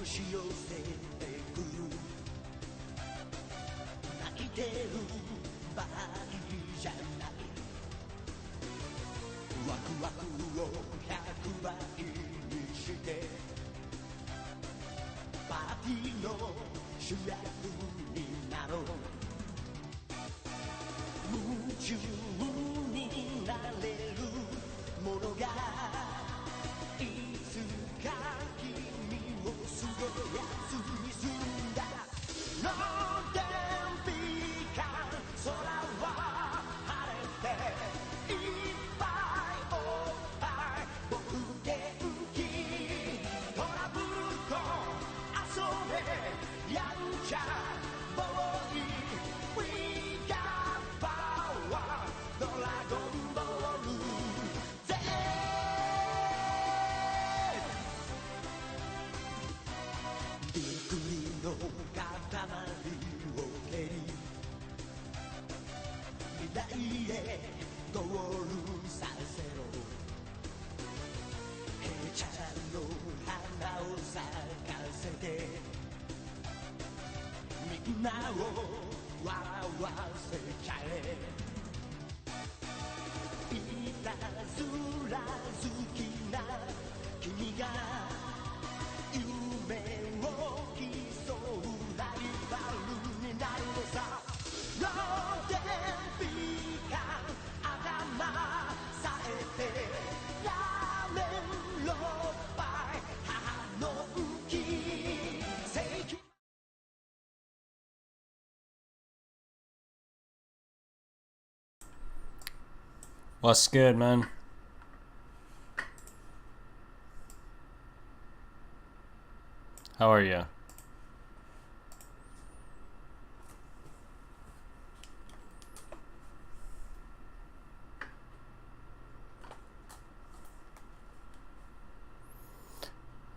し寄せてくる泣いてる場合じゃないワクワクを100倍にしてパーティーの主役になろう夢中になれるものがいつか君をすごいやつにするんだの天日間空は晴れていっぱいおっぱい僕元気トラブルと遊べやんちゃボーイ We got power ドラゴンボールぜびっくりの塊を蹴り未来へゴールさせろ平ちゃんの花を咲かせてみんなを笑わせちゃえいたずら好きな君が夢を競うライバルになるのさローテンピカ頭さえてラーメン6杯母の浮き正義What's good, man? How are you?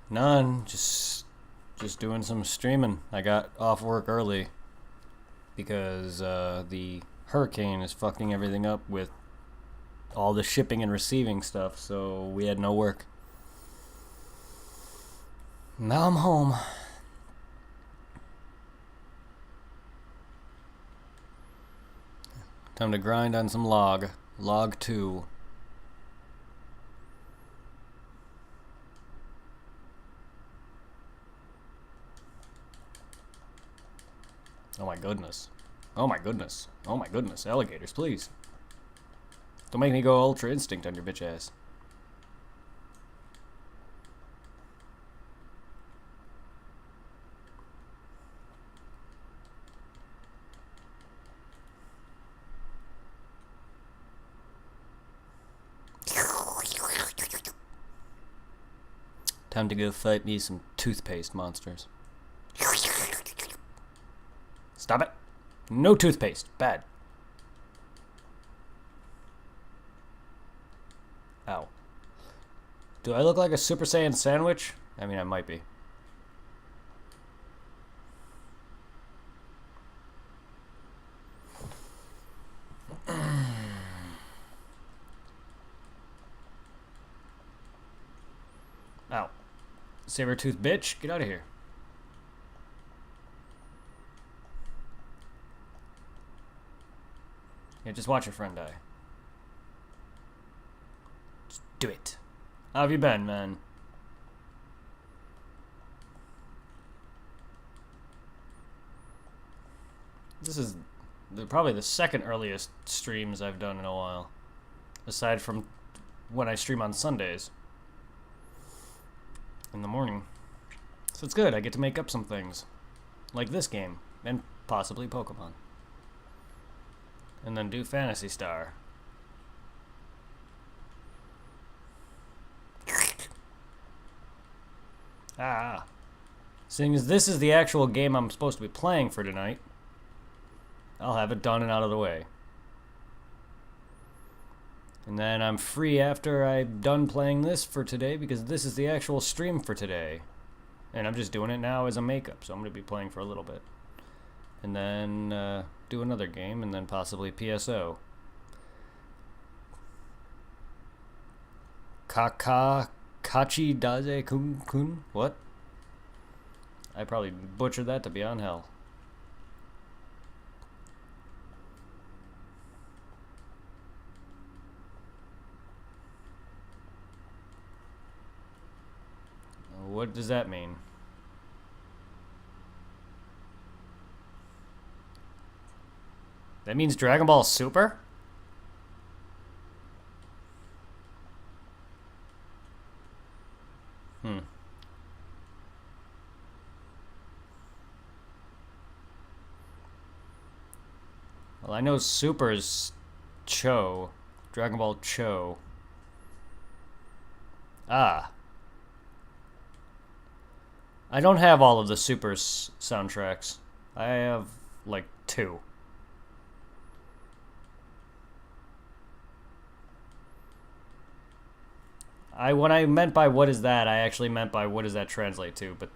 None. Just doing some streaming. I got off work early because the hurricane is fucking everything up with all the shipping and receiving stuff, so we had no work. Now I'm home. Time to grind on some log. Log 2. Oh my goodness. Oh my goodness. Oh my goodness. Alligators, please. Don't make me go Ultra Instinct on your bitch ass. Time to go fight me some toothpaste monsters. Stop it. No toothpaste. Bad. Ow. Do I look like a Super Saiyan sandwich? I mean, I might be. Ow. Saber-tooth bitch, get out of here. Yeah, just watch your friend die. Just do it. How have you been, man? This is probably the second earliest streams I've done in a while. Aside from when I stream on Sundays. In the morning. So it's good, I get to make up some things. Like this game. And possibly Pokemon. And then do Phantasy Star. Ah. Seeing as this is the actual game I'm supposed to be playing for tonight, I'll have it done and out of the way. And then I'm free after I'm done playing this for today, because this is the actual stream for today. And I'm just doing it now as a makeup, so I'm going to be playing for a little bit. And then do another game, and then possibly PSO. Kachi Daze Kun? What? I probably butchered that to beyond hell. What does that mean? That means Dragon Ball Super? Well, I know Super's Cho. Dragon Ball Cho. Ah. I don't have all of the Super's soundtracks. I have, like, 2. When I meant by what is that, I actually meant by what does that translate to, but...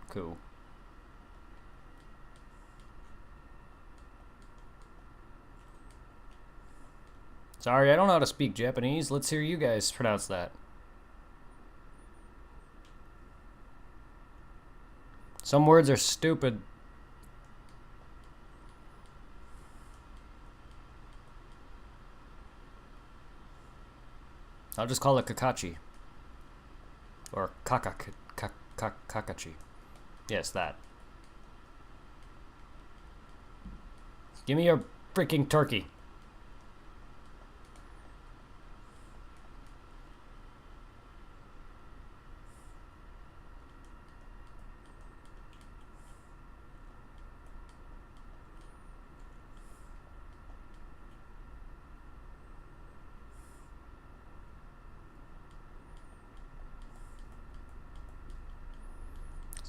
Cool. Sorry, I don't know how to speak Japanese. Let's hear you guys pronounce that. Some words are stupid. I'll just call it Kakashi. Or Kakachi. Yes, that. Give me your freaking turkey.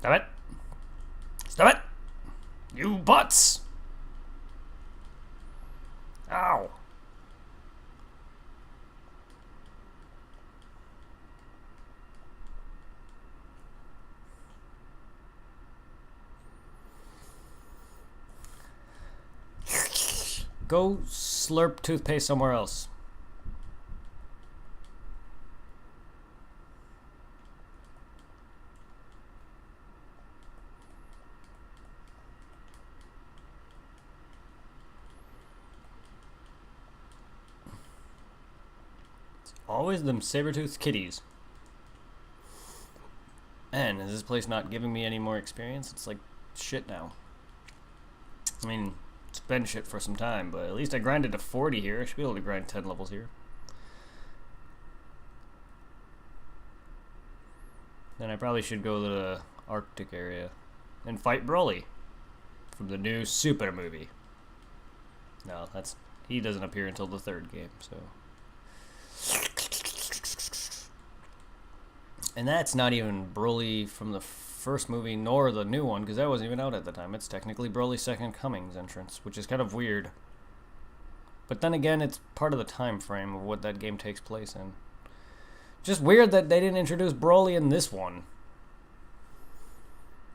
Stop it! Stop it! You butts! Ow! Go slurp toothpaste somewhere else. Always them saber-toothed kitties. Man, is this place not giving me any more experience? It's like shit now. I mean, it's been shit for some time, but at least I grinded to 40 here. I should be able to grind 10 levels here. Then I probably should go to the Arctic area and fight Broly from the new Super movie. No, he doesn't appear until the 3rd game, so... And that's not even Broly from the first movie, nor the new one, because that wasn't even out at the time. It's technically Broly's Second Coming's entrance, which is kind of weird. But then again, it's part of the time frame of what that game takes place in. Just weird that they didn't introduce Broly in this one.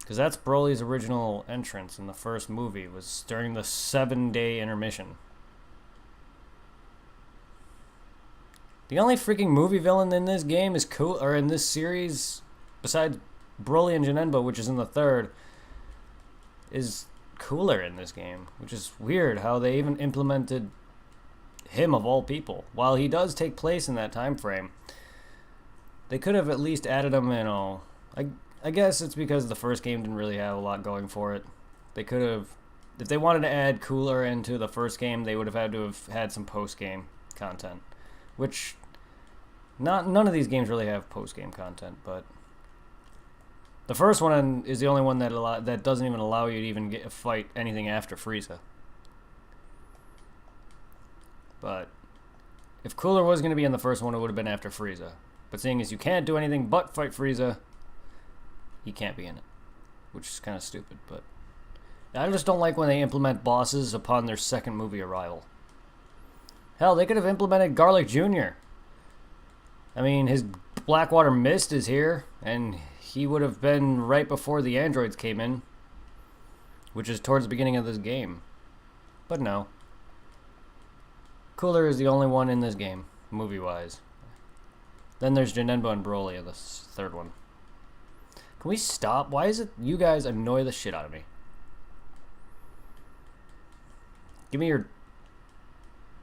Because that's Broly's original entrance in the first movie, was during the 7-day intermission. The only freaking movie villain in this game is cool, or in this series, besides Broly and Janemba, which is in the 3rd, is cooler in this game, which is weird how they even implemented him of all people. While he does take place in that time frame, they could have at least added him, you know. I guess it's because the first game didn't really have a lot going for it. They could have, if they wanted to add Cooler into the first game, they would have had to have had some post-game content. Which, none of these games really have post-game content, but the first one is the only one that doesn't even allow you to even fight anything after Frieza. But if Cooler was going to be in the first one, it would have been after Frieza. But seeing as you can't do anything but fight Frieza, he can't be in it, which is kind of stupid. But I just don't like when they implement bosses upon their second movie arrival. Hell, they could have implemented Garlic Jr. I mean, his Blackwater Mist is here, and he would have been right before the androids came in, which is towards the beginning of this game. But no. Cooler is the only one in this game, movie-wise. Then there's Janemba and Broly, the third one. Can we stop? Why is it you guys annoy the shit out of me? Give me your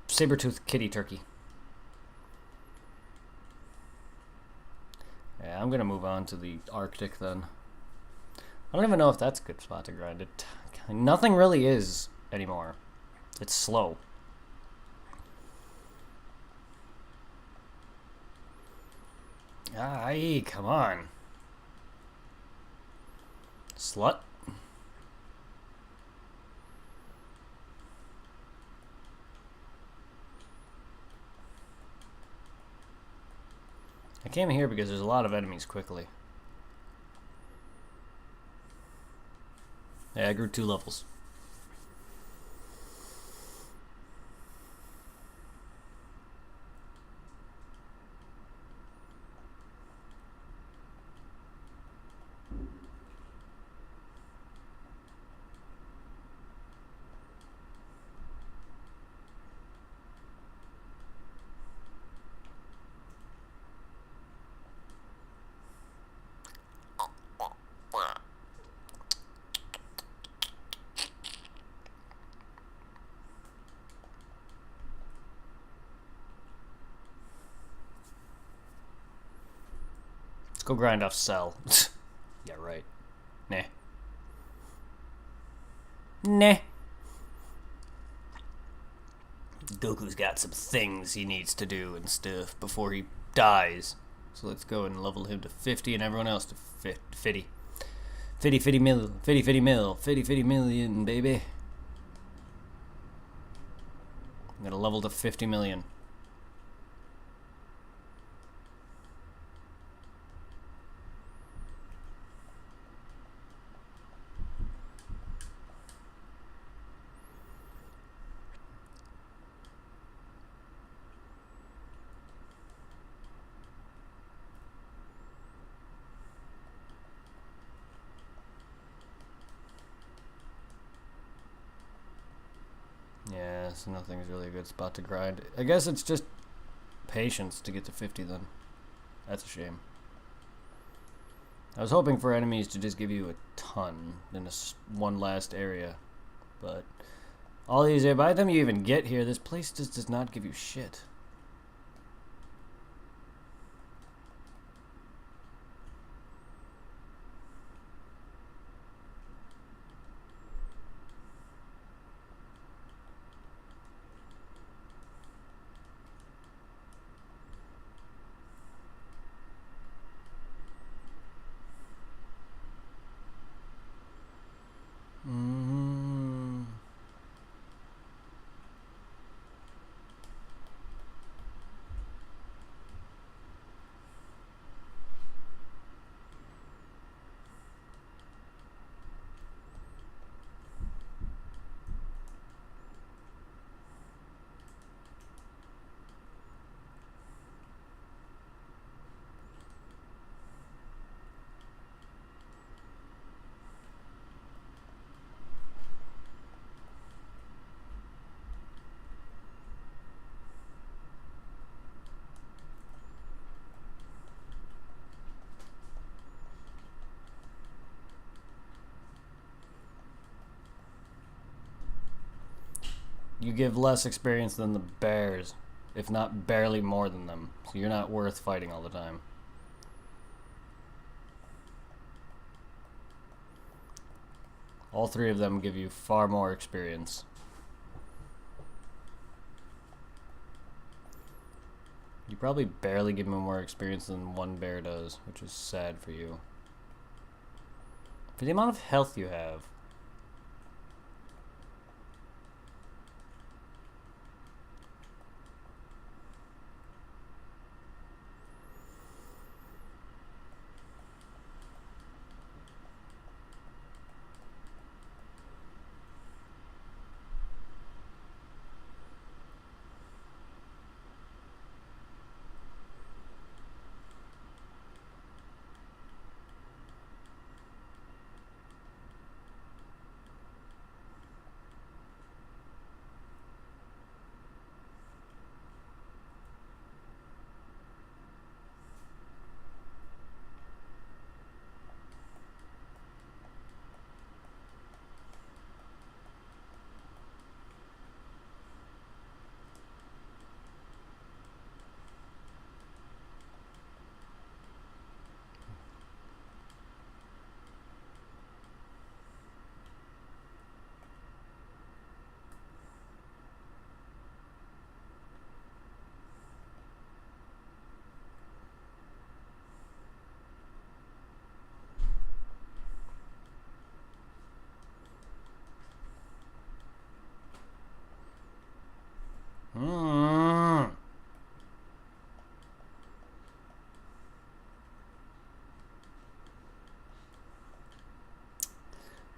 saber-toothed kitty turkey. Yeah, I'm gonna move on to the Arctic then. I don't even know if that's a good spot to grind it. Nothing really is anymore. It's slow. Aye, come on. Slut. I came here because there's a lot of enemies quickly. Yeah, I grew 2 levels. Let's go grind off Cell. Yeah, right. Nah. Nah. Goku's got some things he needs to do and stuff before he dies. So let's go and level him to 50 and everyone else to 50. 50 million, baby. I'm gonna level to 50 million. Yeah, so nothing's really a good spot to grind. I guess it's just patience to get to 50 then. That's a shame. I was hoping for enemies to just give you a ton in one last area. But all these, by the time you even get here, this place just does not give you shit. You give less experience than the bears, if not barely more than them. So you're not worth fighting all the time. All 3 of them give you far more experience. You probably barely give me more experience than one bear does, which is sad for you. For the amount of health you have.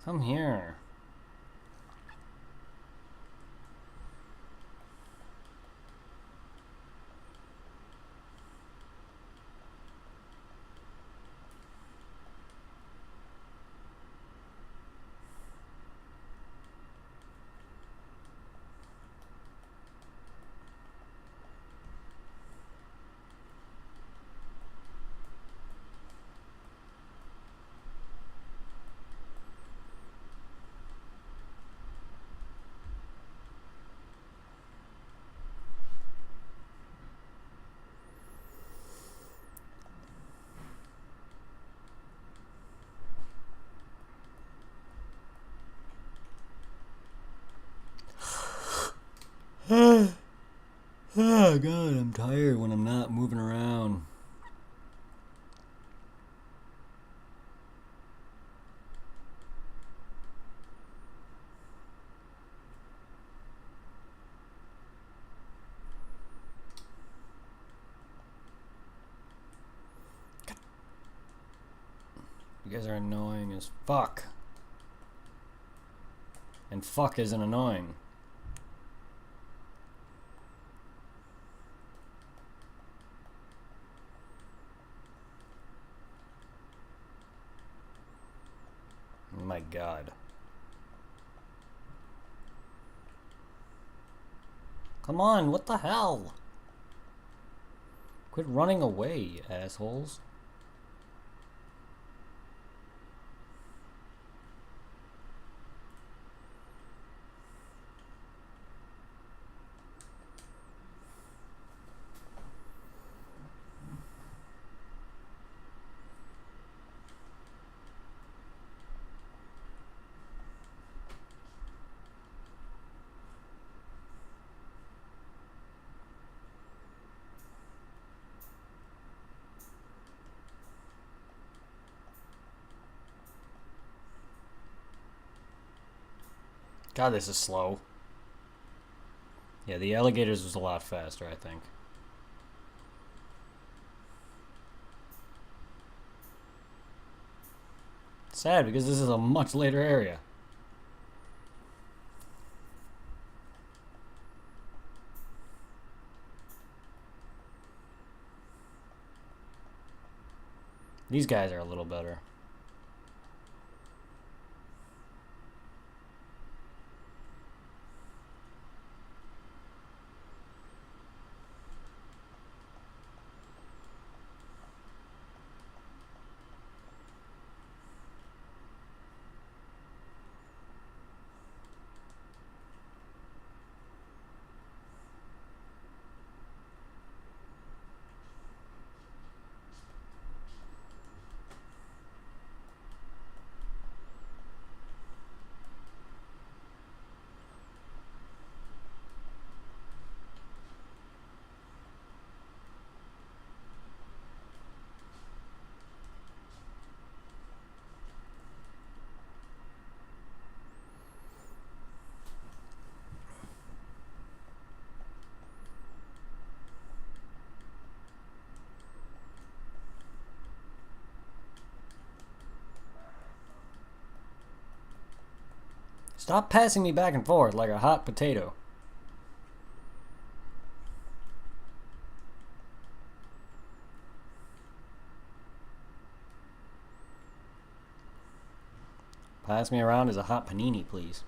Come here. Oh god, I'm tired when I'm not moving around. You guys are annoying as fuck. And fuck isn't annoying. My god. Come on, what the hell? Quit running away, assholes. God, this is slow. Yeah, the alligators was a lot faster, I think. Sad, because this is a much later area. These guys are a little better. Stop passing me back and forth like a hot potato. Pass me around as a hot panini, please.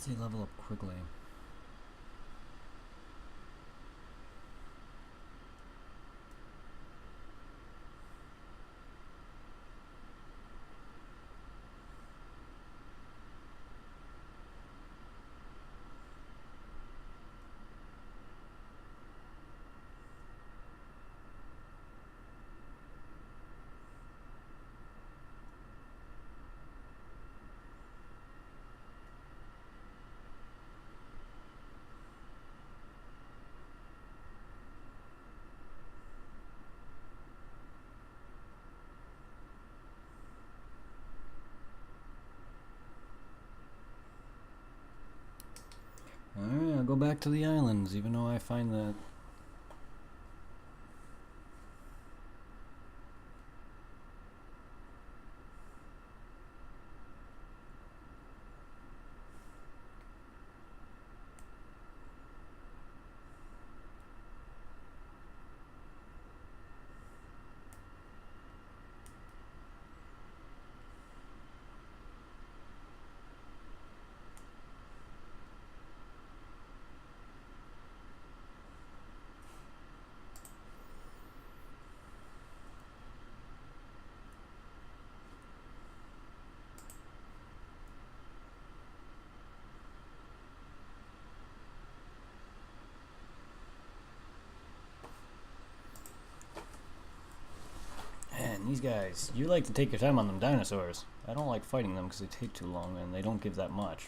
does he level up quickly? Alright, I'll go back to the islands, even though I find that... Man, these guys, you like to take your time on them dinosaurs. I don't like fighting them because they take too long and they don't give that much.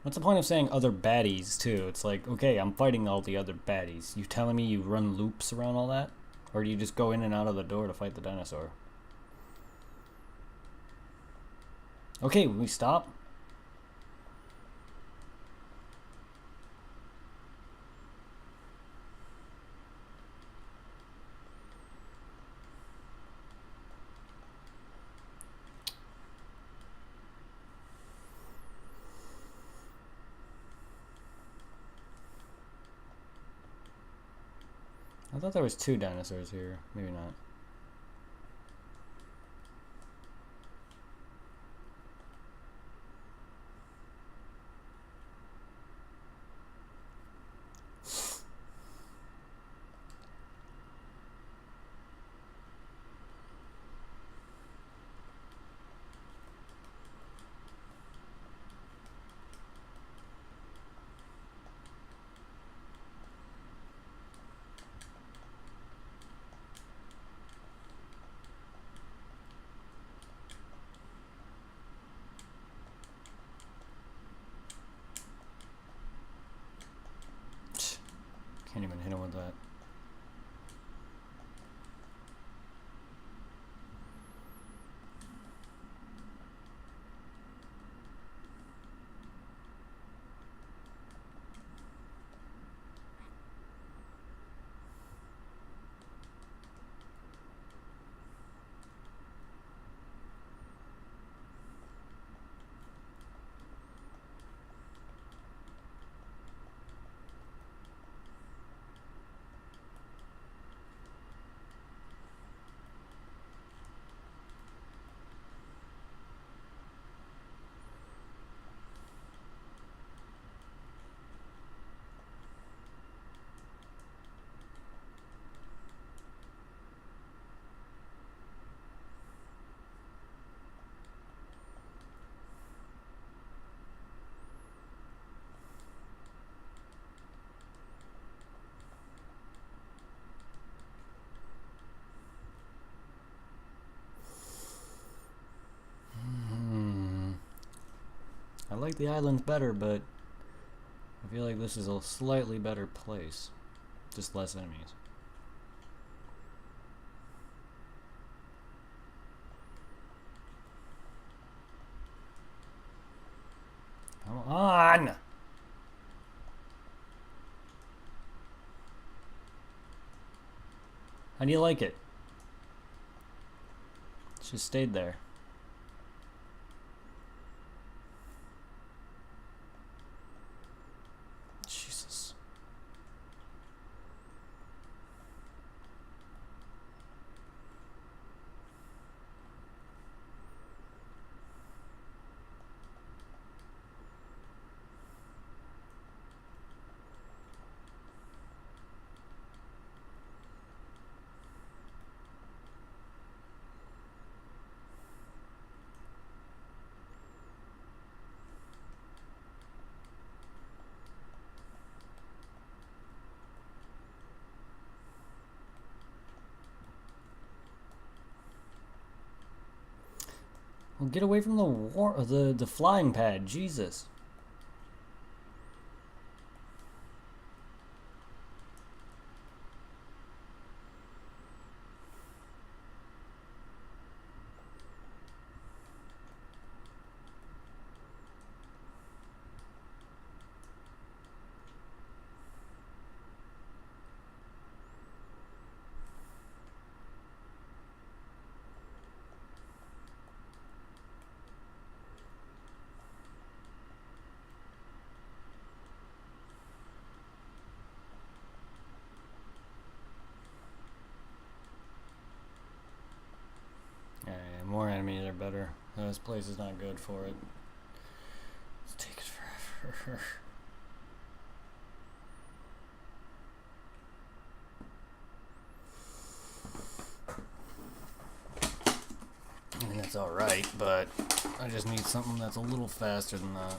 What's the point of saying other baddies, too? It's like, okay, I'm fighting all the other baddies. You telling me you run loops around all that? Or do you just go in and out of the door to fight the dinosaur? Okay, will we stop? I thought there was 2 dinosaurs here. Maybe not. Can't even hit him with that. I like the islands better, but I feel like this is a slightly better place. Just less enemies. Come on! How do you like it? It just stayed there. Jesus. Well, get away from the flying pad, Jesus. Alright, more enemies are better. This place is not good for it. It's taking forever. I mean, that's alright, but I just need something that's a little faster than that.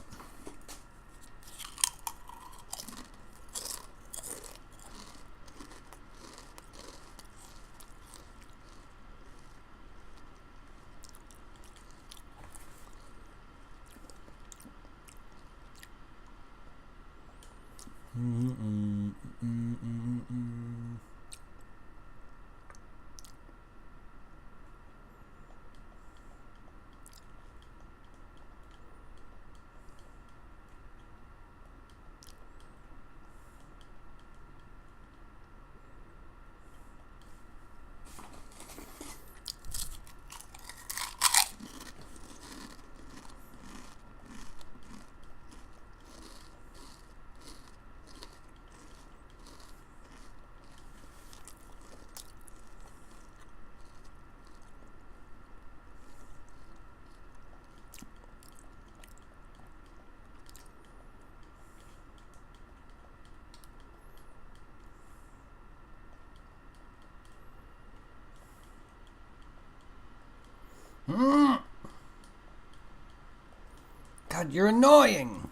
God, you're annoying!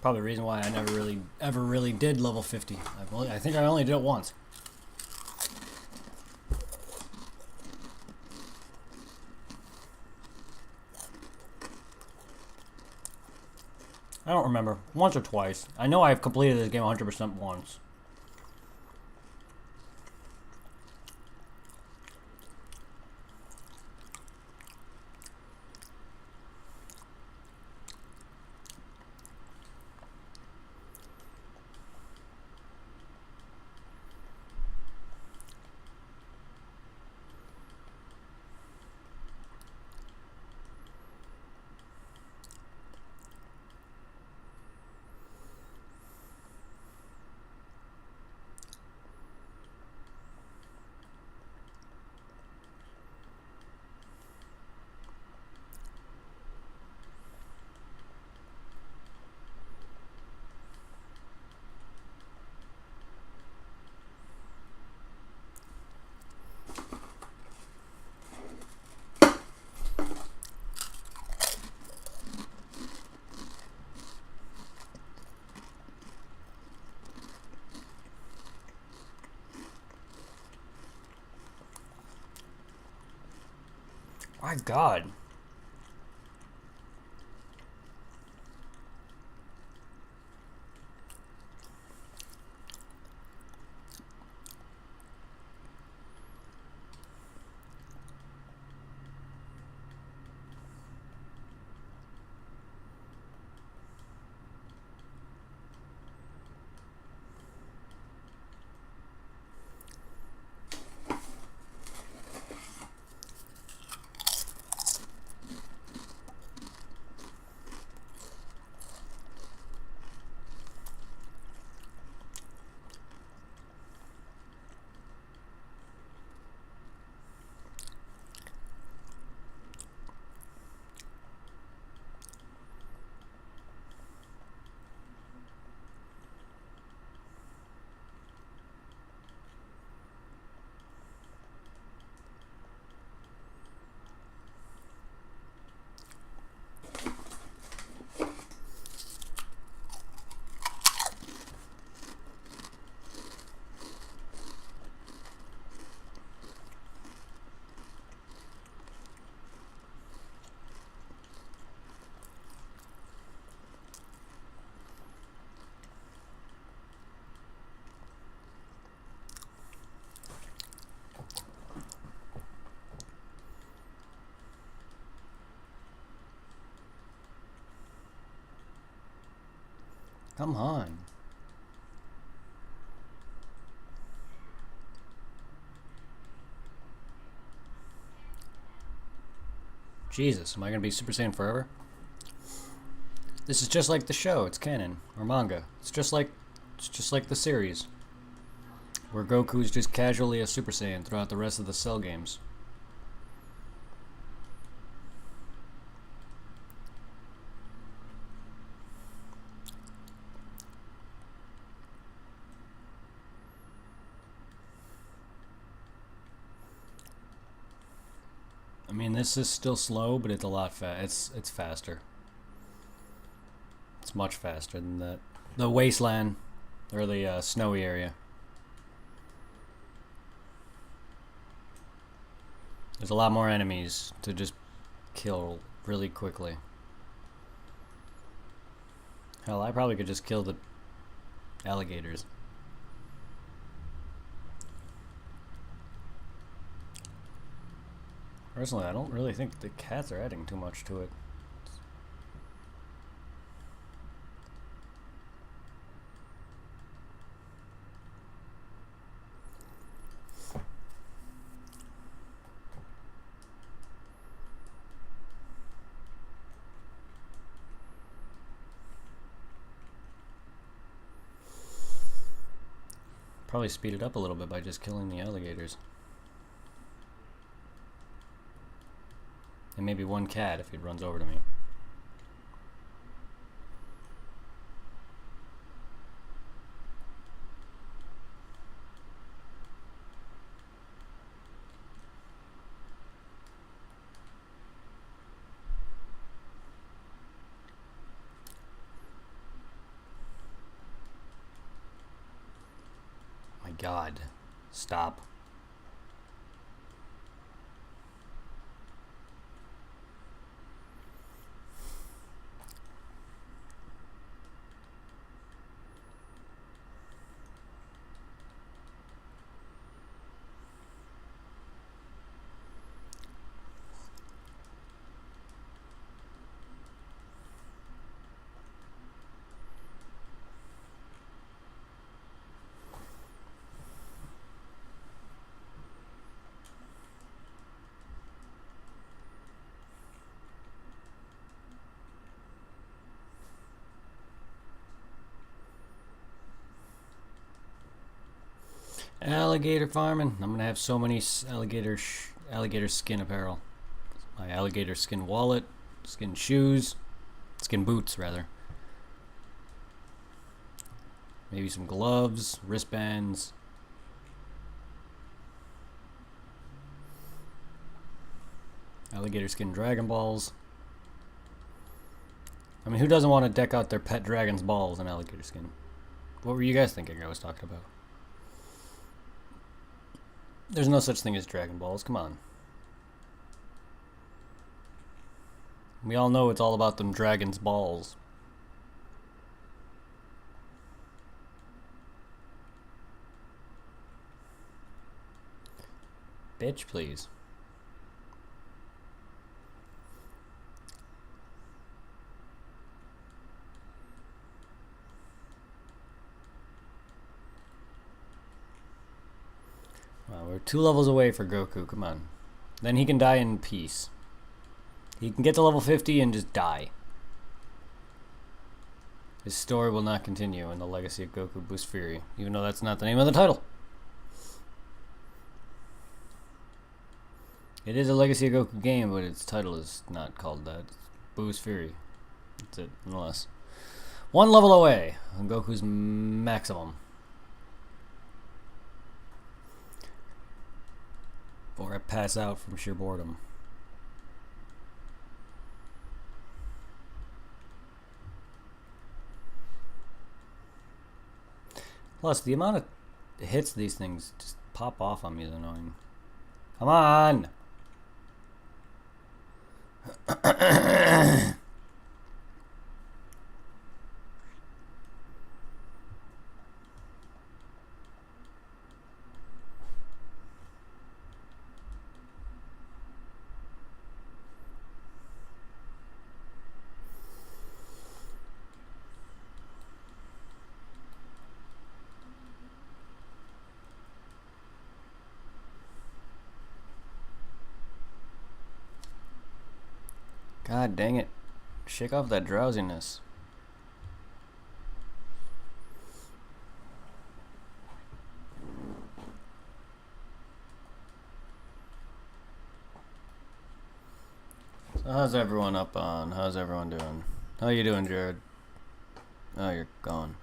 Probably the reason why I never ever really did level 50. I think I only did it once. I don't remember. Once or twice. I know I've completed this game 100% once. My God. Come on. Jesus, am I gonna be Super Saiyan forever? This is just like the show. It's canon or manga. It's just like the series, where Goku's just casually a Super Saiyan throughout the rest of the Cell games. I mean, this is still slow, but it's a lot it's faster. It's much faster than the wasteland or the snowy area. There's a lot more enemies to just kill really quickly. Hell, I probably could just kill the alligators. Personally, I don't really think the cats are adding too much to it. Probably speed it up a little bit by just killing the alligators. And maybe one cat if it runs over to me. My God, stop. Alligator farming. I'm gonna have so many alligator skin apparel. My alligator skin wallet, skin shoes, skin boots rather. Maybe some gloves, wristbands. Alligator skin Dragon Balls. I mean, who doesn't want to deck out their pet dragon's balls in alligator skin? What were you guys thinking I was talking about? There's no such thing as Dragon Balls, come on. We all know it's all about them dragon's balls. Bitch, please. Well, we're 2 levels away for Goku, come on. Then he can die in peace. He can get to level 50 and just die. His story will not continue in the Legacy of Goku Boost Fury, even though that's not the name of the title. It is a Legacy of Goku game, but its title is not called that. It's Boost Fury. That's it, nonetheless. 1 level away on Goku's maximum. Before I pass out from sheer boredom. Plus, the amount of hits these things just pop off on me is annoying. Come on! God dang it. Shake off that drowsiness. So how's everyone up on? How's everyone doing? How you doing, Jared? Oh, you're gone.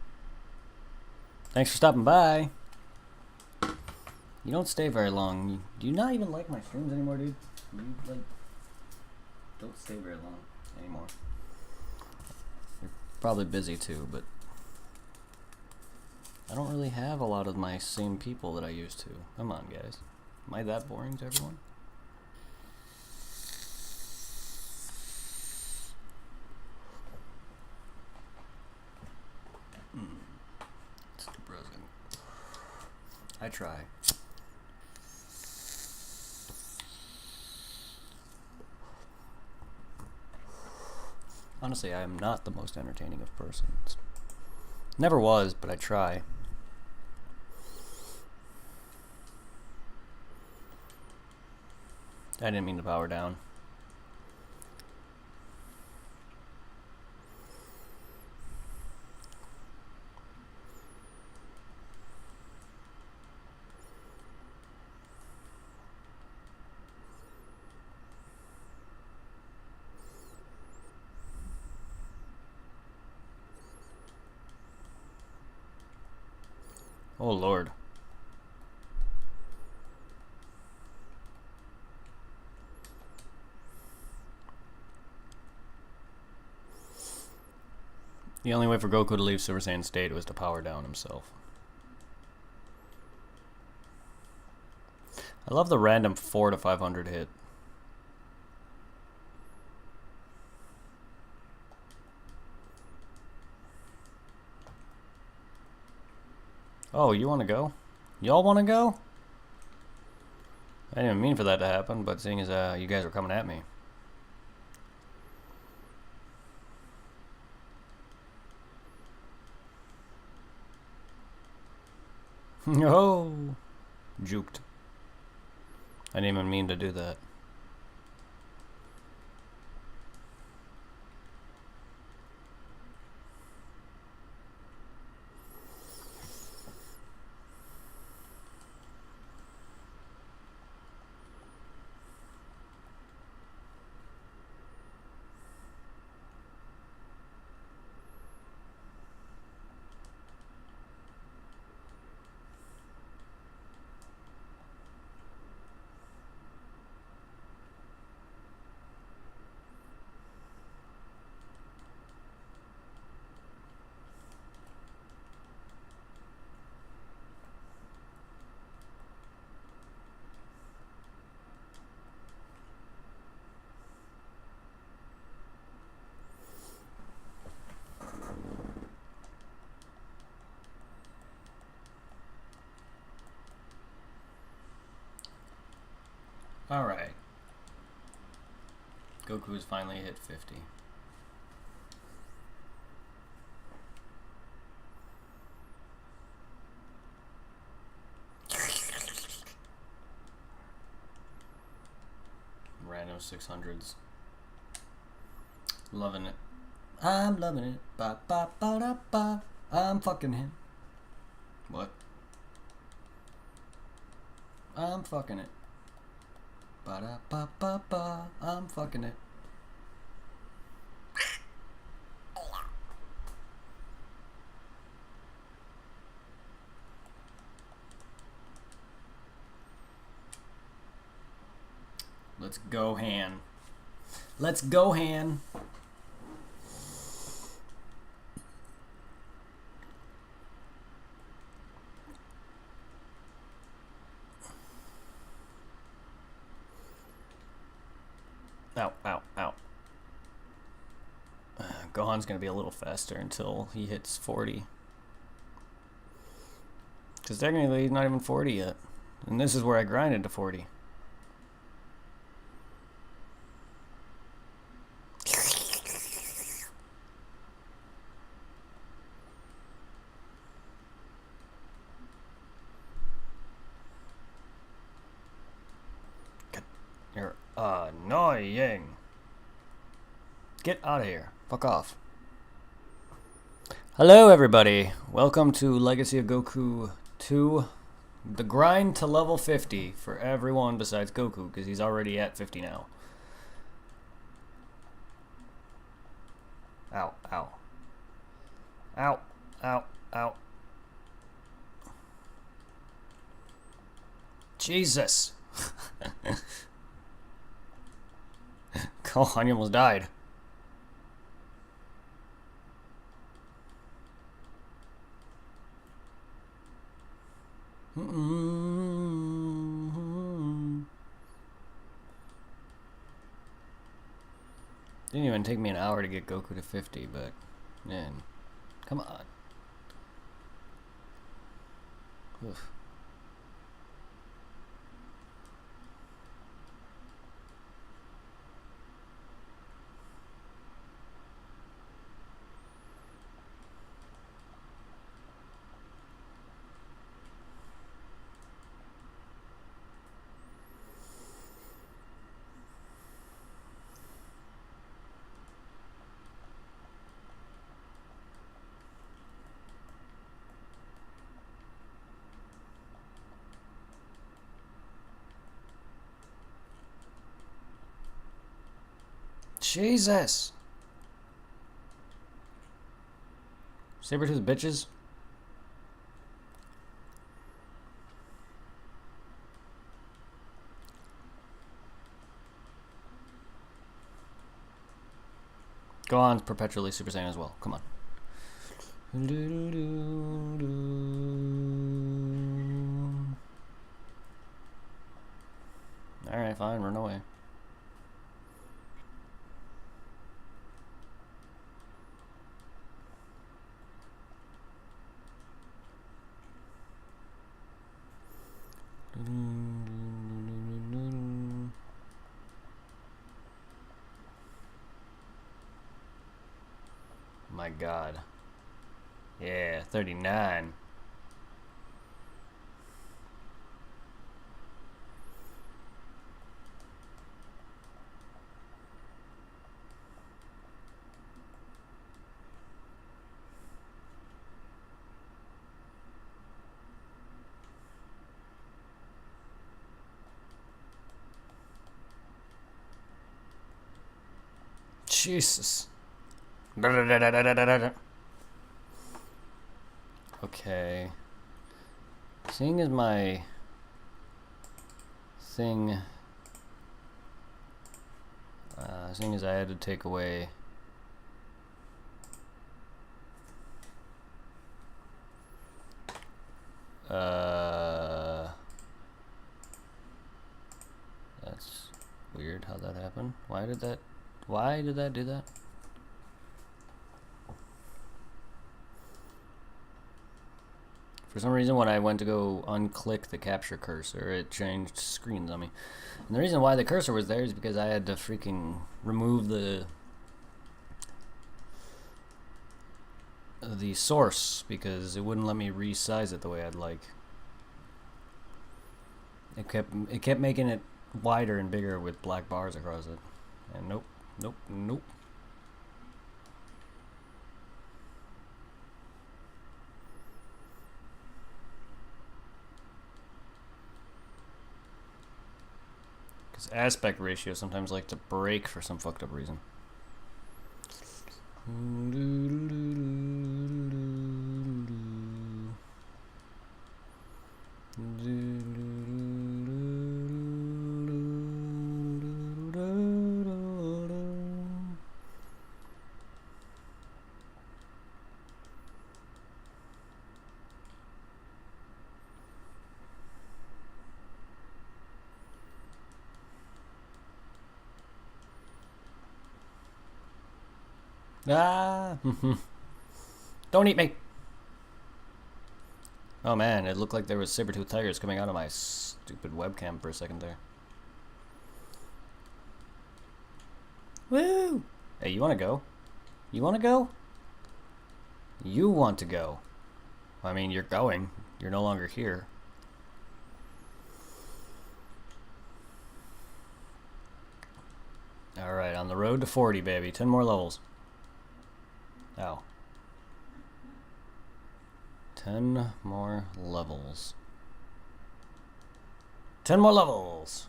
Thanks for stopping by. You don't stay very long. Do you not even like my streams anymore, dude? You like don't stay very long anymore. You're probably busy too, but I don't really have a lot of my same people that I used to. Come on, guys. Am I that boring to everyone? It's depressing. I try. Honestly, I am not the most entertaining of persons. Never was, but I try. I didn't mean to power down. Oh, Lord. The only way for Goku to leave Super Saiyan state was to power down himself. I love the random 4 to 500 hit. Oh, you want to go? Y'all want to go? I didn't even mean for that to happen, but seeing as you guys are coming at me. No! Juked. I didn't even mean to do that. Alright. Goku has finally hit 50. Random 600s. Loving it. I'm loving it. Ba ba ba da ba. I'm fucking him. What? I'm fucking it. Ba da ba ba ba. I'm fucking it. Let's go, Han. Let's go, Han. Ow, ow, ow. Gohan's gonna be a little faster until he hits 40. Because technically he's not even 40 yet. And this is where I grinded to 40. You're annoying. Get out of here. Fuck off. Hello, everybody. Welcome to Legacy of Goku 2. The grind to level 50 for everyone besides Goku, because he's already at 50 now. Ow, ow. Ow, ow, ow. Jesus. Gohan, you almost died. Didn't even take me an hour to get Goku to 50, but man, come on. Oof. Jesus! Saber-tooth bitches? Gohan's perpetually Super Saiyan as well. Come on. Alright, fine, run away. My God. Yeah, 39. Jesus. Okay. Seeing as my thing, seeing as I had to take away that's weird how that happened. Why did that do that? For some reason, when I went to go unclick the capture cursor, it changed screens on me. And the reason why the cursor was there is because I had to freaking remove the source because it wouldn't let me resize it the way I'd like. It kept making it wider and bigger with black bars across it. And nope, nope, nope. Because aspect ratio sometimes like to break for some fucked up reason. Ah! Don't eat me! Oh man, it looked like there was saber-tooth tigers coming out of my stupid webcam for a second there. Woo! Hey, you wanna go? You wanna go? You want to go. I mean, you're going. You're no longer here. Alright, on the road to 40, baby. 10 more levels. Ow. 10 more levels. 10 more levels!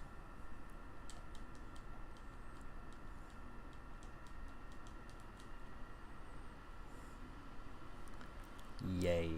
Yay.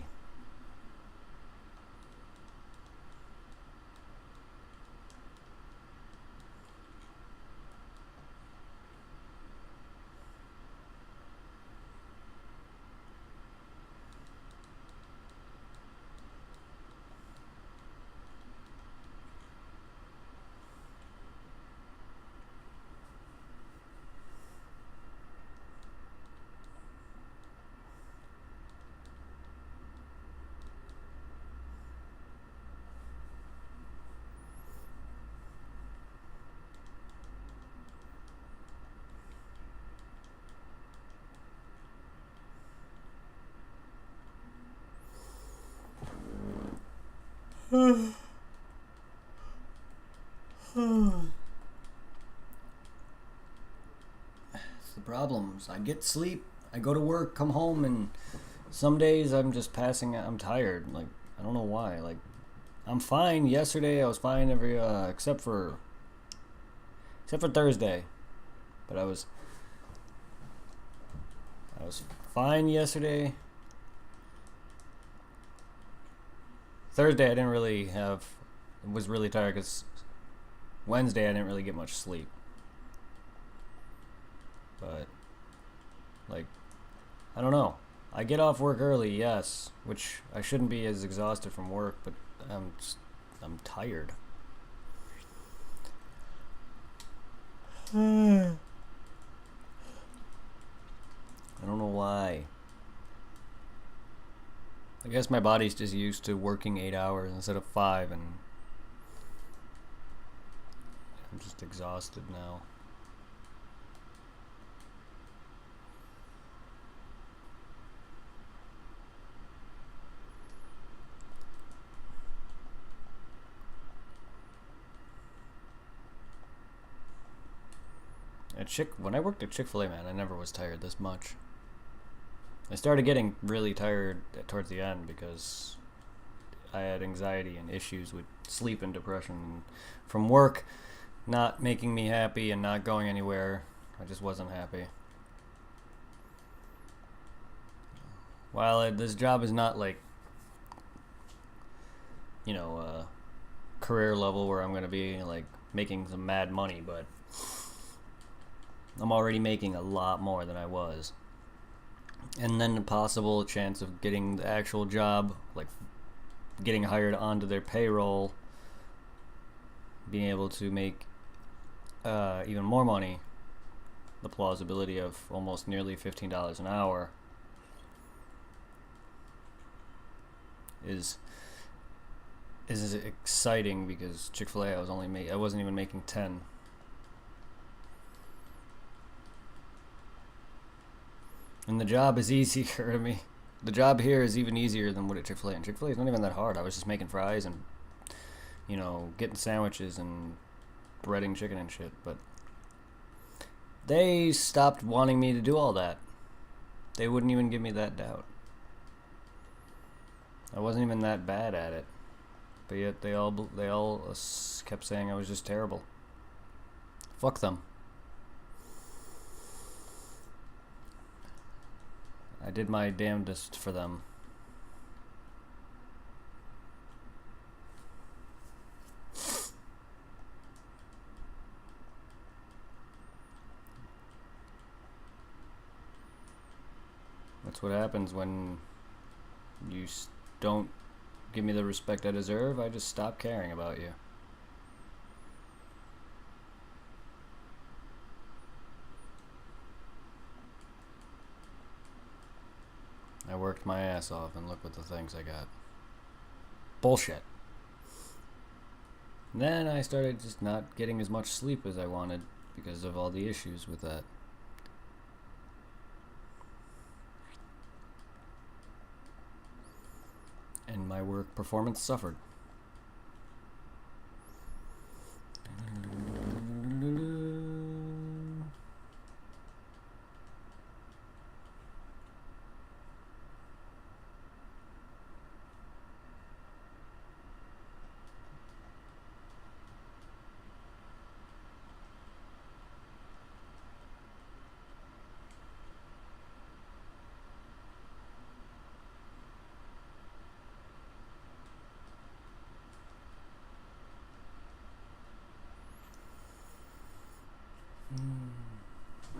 It's the problems. I get sleep, I go to work, come home, and some days I'm just passing out. I'm tired. Like, I don't know why. Like, I'm fine. Yesterday I was fine except for Thursday. But I was fine yesterday. Thursday I didn't really was really tired because Wednesday I didn't really get much sleep. But, like, I don't know. I get off work early, yes, which I shouldn't be as exhausted from work, but I'm tired. I don't know why. I guess my body's just used to working 8 hours instead of 5, and I'm just exhausted now. When I worked at Chick-fil-A, man, I never was tired this much. I started getting really tired towards the end because I had anxiety and issues with sleep and depression from work not making me happy and not going anywhere. I just wasn't happy. While this job is not like, you know, career level where I'm going to be like making some mad money, but I'm already making a lot more than I was. And then the possible chance of getting the actual job, like getting hired onto their payroll, being able to make even more money, the plausibility of almost nearly $15 an hour, is exciting because Chick-fil-A I wasn't even making 10. And the job is easier to me. The job here is even easier than what at Chick-fil-A. And Chick-fil-A is not even that hard. I was just making fries and, you know, getting sandwiches and breading chicken and shit. But they stopped wanting me to do all that. They wouldn't even give me that doubt. I wasn't even that bad at it. But yet they all kept saying I was just terrible. Fuck them. I did my damnedest for them. That's what happens when you don't give me the respect I deserve. I just stop caring about you. I worked my ass off and look what the things I got. Bullshit. And then I started just not getting as much sleep as I wanted because of all the issues with that. And my work performance suffered.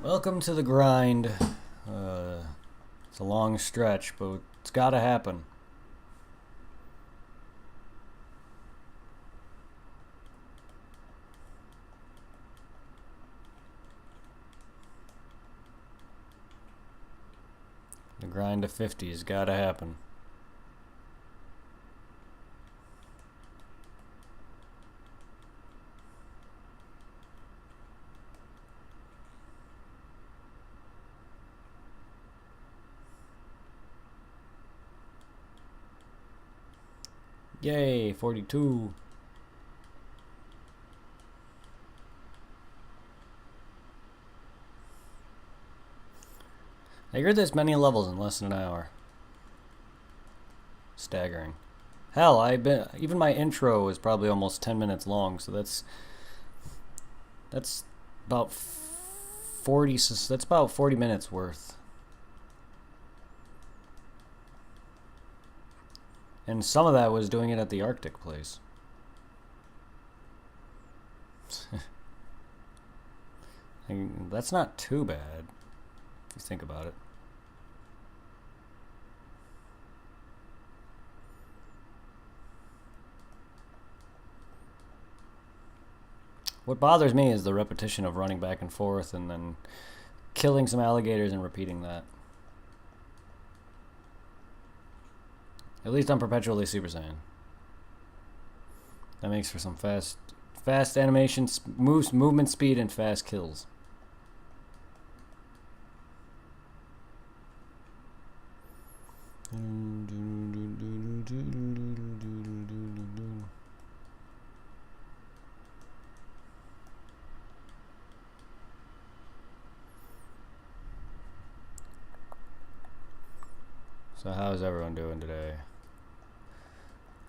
Welcome to the grind. It's a long stretch, but it's gotta happen. The grind to 50 has gotta happen. Yay, 42. I heard this many levels in less than an hour. Staggering. Hell, even my intro is probably almost 10 minutes long, so that's about 40 minutes worth. And some of that was doing it at the Arctic place. I mean, that's not too bad, if you think about it. What bothers me is the repetition of running back and forth and then killing some alligators and repeating that. At least I'm perpetually Super Saiyan. That makes for some fast animation, movement speed, and fast kills. So how's everyone doing today?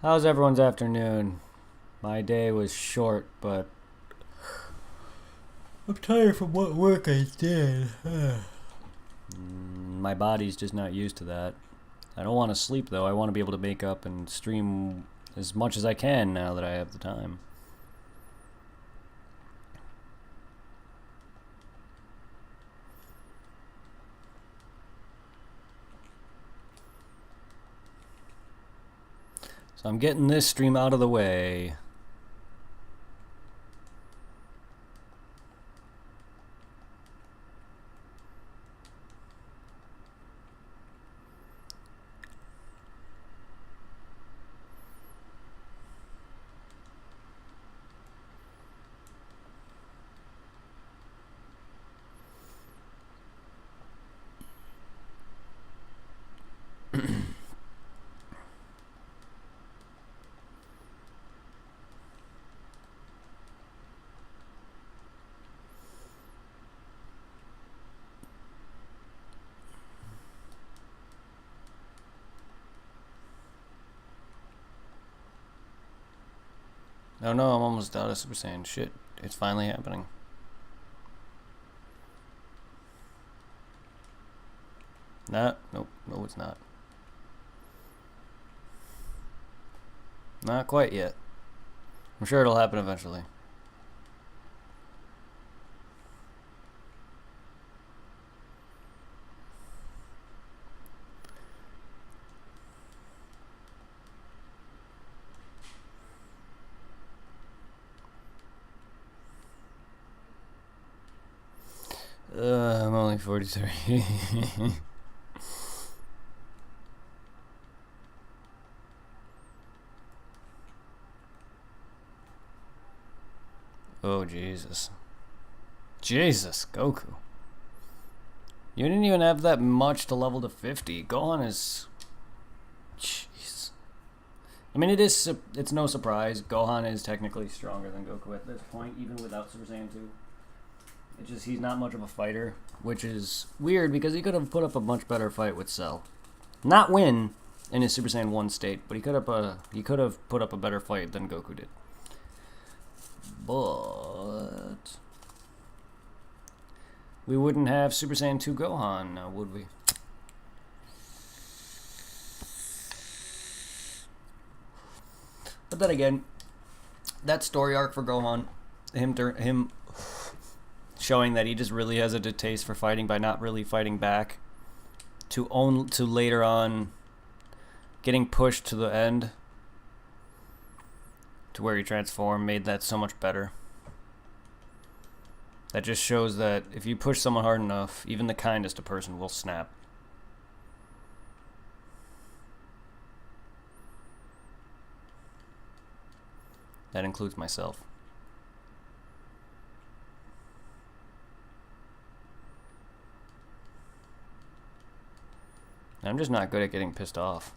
How's everyone's afternoon? My day was short, but I'm tired from what work I did. My body's just not used to that. I don't want to sleep though. I want to be able to make up and stream as much as I can now that I have the time. So I'm getting this stream out of the way. Oh no, I'm almost out of Super Saiyan. Shit, it's finally happening. Nope, no, it's not. Not quite yet. I'm sure it'll happen eventually. I'm only 43. Oh, Jesus. Jesus, Goku. You didn't even have that much to level to 50. Gohan is... Jeez. I mean, it's no surprise. Gohan is technically stronger than Goku at this point, even without Super Saiyan 2. It's just he's not much of a fighter, which is weird because he could have put up a much better fight with Cell. Not win in his Super Saiyan 1 state, but he could have put up a better fight than Goku did. But we wouldn't have Super Saiyan 2 Gohan now, would we? But then again, that story arc for Gohan, him showing that he just really has a distaste for fighting by not really fighting back, to later on getting pushed to the end to where he transformed, made that so much better. That just shows that if you push someone hard enough, even the kindest of person will snap. That includes myself. I'm just not good at getting pissed off.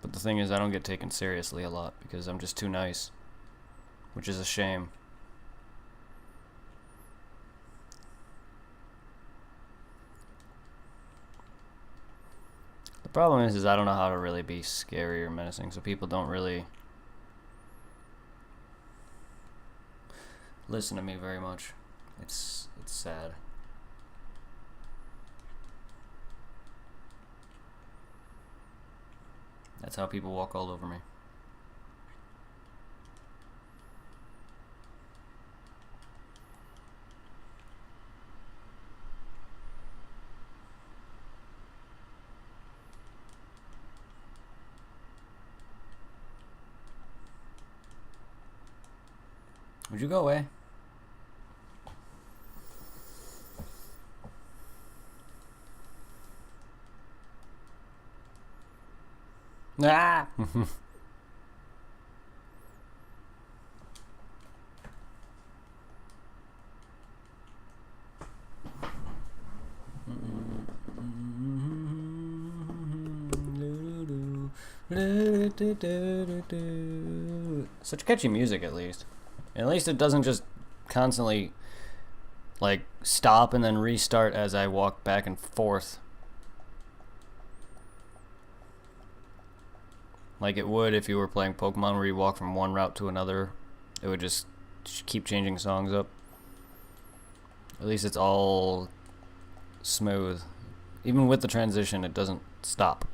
But the thing is, I don't get taken seriously a lot because I'm just too nice, which is a shame. The problem is I don't know how to really be scary or menacing, so people don't really listen to me very much. It's sad. That's how people walk all over me. Would you go away? Ah! Such catchy music, at least. At least it doesn't just constantly, like, stop and then restart as I walk back and forth. Like it would if you were playing Pokemon where you walk from one route to another. It would just keep changing songs up. At least it's all smooth. Even with the transition, it doesn't stop.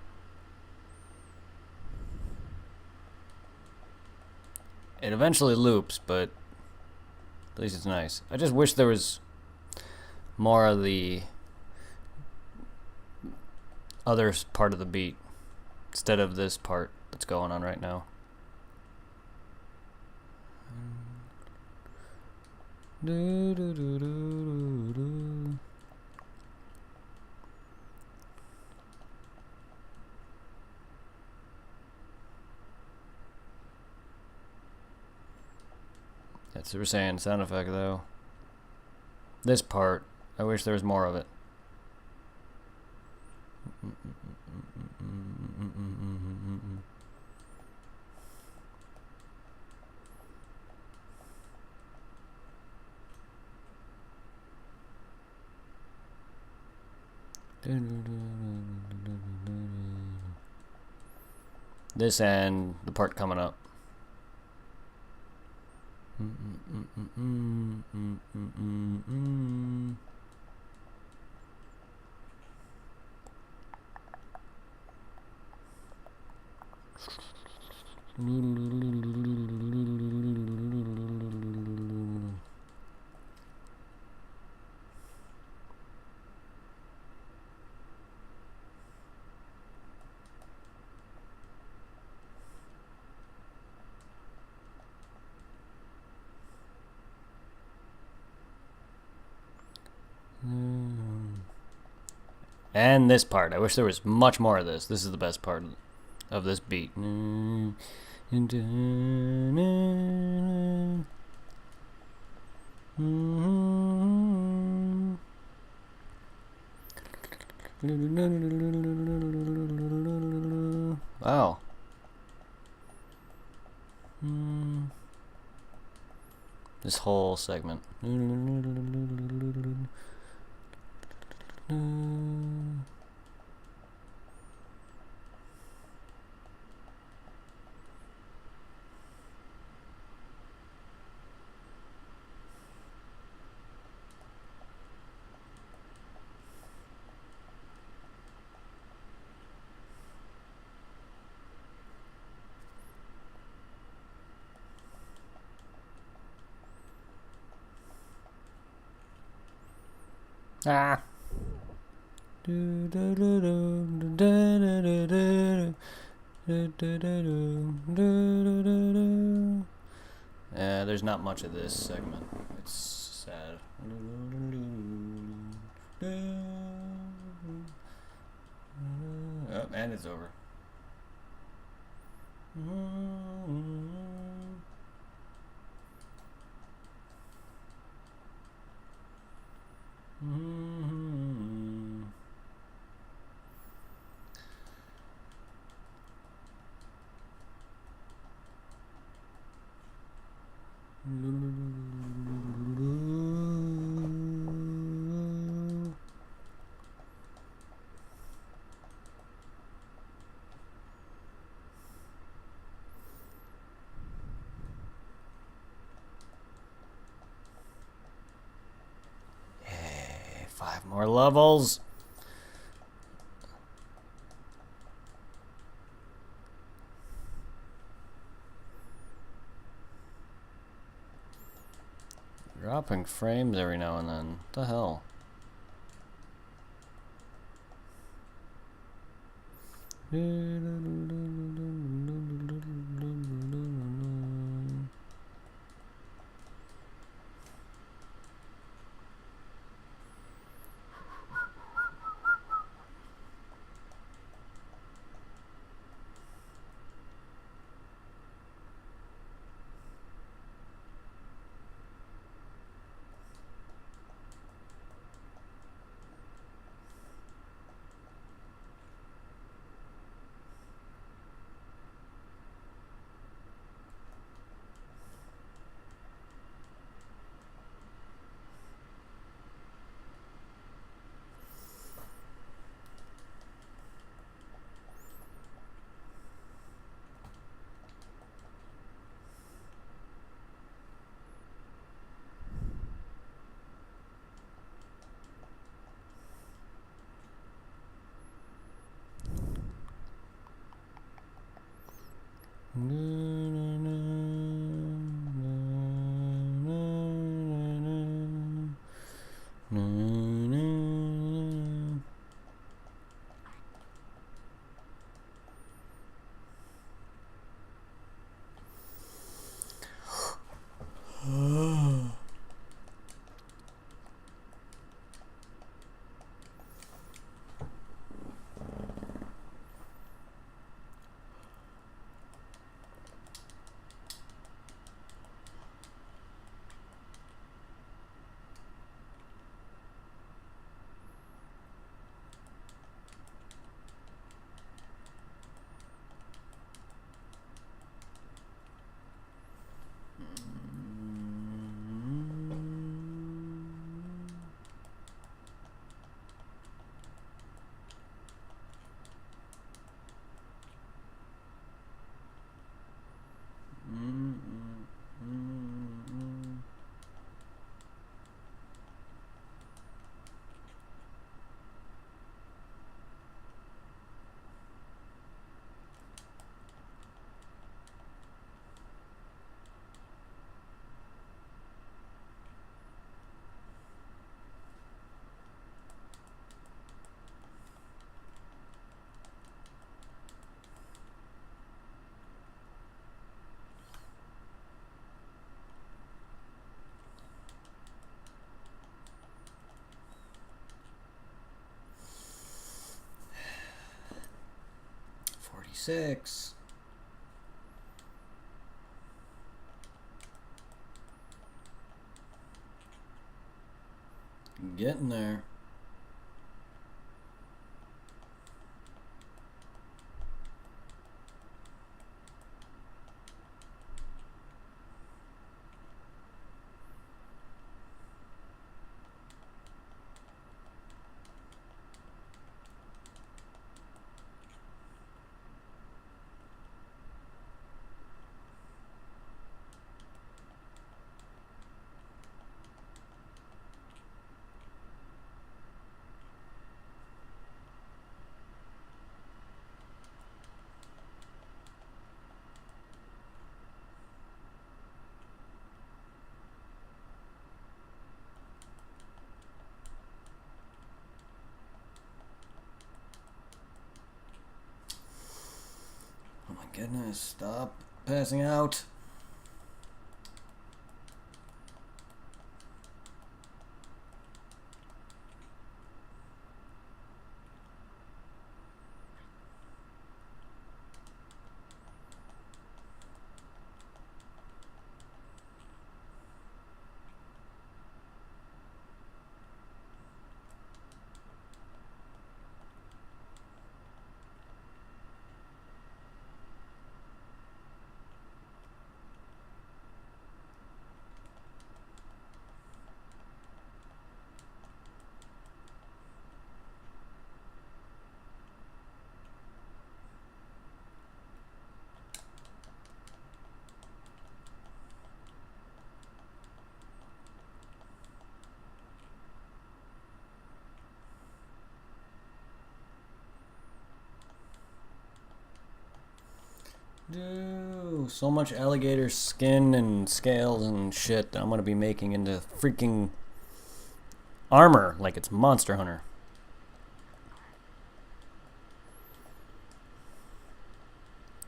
It eventually loops, but at least it's nice. I just wish there was more of the other part of the beat instead of this part that's going on right now. That Super Saiyan sound effect, though. This part, I wish there was more of it. This and the part coming up. And this part. I wish there was much more of this. This is the best part of this beat. Wow. This whole segment. Ah. There's not much of this segment. It's sad. Oh, and it's over. Yay, 5 more levels. Dropping frames every now and then. What the hell? 46. Getting there. Oh my goodness, stop passing out. Dude, so much alligator skin and scales and shit that I'm gonna be making into freaking armor like it's Monster Hunter.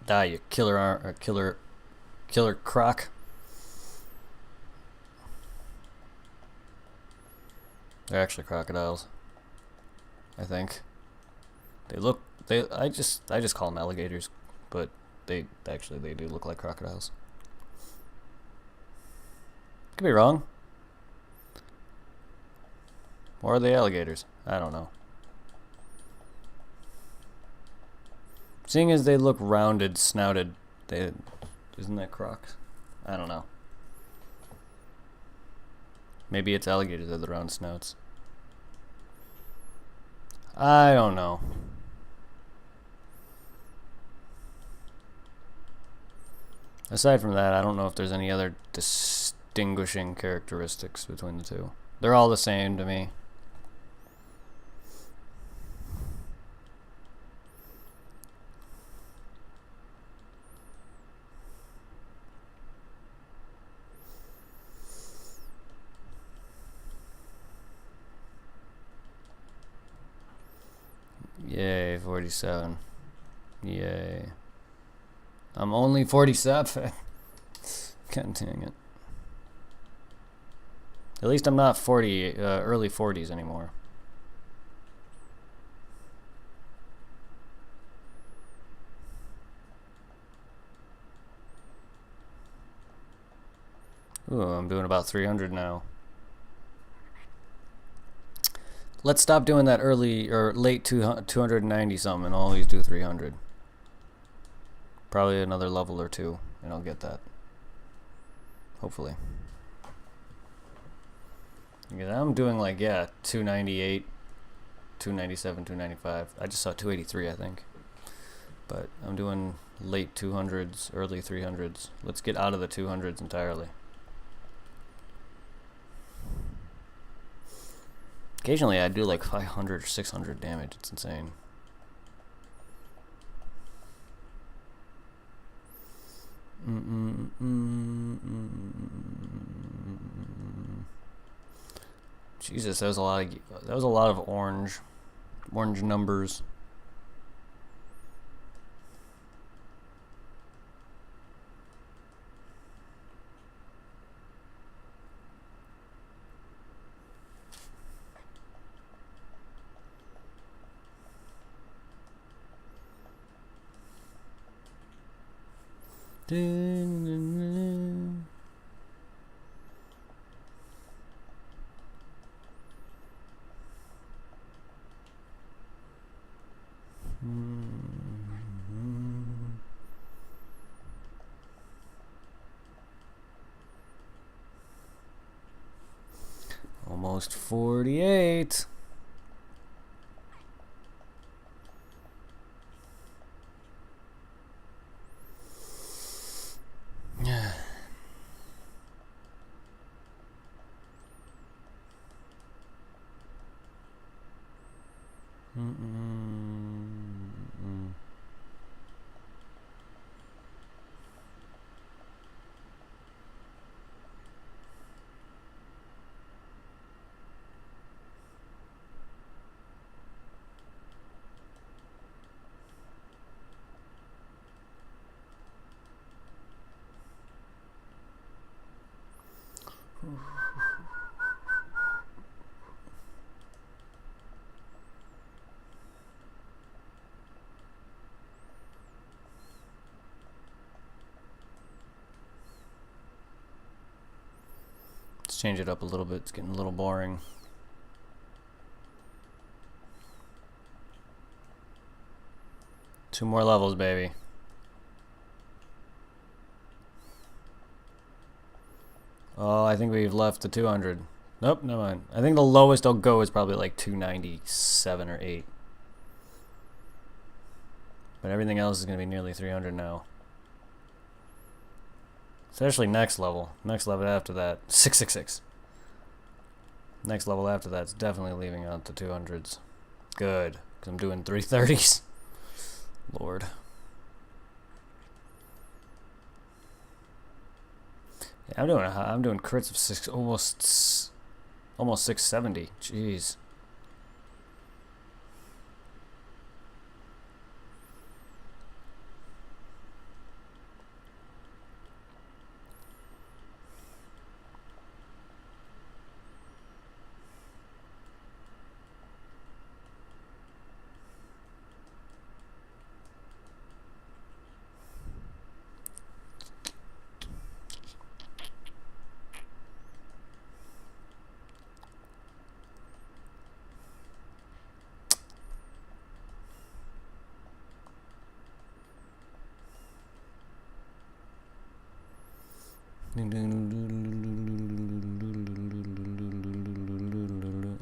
Die, you killer croc. They're actually crocodiles, I think. I just call them alligators, but they do look like crocodiles. Could be wrong. Or are they alligators? I don't know. Seeing as they look rounded, snouted, isn't that crocs? I don't know. Maybe it's alligators that have the round snouts. I don't know. Aside from that, I don't know if there's any other distinguishing characteristics between the two. They're all the same to me. Yay, 47. Yay. I'm only 47. God dang it. At least I'm not early 40s anymore. Ooh, I'm doing about 300 now. Let's stop doing that early or late 290 something and always do 300. Probably another level or two, and I'll get that. Hopefully. Because I'm doing like, yeah, 298, 297, 295. I just saw 283, I think. But I'm doing late 200s, early 300s. Let's get out of the 200s entirely. Occasionally I do like 500 or 600 damage. It's insane. Jesus, that was a lot of orange numbers. Almost 48. Let's change it up a little bit. It's getting a little boring. Two more levels, baby. Oh, I think we've left the 200. Nope, never mind. I think the lowest I'll go is probably like 297 or 8. But everything else is going to be nearly 300 now. Especially next level. Next level after that, 666. Next level after that's definitely leaving out the 200s. Good, because I'm doing 330s. Lord. Yeah, I'm doing crits of almost 670. Jeez.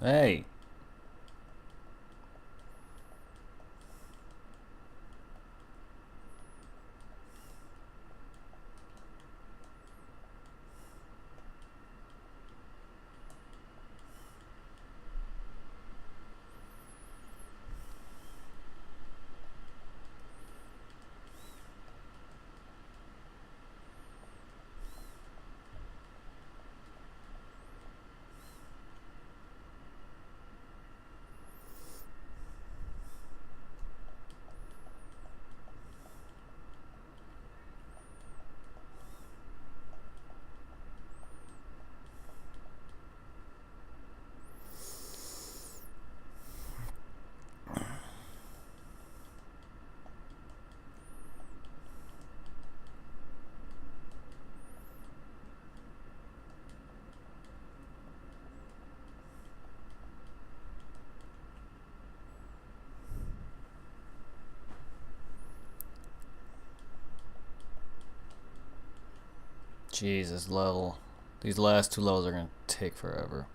Hey. Jeez, this level. These last two levels are going to take forever.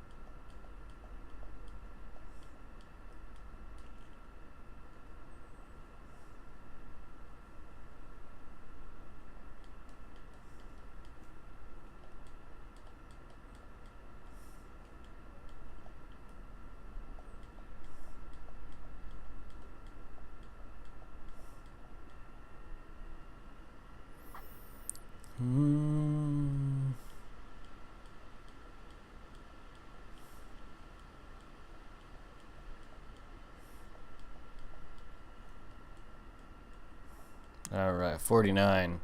Alright, 49.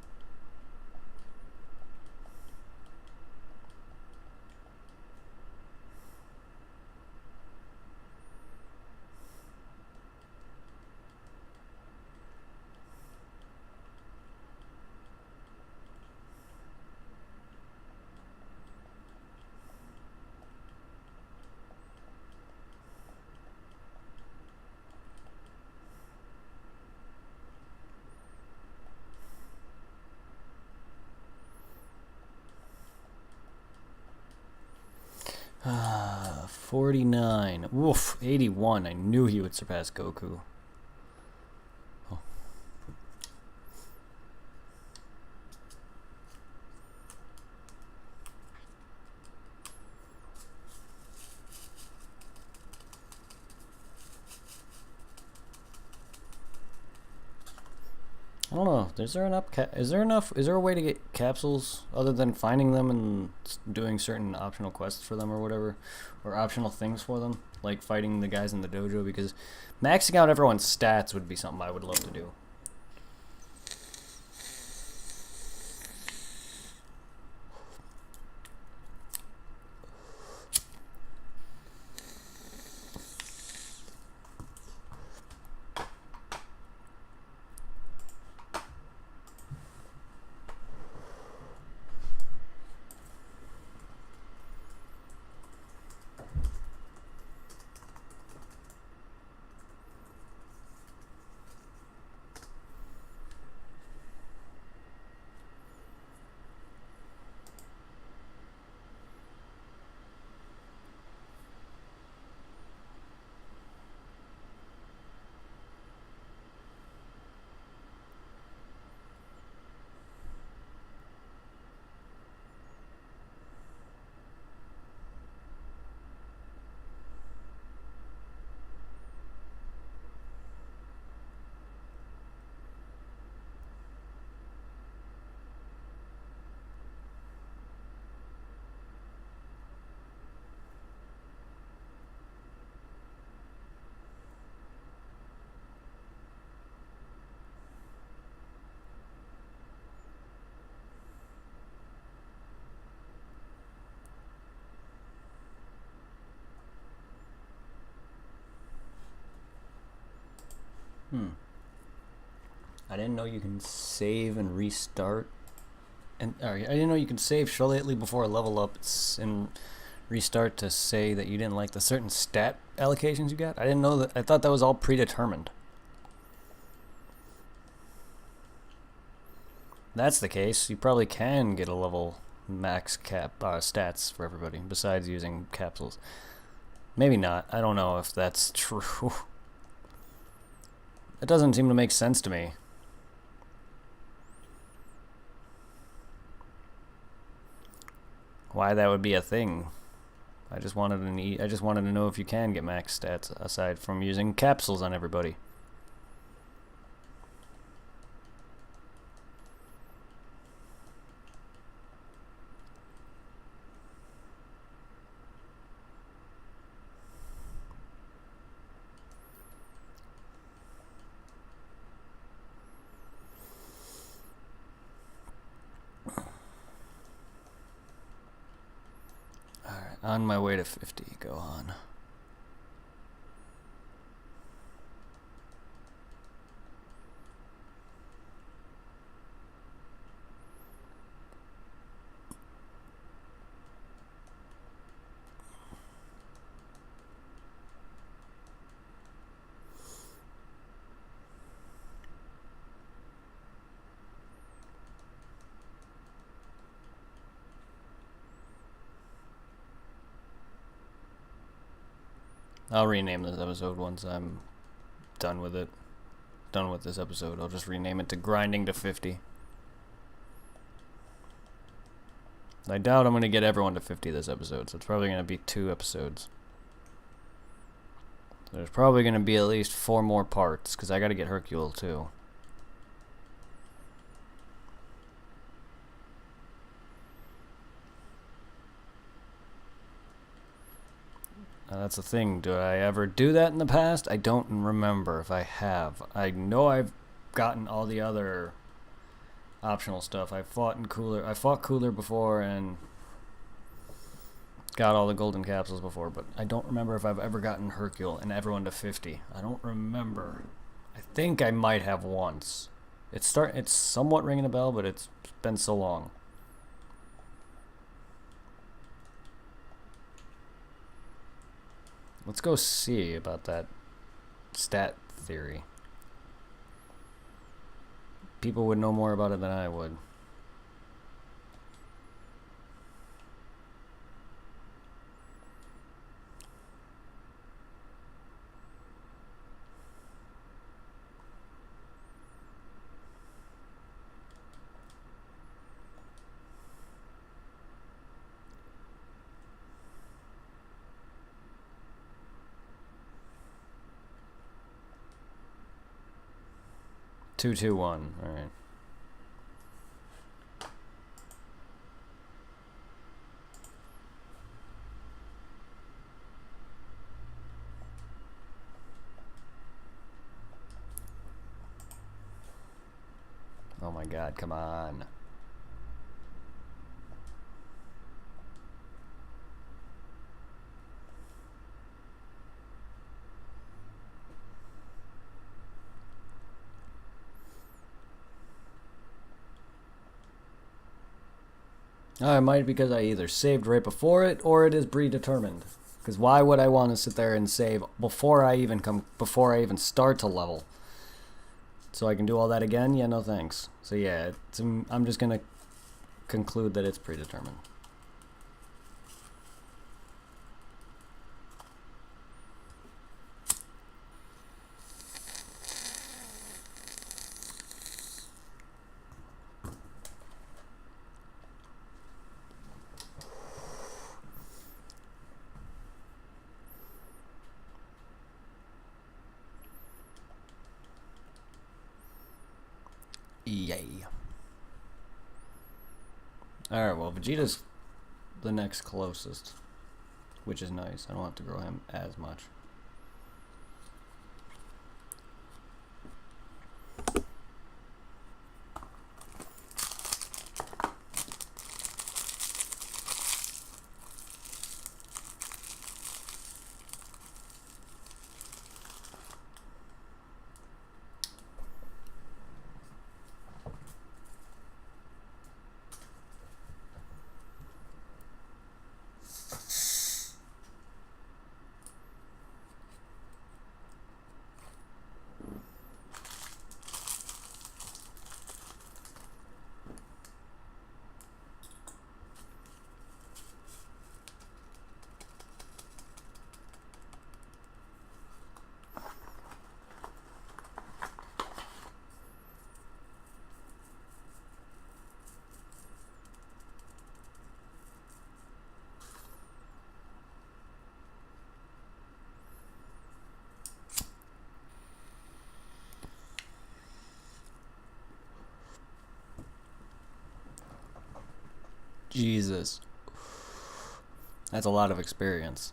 49. Woof. 81. I knew he would surpass Goku. Oh. I don't know. Is there a way to get capsules other than finding them and doing certain optional quests for them or whatever, or optional things for them, like fighting the guys in the dojo? Because maxing out everyone's stats would be something I would love to do. I didn't know you can save and restart. And I didn't know you can save shortly before a level up and restart to say that you didn't like the certain stat allocations you got. I didn't know that. I thought that was all predetermined. If that's the case, you probably can get a level max cap stats for everybody besides using capsules. Maybe not. I don't know if that's true. It doesn't seem to make sense to me. Why that would be a thing. I just wanted to know if you can get max stats aside from using capsules on everybody. On my way to 50, go on. I'll rename this episode once I'm done with it. Done with this episode. I'll just rename it to Grinding to 50. I doubt I'm going to get everyone to 50 this episode, so it's probably going to be 2 episodes. There's probably going to be at least 4 more parts, because I got to get Hercule too. That's the thing. Do I ever do that in the past? I don't remember if I have. I know I've gotten all the other optional stuff. I fought Cooler before and got all the golden capsules before, but I don't remember if I've ever gotten Hercule and everyone to 50. I don't remember. I think I might have once. It's somewhat ringing a bell, but it's been so long. Let's go see about that stat theory. People would know more about it than I would. 2-2-1. All right. Oh my god, come on. It might be because I either saved right before it or it is predetermined. Because why would I want to sit there and save before I even start to level? So I can do all that again? Yeah, no thanks. So yeah, I'm just gonna conclude that it's predetermined. Yay. Alright, well, Vegeta's the next closest, which is nice. I don't have to grow him as much. Jesus. That's a lot of experience.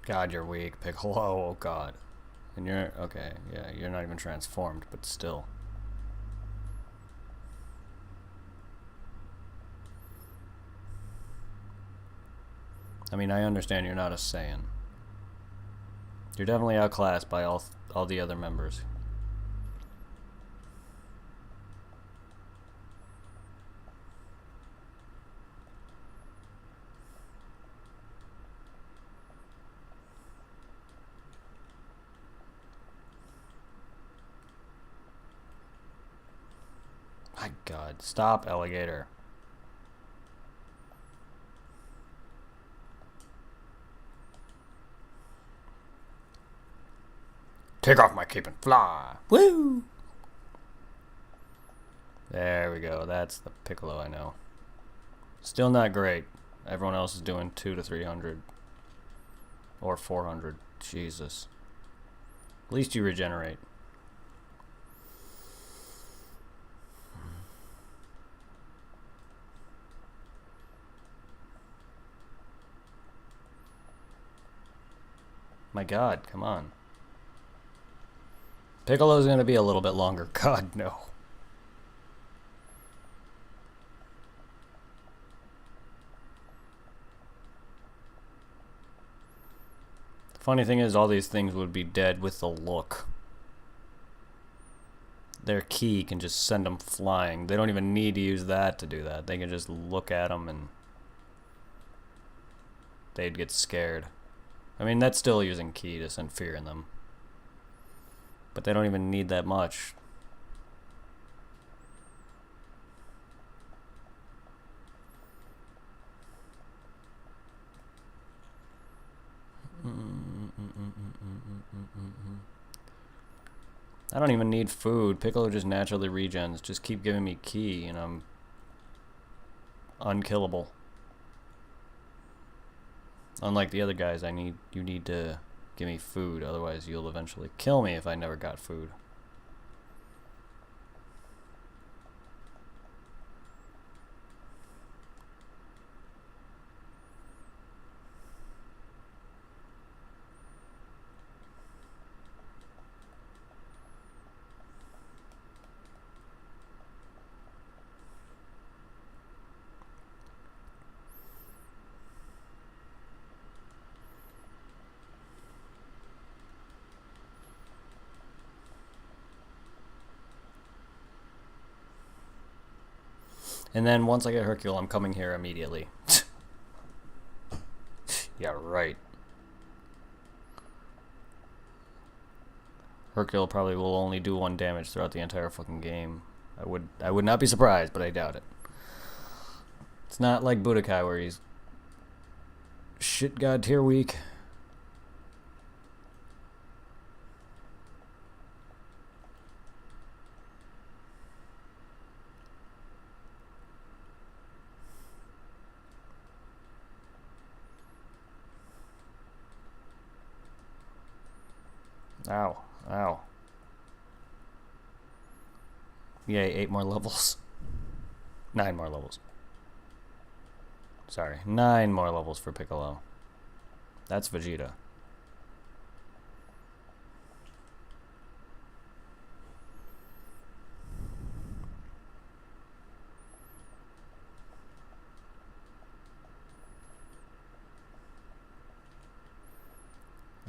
God, you're weak, Piccolo. Oh, God. And you're... Okay, yeah, you're not even transformed, but still. I mean, I understand you're not a Saiyan. You're definitely outclassed by all the other members. My God, stop, alligator. Take off my cape and fly. Woo! There we go. That's the Piccolo I know. Still not great. Everyone else is doing 200 to 300. Or 400. Jesus. At least you regenerate. My God, come on. Piccolo's gonna be a little bit longer. God, no. The funny thing is, all these things would be dead with the look. Their key can just send them flying. They don't even need to use that to do that. They can just look at them and they'd get scared. I mean, that's still using ki to send fear in them. But they don't even need that much. I don't even need food. Piccolo just naturally regens. Just keep giving me ki, and I'm unkillable. Unlike the other guys, you need to give me food, otherwise you'll eventually kill me if I never got food. And then once I get Hercule, I'm coming here immediately. Yeah, right. Hercule probably will only do 1 damage throughout the entire fucking game. I would not be surprised, but I doubt it. It's not like Budokai where he's shit god tier weak. Ow. Ow. Yay, 8 more levels. 9 more levels. Sorry, 9 more levels for Piccolo. That's Vegeta.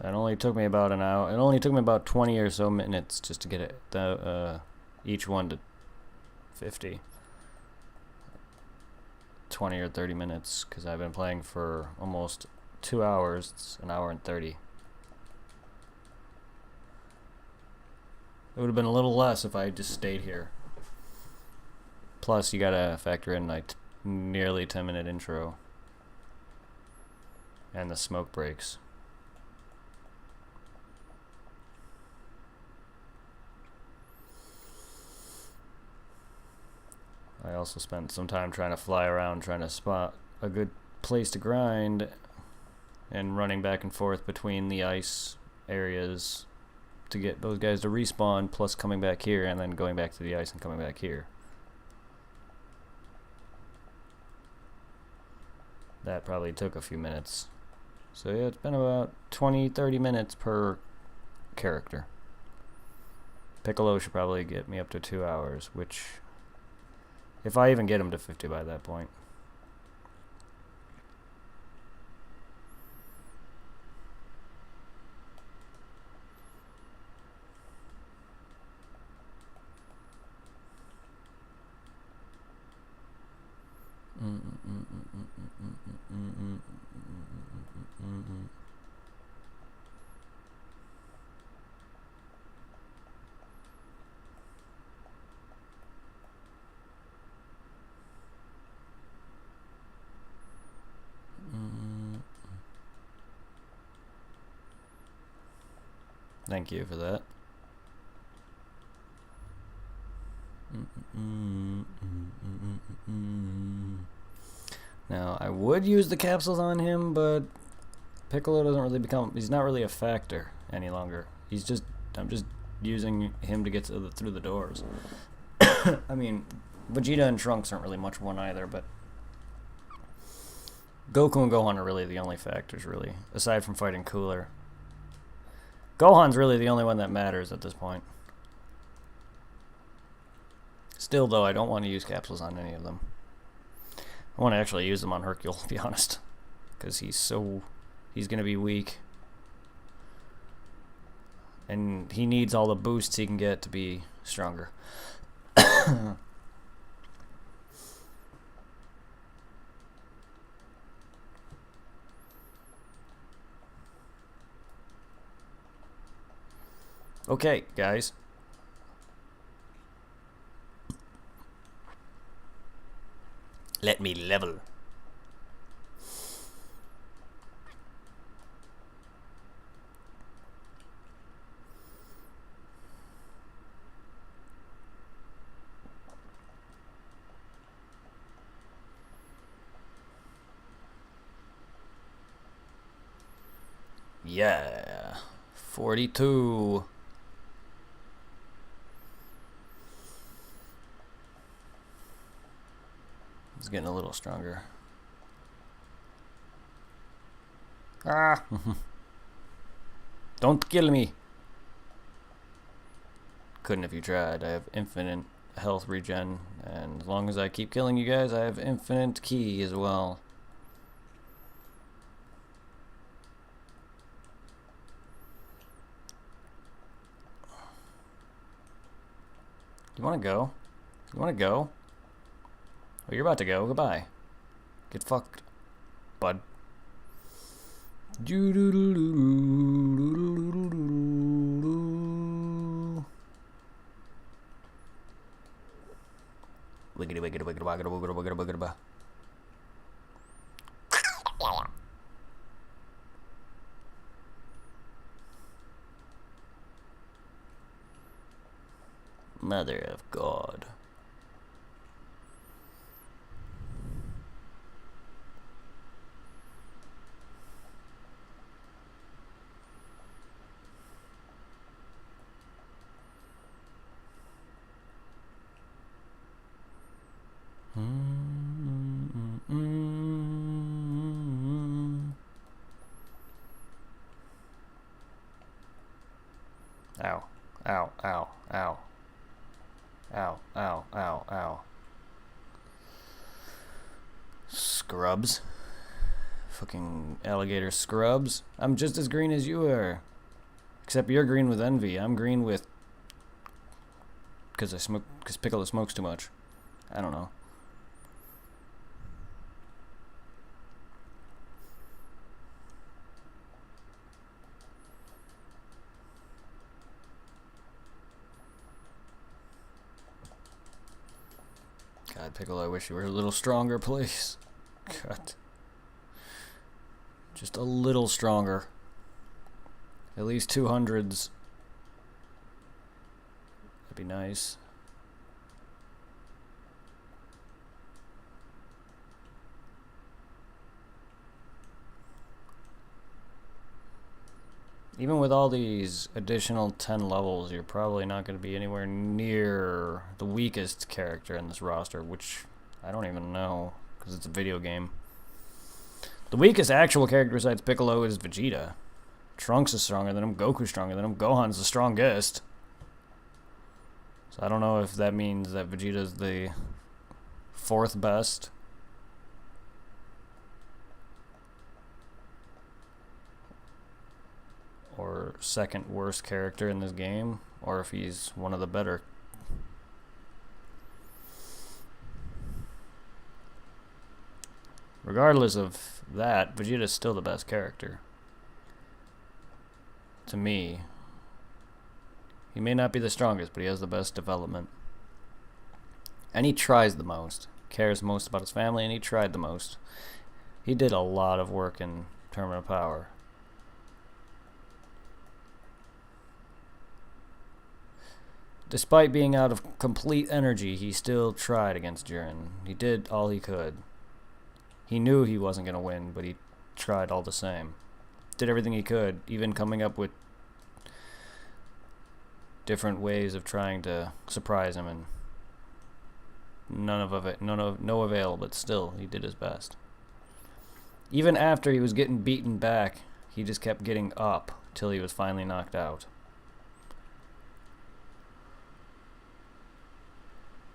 It only took me about an hour. It only took me about 20 or so minutes just to get it, each one to 50. 20 or 30 minutes, because I've been playing for almost 2 hours. It's an hour and 30. It would have been a little less if I just stayed here. Plus, you gotta factor in like nearly 10-minute intro. And the smoke breaks. I also spent some time trying to fly around, trying to spot a good place to grind, and running back and forth between the ice areas to get those guys to respawn, plus coming back here and then going back to the ice and coming back here. That probably took a few minutes. So yeah, it's been about 20-30 minutes per character. Piccolo should probably get me up to 2 hours, which, if I even get him to 50 by that point. Thank you for that. Now, I would use the capsules on him, but Piccolo doesn't really he's not really a factor any longer. I'm just using him to get through the doors. I mean, Vegeta and Trunks aren't really much one either, but Goku and Gohan are really the only factors, really, aside from fighting Cooler. Gohan's really the only one that matters at this point. Still, though, I don't want to use capsules on any of them. I want to actually use them on Hercule, to be honest, because he's going to be weak. And he needs all the boosts he can get to be stronger. Okay, guys. Let me level. Yeah. 42. He's getting a little stronger. Ah! Don't kill me! Couldn't if you tried. I have infinite health regen, and as long as I keep killing you guys, I have infinite ki as well. You wanna go? You wanna go? Oh, you're about to go. Goodbye. Get fucked, bud. Wiggity wiggity wiggity wiggity wiggity wiggity wiggity. Mother of God. Ow. Ow, ow, ow. Ow, ow, ow, ow. Scrubs. Fucking alligator scrubs. I'm just as green as you are. Except you're green with envy. I'm green with... Because Piccolo smokes too much. I don't know. God, Piccolo, I wish you were a little stronger, please. God. Just a little stronger. At least 200s. That'd be nice. Even with all these additional 10 levels, you're probably not going to be anywhere near the weakest character in this roster, which I don't even know, because it's a video game. The weakest actual character besides Piccolo is Vegeta. Trunks is stronger than him, Goku's stronger than him, Gohan's the strongest. So I don't know if that means that Vegeta's the 4th best. Or 2nd worst character in this game, or if he's one of the better. Regardless of that, Vegeta's still the best character. To me. He may not be the strongest, but he has the best development. And he tries the most. Cares most about his family, and he tried the most. He did a lot of work in Tournament of Power. Despite being out of complete energy, he still tried against Jiren. He did all he could. He knew he wasn't going to win, but he tried all the same. Did everything he could, even coming up with different ways of trying to surprise him, and no avail, but still, he did his best. Even after he was getting beaten back, he just kept getting up till he was finally knocked out.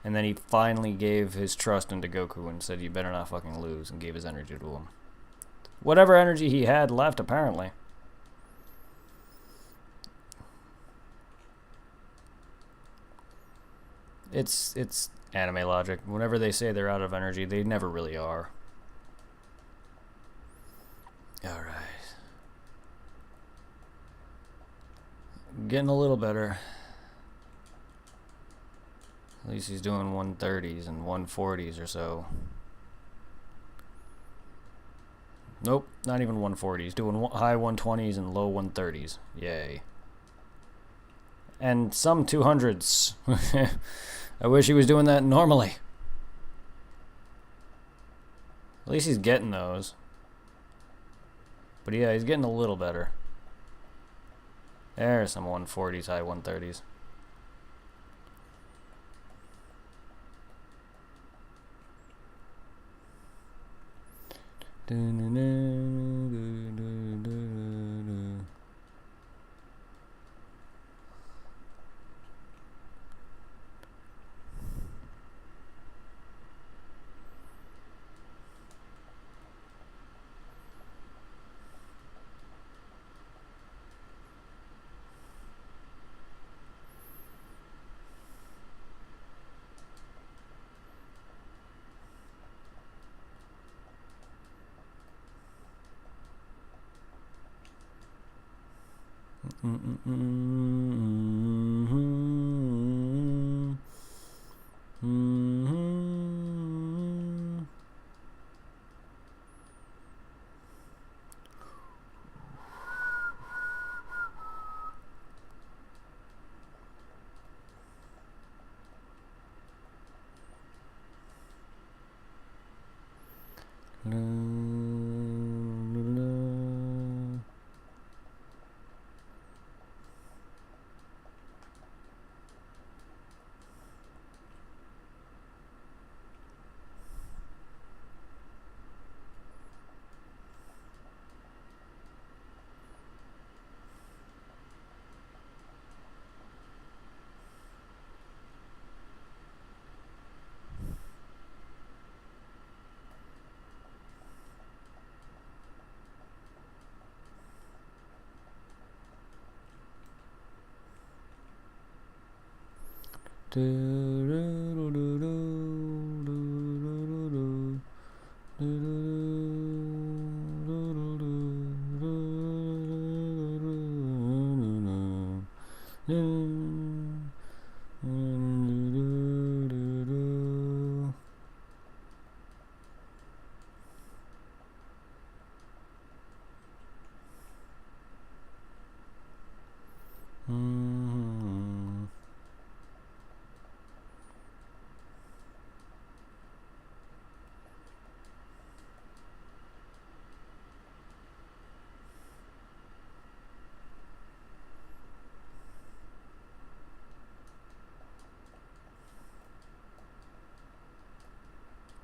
And then he finally gave his trust into Goku and said, you better not fucking lose, and gave his energy to him. Whatever energy he had left, apparently. It's anime logic. Whenever they say they're out of energy, they never really are. Alright. Getting a little better. At least he's doing 130s and 140s or so. Nope, not even 140s. He's doing high 120s and low 130s. Yay. And some 200s. I wish he was doing that normally. At least he's getting those. But yeah, he's getting a little better. There's some 140s, high 130s.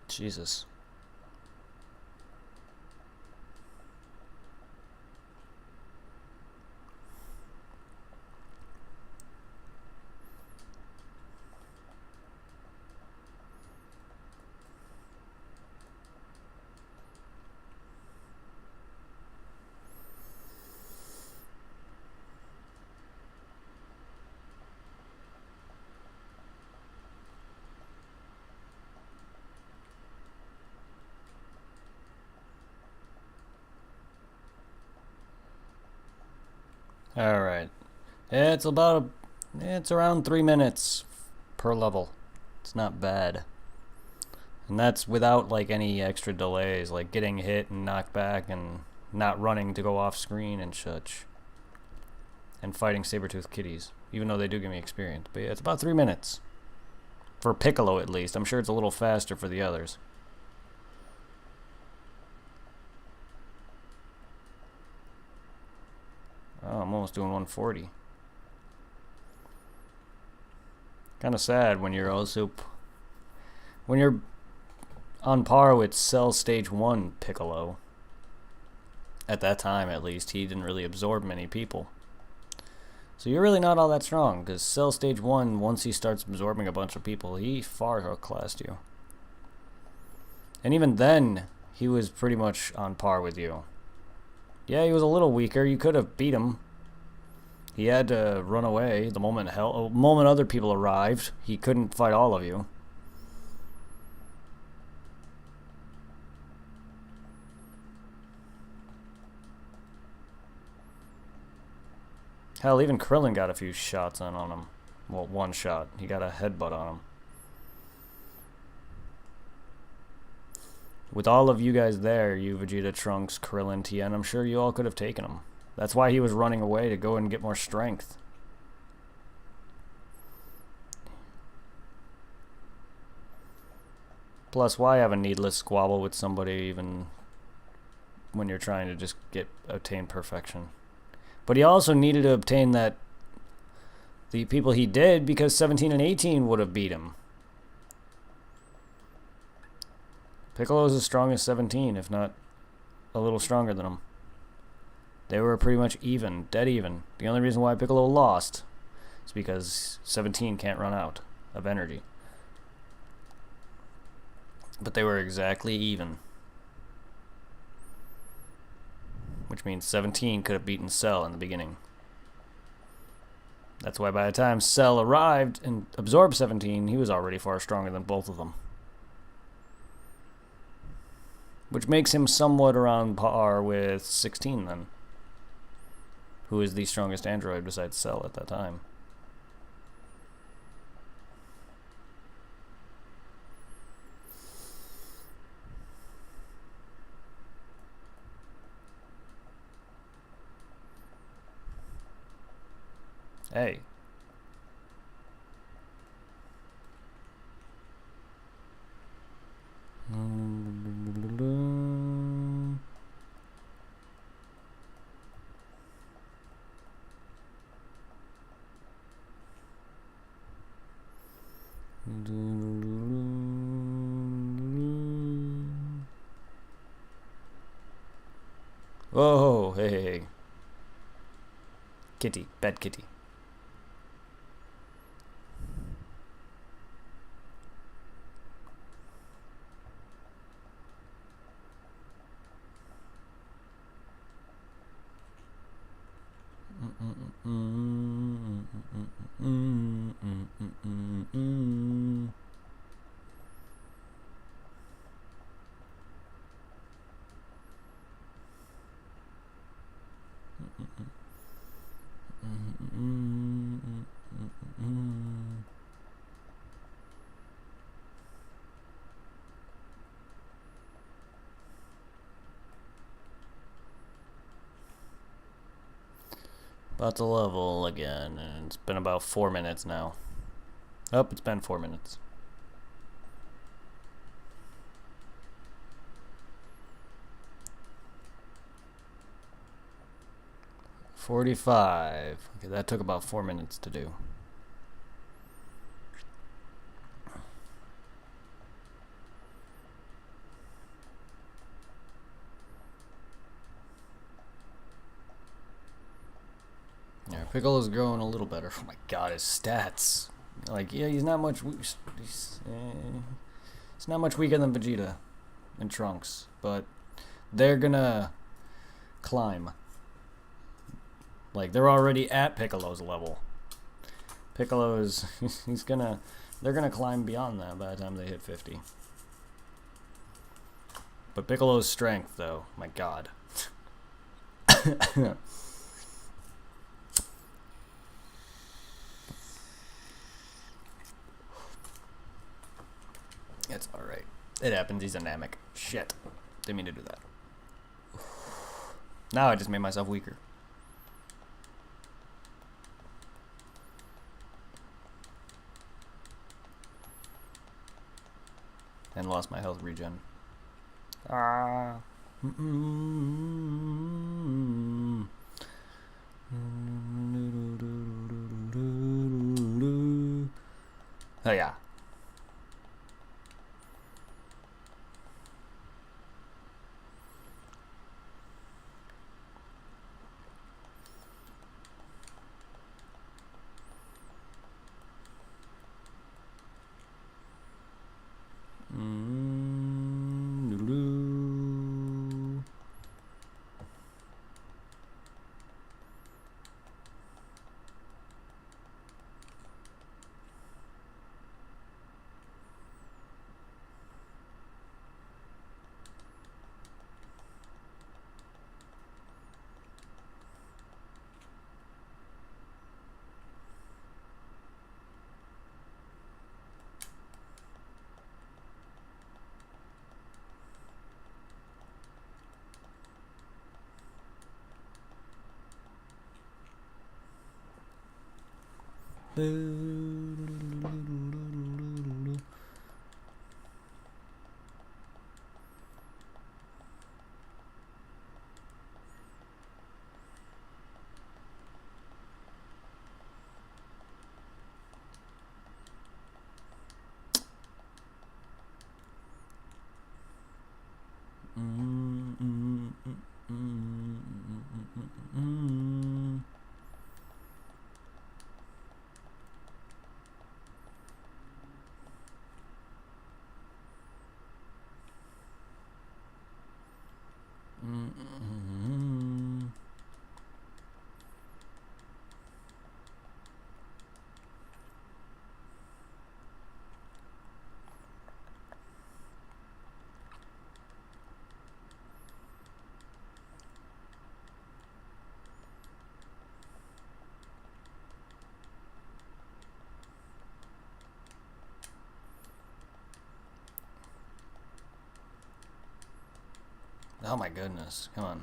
Jesus. Alright. It's around 3 minutes per level. It's not bad. And that's without like any extra delays, like getting hit and knocked back and not running to go off screen and such. And fighting saber-toothed kitties, even though they do give me experience. But yeah, it's about 3 minutes. For Piccolo at least. I'm sure it's a little faster for the others. Oh, I'm almost doing 140. Kind of sad when you're on par with Cell Stage 1 Piccolo. At that time, at least, he didn't really absorb many people. So you're really not all that strong, because Cell Stage 1, once he starts absorbing a bunch of people, he far outclassed you. And even then, he was pretty much on par with you. Yeah, he was a little weaker. You could have beat him. He had to run away the moment other people arrived. He couldn't fight all of you. Hell, even Krillin got a few shots on him. Well, one shot. He got a headbutt on him. With all of you guys there, you, Vegeta, Trunks, Krillin, Tien, I'm sure you all could have taken him. That's why he was running away, to go and get more strength. Plus, why have a needless squabble with somebody even when you're trying to just obtain perfection? But he also needed to obtain that the people he did because 17 and 18 would have beat him. Piccolo's as strong as 17, if not a little stronger than him. They were pretty much even, dead even. The only reason why Piccolo lost is because 17 can't run out of energy. But they were exactly even. Which means 17 could have beaten Cell in the beginning. That's why by the time Cell arrived and absorbed 17, he was already far stronger than both of them. Which makes him somewhat around par with 16 then. Who is the strongest android besides Cell at that time. Hey. Oh, hey. Kitty, bad kitty. About to level again, and it's been about 4 minutes now. Oh, it's been 4 minutes. $45. Okay, that took about 4 minutes to do. Yeah, Piccolo's growing a little better. Oh my god, his stats. Like, yeah, he's not much he's not much weaker than Vegeta and Trunks, but they're gonna climb. Like, they're already at Piccolo's level. Piccolo's they're gonna climb beyond that by the time they hit 50. But Piccolo's strength, though, my god. It's alright. It happens, he's a Namek. Shit. Didn't mean to do that. Now I just made myself weaker. And lost my health regen. Ah. Oh yeah. Oh my goodness. Come on.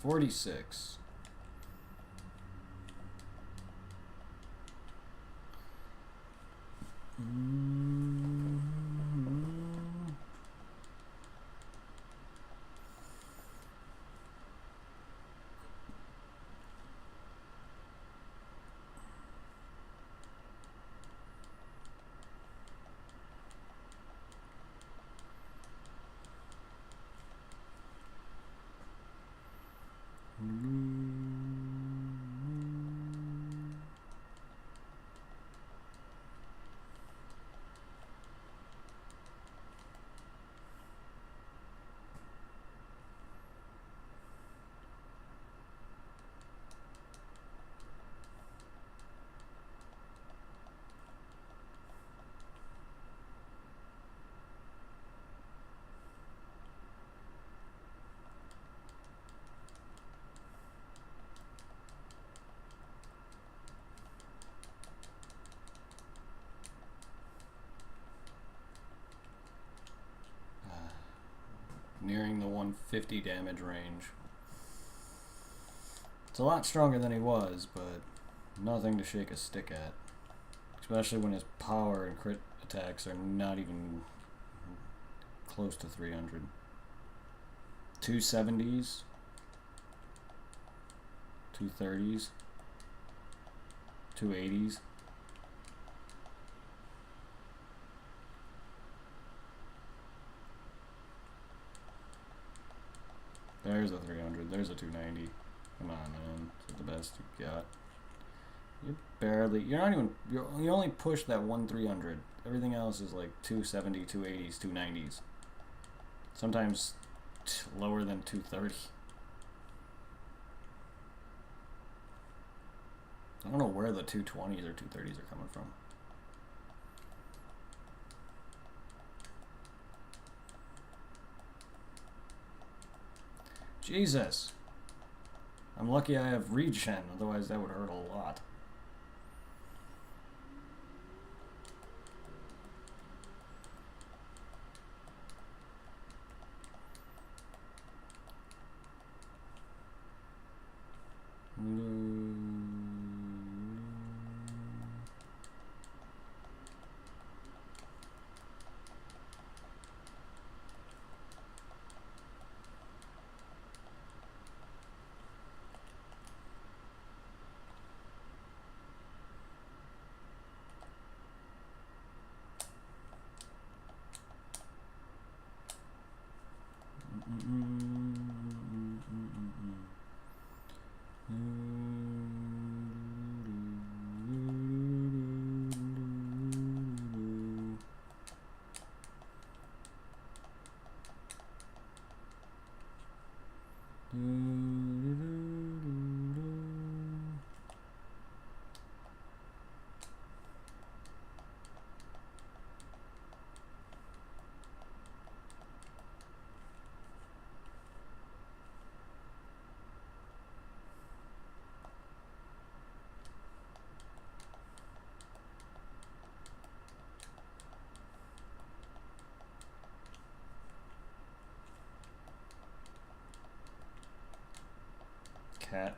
$46. Nearing the 150 damage range. It's a lot stronger than he was, but nothing to shake a stick at. Especially when his power and crit attacks are not even close to 300. 270s, 230s, 280s. There's a 300. There's a 290. Come on, man. That's the best you got. You barely. You're not even. You only push that one 300. Everything else is like 270, 280s, 290s. Sometimes lower than 230. I don't know where the 220s or 230s are coming from. Jesus. I'm lucky I have regen, otherwise that would hurt a lot. cat.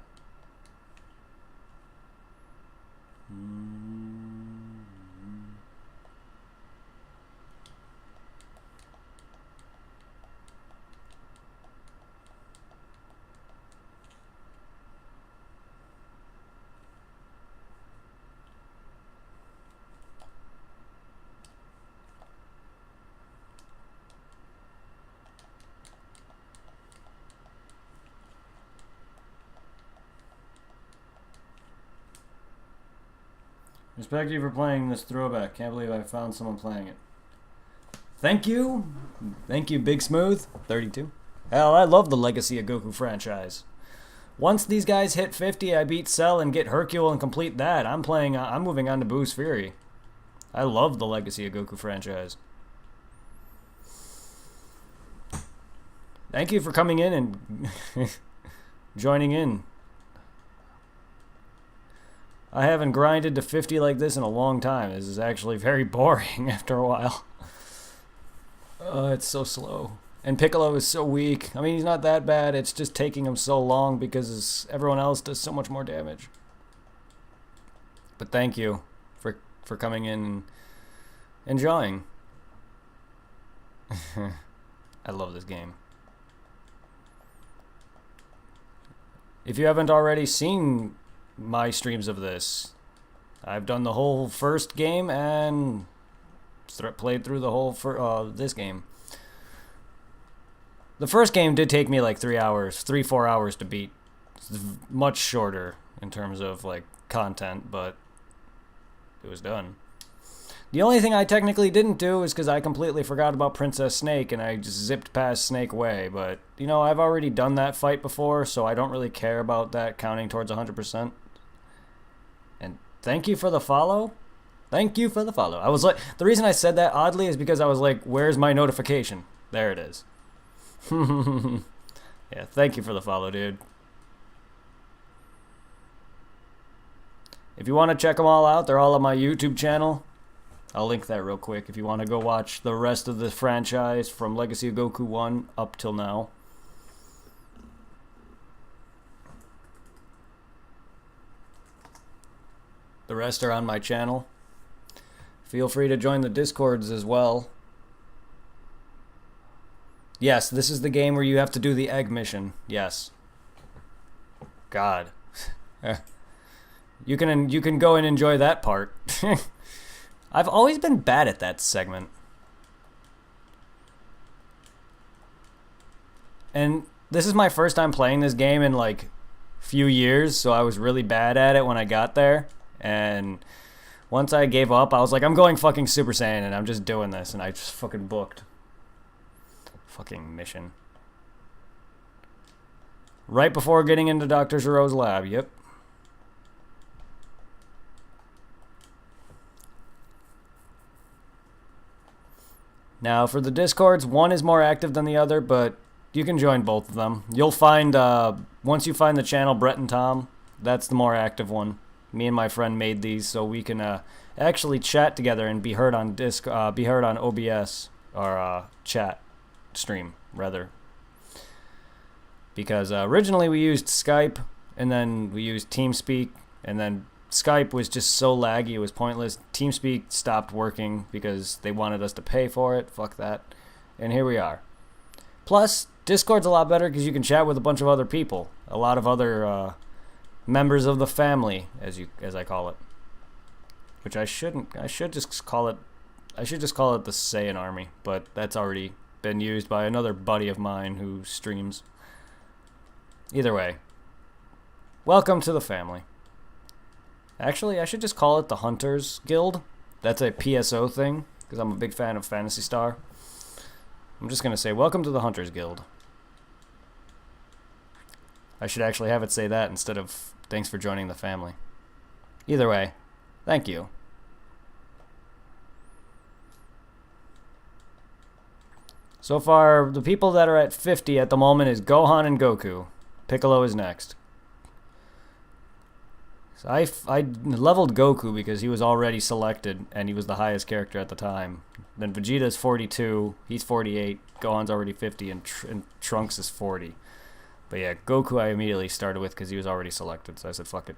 Respect you for playing this throwback. Can't believe I found someone playing it. Thank you. Thank you, Big Smooth. 32. Hell, I love the Legacy of Goku franchise. Once these guys hit 50, I beat Cell and get Hercule and complete that. I'm moving on to Boo's Fury. I love the Legacy of Goku franchise. Thank you for coming in and joining in. I haven't grinded to 50 like this in a long time. This is actually very boring after a while. It's so slow. And Piccolo is so weak. I mean, he's not that bad. It's just taking him so long because everyone else does so much more damage. But thank you for coming in and enjoying. I love this game. If you haven't already seen my streams of this, I've done the whole first game and played through the whole this game. The first game did take me like 3-4 hours to beat. It's much shorter in terms of like content, but it was done. The only thing I technically didn't do is because I completely forgot about Princess Snake and I just zipped past Snake Way, but you know, I've already done that fight before, so I don't really care about that counting towards 100%. And thank you for the follow. Thank you for the follow. I was like, the reason I said that oddly is because I was like, where's my notification? There it is. Yeah, thank you for the follow, dude. If you want to check them all out, they're all on my YouTube channel. I'll link that real quick if you want to go watch the rest of the franchise from Legacy of Goku 1 up till now. The rest are on my channel. Feel free to join the Discords as well. Yes, this is the game where you have to do the egg mission. Yes. God. You can go and enjoy that part. I've always been bad at that segment. And this is my first time playing this game in like few years, so I was really bad at it when I got there. And once I gave up, I was like, I'm going fucking Super Saiyan and I'm just doing this, and I just fucking booked. Fucking mission. Right before getting into Dr. Giro's lab, yep. Now, for the Discords, one is more active than the other, but you can join both of them. You'll find, once you find the channel Brett and Tom, that's the more active one. Me and my friend made these so we can actually chat together and be heard on OBS, or chat stream, rather. Because originally we used Skype, and then we used TeamSpeak, and then Skype was just so laggy it was pointless. TeamSpeak stopped working because they wanted us to pay for it. Fuck that. And here we are. Plus, Discord's a lot better because you can chat with a bunch of other people. A lot of other members of the family, as I call it. Which I shouldn't. I should just call it the Saiyan Army, but that's already been used by another buddy of mine who streams. Either way, welcome to the family. Actually, I should just call it the Hunters Guild. That's a PSO thing, because I'm a big fan of Phantasy Star. I'm just going to say, welcome to the Hunters Guild. I should actually have it say that instead of, thanks for joining the family. Either way, thank you. So far, the people that are at 50 at the moment is Gohan and Goku. Piccolo is next. So I leveled Goku because he was already selected and he was the highest character at the time. Then Vegeta's 42, he's 48, Gohan's already 50, and Trunks is 40. But yeah, Goku I immediately started with because he was already selected, so I said fuck it.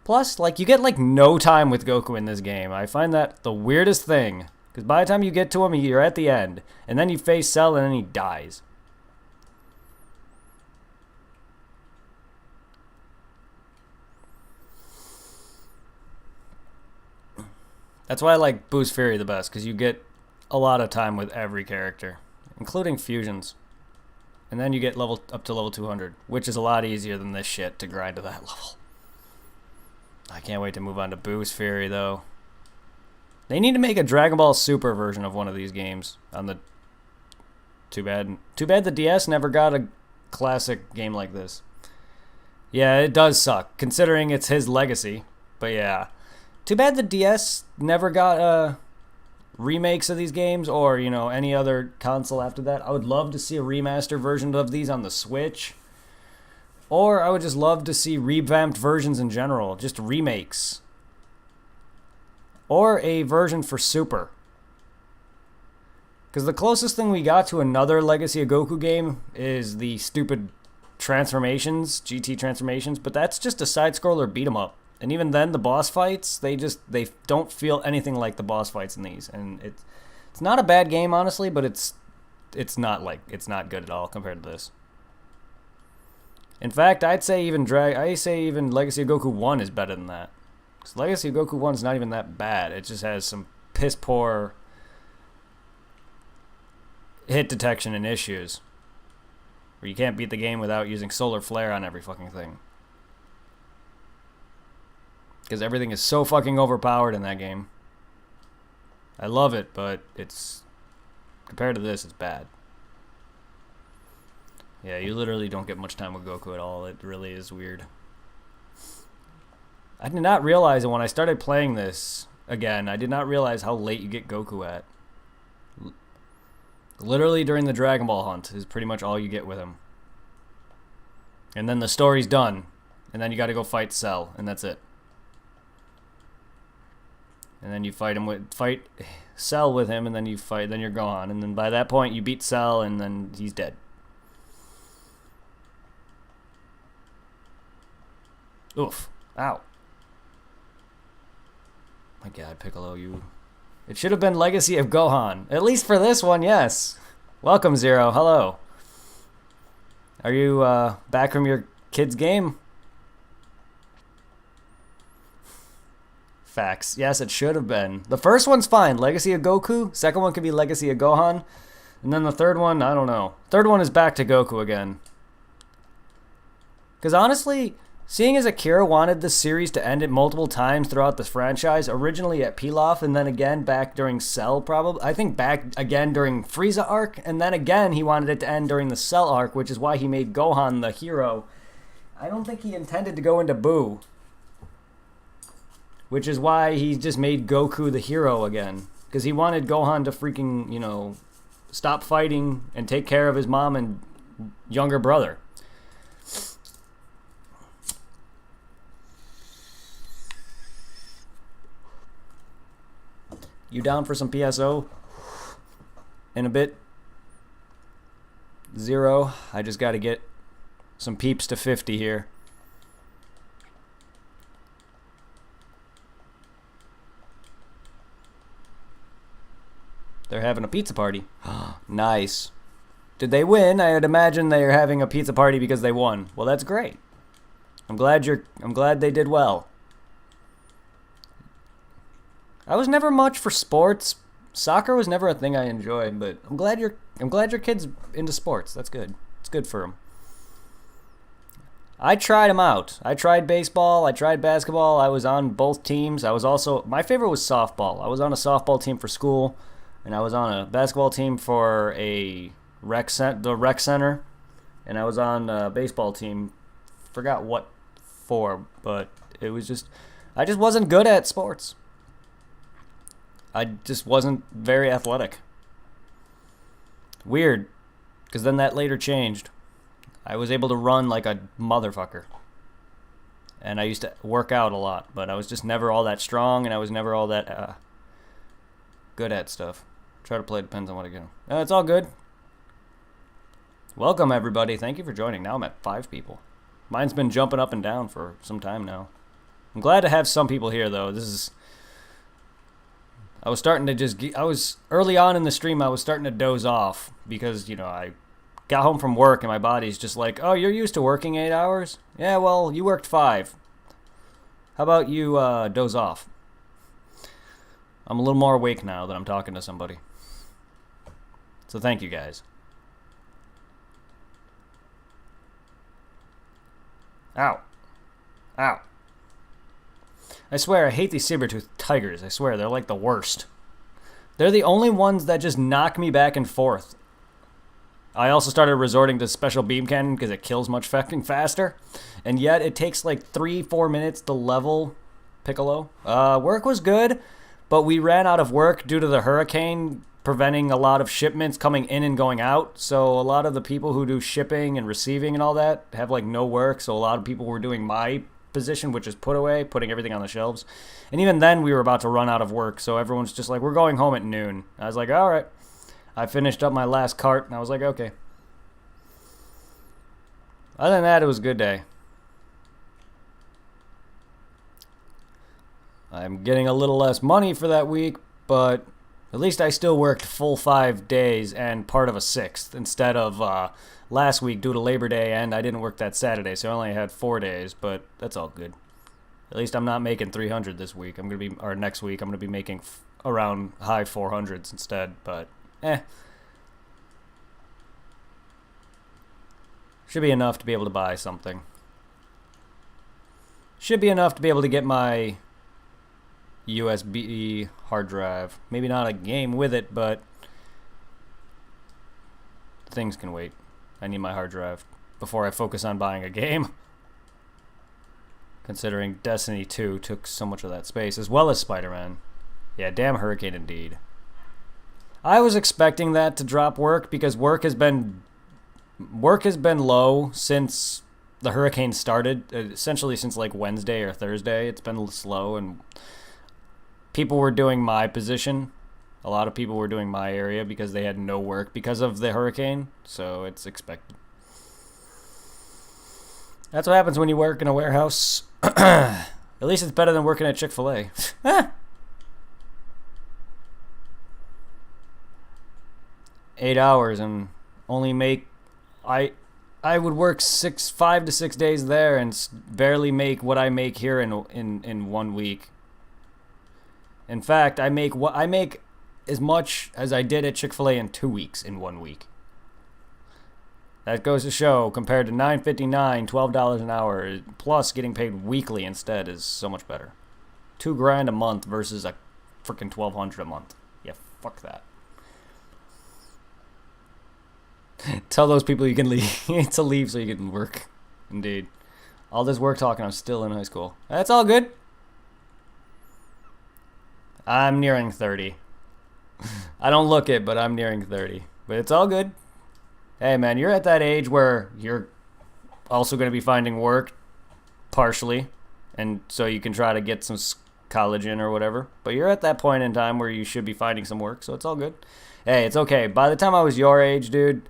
Plus, like, you get, like, no time with Goku in this game. I find that the weirdest thing. Because by the time you get to him, you're at the end. And then you face Cell, and then he dies. That's why I like Boost Fury the best, because you get a lot of time with every character, including fusions. And then you get up to level 200, which is a lot easier than this shit to grind to that level. I can't wait to move on to Boost Fury, though. They need to make a Dragon Ball Super version of one of these games on the... Too bad the DS never got a classic game like this. Yeah, it does suck, considering it's his legacy. But yeah. Too bad the DS never got remakes of these games or, you know, any other console after that. I would love to see a remaster version of these on the Switch. Or I would just love to see revamped versions in general, just remakes. Or a version for Super. Because the closest thing we got to another Legacy of Goku game is the stupid transformations, GT transformations, but that's just a side-scroller beat-em-up. And even then, the boss fights, they don't feel anything like the boss fights in these. And it's not a bad game, honestly, but it's not good at all compared to this. In fact, I'd say even Legacy of Goku 1 is better than that. Because Legacy of Goku 1 is not even that bad. It just has some piss poor hit detection and issues. Where you can't beat the game without using solar flare on every fucking thing. Because everything is so fucking overpowered in that game. I love it, but it's... compared to this, it's bad. Yeah, you literally don't get much time with Goku at all. It really is weird. I did not realize it when I started playing this again. I did not realize how late you get Goku at. Literally during the Dragon Ball hunt is pretty much all you get with him. And then the story's done. And then you gotta go fight Cell, and that's it. And then you fight Cell with him, and then then you're gone. And then by that point you beat Cell, and then he's dead. Oof. Ow. My god, Piccolo, you... It should have been Legacy of Gohan. At least for this one, yes. Welcome, Zero. Hello. Are you back from your kid's game? Facts. Yes, it should have been. The first one's fine. Legacy of Goku. Second one could be Legacy of Gohan. And then the third one, I don't know. Third one is back to Goku again. Because honestly... Seeing as Akira wanted the series to end it multiple times throughout the franchise, originally at Pilaf and then again back during Cell probably, I think back again during Frieza arc, and then again he wanted it to end during the Cell arc, which is why he made Gohan the hero. I don't think he intended to go into Buu, which is why he just made Goku the hero again, because he wanted Gohan to freaking, you know, stop fighting and take care of his mom and younger brother. You down for some PSO? In a bit? Zero. I just got to get some peeps to 50 here. They're having a pizza party. Nice. Did they win? I would imagine they are having a pizza party because they won. Well, that's great. I'm glad they did well. I was never much for sports. Soccer was never a thing I enjoyed, but I'm glad your kid's into sports. That's good. It's good for him. I tried them out. I tried baseball. I tried basketball. I was on both teams. I was also... My favorite was softball. I was on a softball team for school, and I was on a basketball team for the rec center, and I was on a baseball team. Forgot what for, but it was just... I just wasn't good at sports. I just wasn't very athletic. Weird, because then that later changed. I was able to run like a motherfucker. And I used to work out a lot, but I was just never all that strong, and I was never all that good at stuff. Try to play, depends on what I get. It's all good. Welcome, everybody. Thank you for joining. Now I'm at 5 people. Mine's been jumping up and down for some time now. I'm glad to have some people here, though. I was starting to early on in the stream, I was starting to doze off because, I got home from work and my body's just like, oh, you're used to working 8 hours? Yeah, well, you worked 5. How about you doze off? I'm a little more awake now that I'm talking to somebody. So thank you, guys. Ow. Ow. I swear, I hate these saber-toothed tigers. I swear, they're like the worst. They're the only ones that just knock me back and forth. I also started resorting to special beam cannon because it kills much fucking faster. And yet, it takes like 3-4 minutes to level Piccolo. Work was good, but we ran out of work due to the hurricane preventing a lot of shipments coming in and going out. So a lot of the people who do shipping and receiving and all that have like no work. So a lot of people were doing my position, which is put away, putting everything on the shelves. And even then we were about to run out of work. So everyone's just like, we're going home at noon. I was like, all right. I finished up my last cart and I was like, okay. Other than that, it was a good day. I'm getting a little less money for that week, but at least I still worked full 5 days and part of a 6th instead of last week due to Labor Day, and I didn't work that Saturday, so I only had 4 days, but that's all good. At least I'm not making 300 this week. Next week, I'm gonna be making around high 400s instead, but should be enough to be able to buy something. Should be enough to be able to get my USB hard drive. Maybe not a game with it, but things can wait. I need my hard drive before I focus on buying a game. Considering Destiny 2 took so much of that space, as well as Spider-Man. Yeah, damn hurricane indeed. I was expecting that to drop work because work has been low since the hurricane started. Essentially since like Wednesday or Thursday. It's been slow, and people were doing my position. A lot of people were doing my area because they had no work because of the hurricane. So it's expected. That's what happens when you work in a warehouse. At least it's better than working at Chick-fil-A. 8 hours and only make... I would work 5 to 6 days there and barely make what I make here in 1 week. In fact, I make as much as I did at Chick-fil-A in 2 weeks in 1 week. That goes to show, compared to $9.59, $12 an hour, plus getting paid weekly instead is so much better. $2,000 a month versus a freaking $1,200 a month. Yeah, fuck that. Tell those people you can leave to leave so you can work. Indeed. All this work talking, I'm still in high school. That's all good. I'm nearing 30. I don't look it, but I'm nearing 30. But it's all good. Hey, man, you're at that age where you're also going to be finding work, partially, and so you can try to get some college in or whatever. But you're at that point in time where you should be finding some work, so it's all good. Hey, it's okay. By the time I was your age, dude,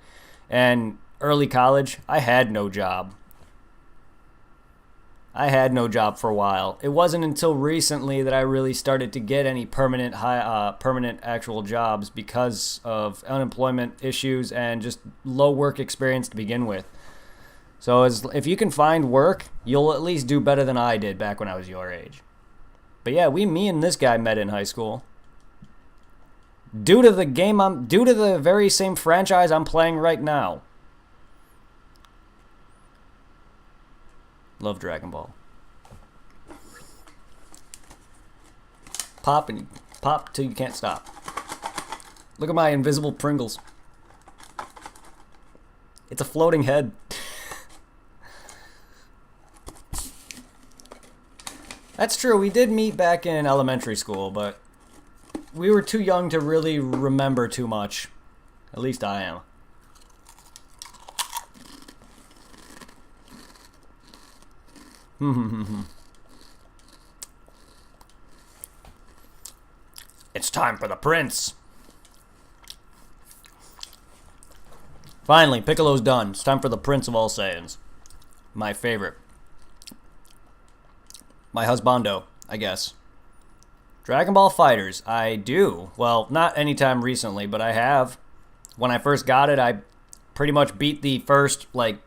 and early college, I had no job. I had no job for a while. It wasn't until recently that I really started to get any permanent actual jobs because of unemployment issues and just low work experience to begin with. So if you can find work, you'll at least do better than I did back when I was your age. But yeah, me and this guy met in high school. Due to the very same franchise I'm playing right now. Love Dragon Ball. Pop till you can't stop. Look at my invisible Pringles. It's a floating head. That's true, we did meet back in elementary school, but we were too young to really remember too much. At least I am. It's time for the prince. Finally, Piccolo's done. It's time for the Prince of all Saiyans. My favorite. My husbando, I guess. Dragon Ball FighterZ. I do. Well, not anytime recently, but I have. When I first got it, I pretty much beat the first, like...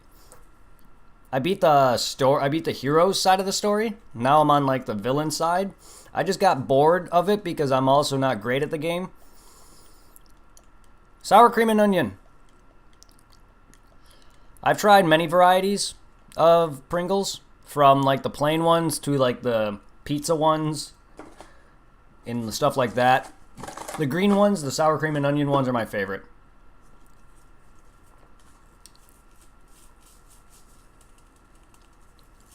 I beat the heroes side of the story. Now I'm on, like, the villain side. I just got bored of it because I'm also not great at the game. Sour cream and onion. I've tried many varieties of Pringles, from like the plain ones to like the pizza ones and the stuff like that. The green ones, the sour cream and onion ones, are my favorite.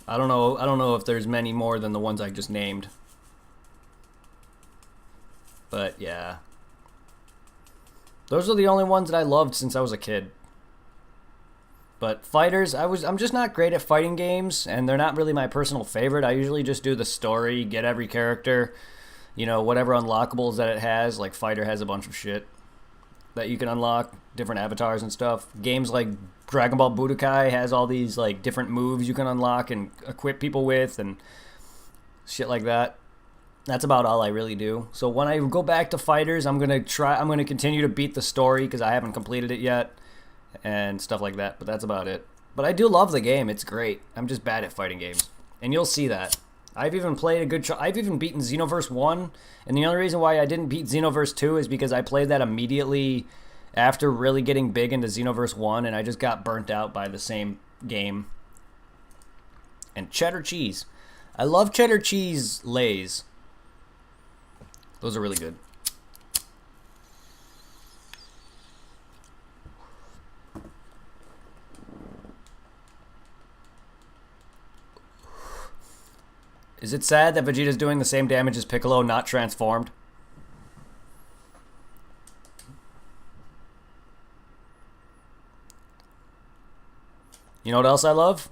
I don't know if there's many more than the ones I just named. But yeah. Those are the only ones that I loved since I was a kid. But fighters, I'm just not great at fighting games, and they're not really my personal favorite. I usually just do the story, get every character, you know, whatever unlockables that it has. Like Fighter has a bunch of shit that you can unlock, different avatars and stuff. Games like Dragon Ball Budokai has all these like different moves you can unlock and equip people with and shit like that. That's about all I really do. So when I go back to fighters, I'm gonna continue to beat the story because I haven't completed it yet. And stuff like that, but that's about it. But I do love the game. It's great. I'm just bad at fighting games, and you'll see that. I've even played I've even beaten Xenoverse 1, and the only reason why I didn't beat Xenoverse 2 is because I played that immediately after really getting big into Xenoverse 1, and I just got burnt out by the same game. And cheddar cheese. I love cheddar cheese Lays. Those are really good. Is it sad that Vegeta's doing the same damage as Piccolo, not transformed? You know what else I love?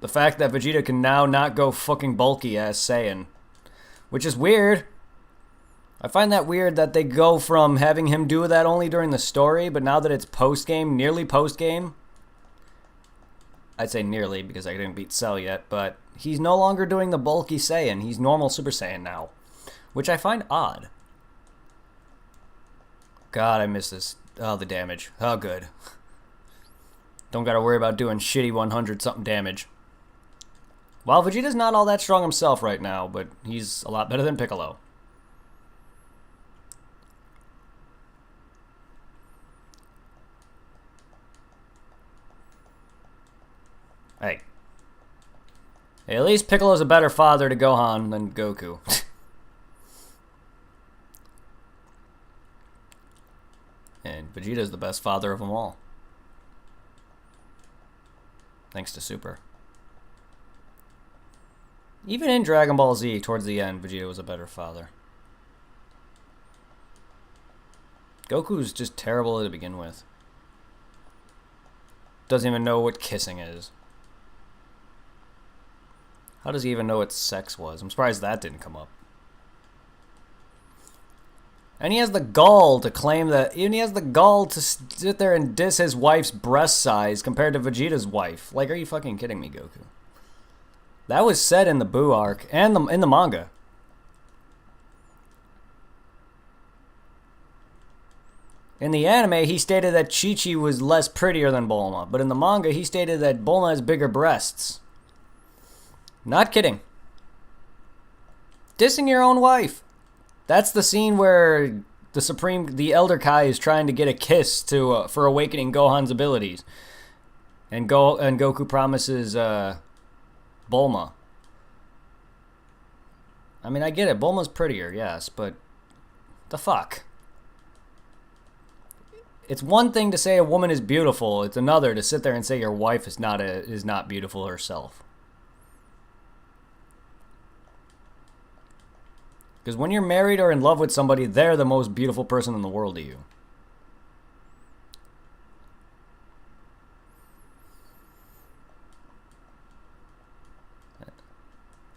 The fact that Vegeta can now not go fucking bulky as Saiyan. Which is weird. I find that weird that they go from having him do that only during the story, but now that it's post-game, nearly post-game, I'd say nearly because I didn't beat Cell yet, but he's no longer doing the bulky Saiyan. He's normal Super Saiyan now, which I find odd. God, I miss this. Oh, the damage. Oh, good. Don't gotta worry about doing shitty 100-something damage. Well, Vegeta's not all that strong himself right now, but he's a lot better than Piccolo. Hey, at least Piccolo's a better father to Gohan than Goku. And Vegeta's the best father of them all. Thanks to Super. Even in Dragon Ball Z, towards the end, Vegeta was a better father. Goku's just terrible to begin with. Doesn't even know what kissing is. How does he even know what sex was? I'm surprised that didn't come up. And he has the gall to claim that... Even he has the gall to sit there and diss his wife's breast size compared to Vegeta's wife. Like, are you fucking kidding me, Goku? That was said in the Buu arc and in the manga. In the anime, he stated that Chi-Chi was less prettier than Bulma. But in the manga, he stated that Bulma has bigger breasts. Not kidding. Dissing your own wife. That's the scene where the Elder Kai is trying to get a kiss for awakening Gohan's abilities, and Goku promises Bulma. I mean, I get it. Bulma's prettier, yes, but the fuck. It's one thing to say a woman is beautiful. It's another to sit there and say your wife is not beautiful herself. Because when you're married or in love with somebody, they're the most beautiful person in the world to you.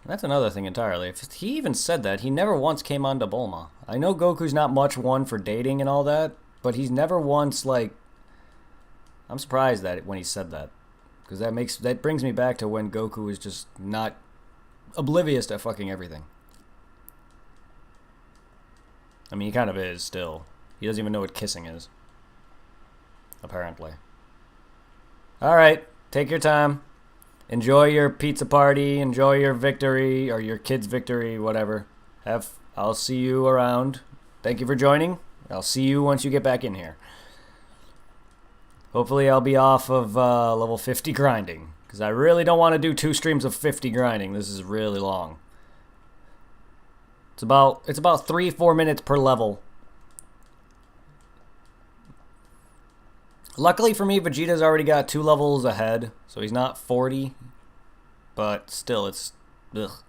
That's another thing entirely. If he even said that, he never once came on to Bulma. I know Goku's not much one for dating and all that, but he's never once, like, I'm surprised that when he said that, because that brings me back to when Goku was just not oblivious to fucking everything. I mean, he kind of is still. He doesn't even know what kissing is. Apparently. Alright, take your time. Enjoy your pizza party, enjoy your victory, or your kid's victory, whatever. I'll see you around. Thank you for joining. I'll see you once you get back in here. Hopefully I'll be off of level 50 grinding, because I really don't want to do 2 streams of 50 grinding. This is really long. It's about 3-4 minutes per level. Luckily for me, Vegeta's already got 2 levels ahead, so he's not 40. But still, it's... ugh.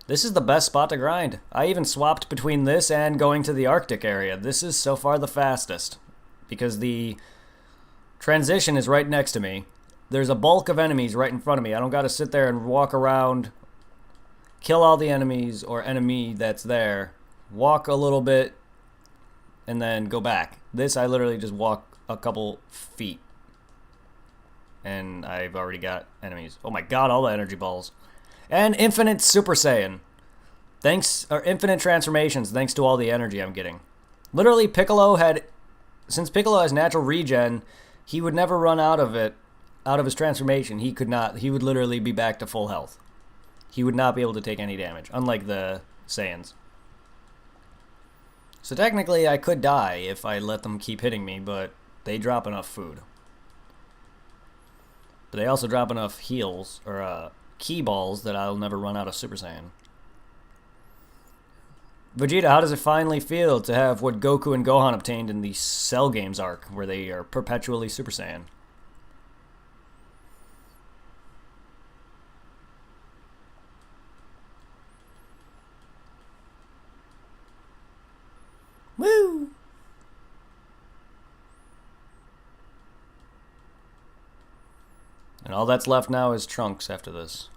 This is the best spot to grind. I even swapped between this and going to the Arctic area. This is so far the fastest, because the transition is right next to me. There's a bulk of enemies right in front of me. I don't got to sit there and walk around, kill all the enemies or enemy that's there, walk a little bit, and then go back. This, I literally just walk a couple feet, and I've already got enemies. Oh my god, all the energy balls. And infinite Super Saiyan. Infinite transformations, thanks to all the energy I'm getting. Literally, since Piccolo has natural regen, he would never run out of his transformation. He would literally be back to full health. He would not be able to take any damage, unlike the Saiyans. So technically, I could die if I let them keep hitting me, but they drop enough food. But they also drop enough heals, or key balls, that I'll never run out of Super Saiyan. Vegeta, how does it finally feel to have what Goku and Gohan obtained in the Cell Games arc, where they are perpetually Super Saiyan? Woo! And all that's left now is Trunks after this.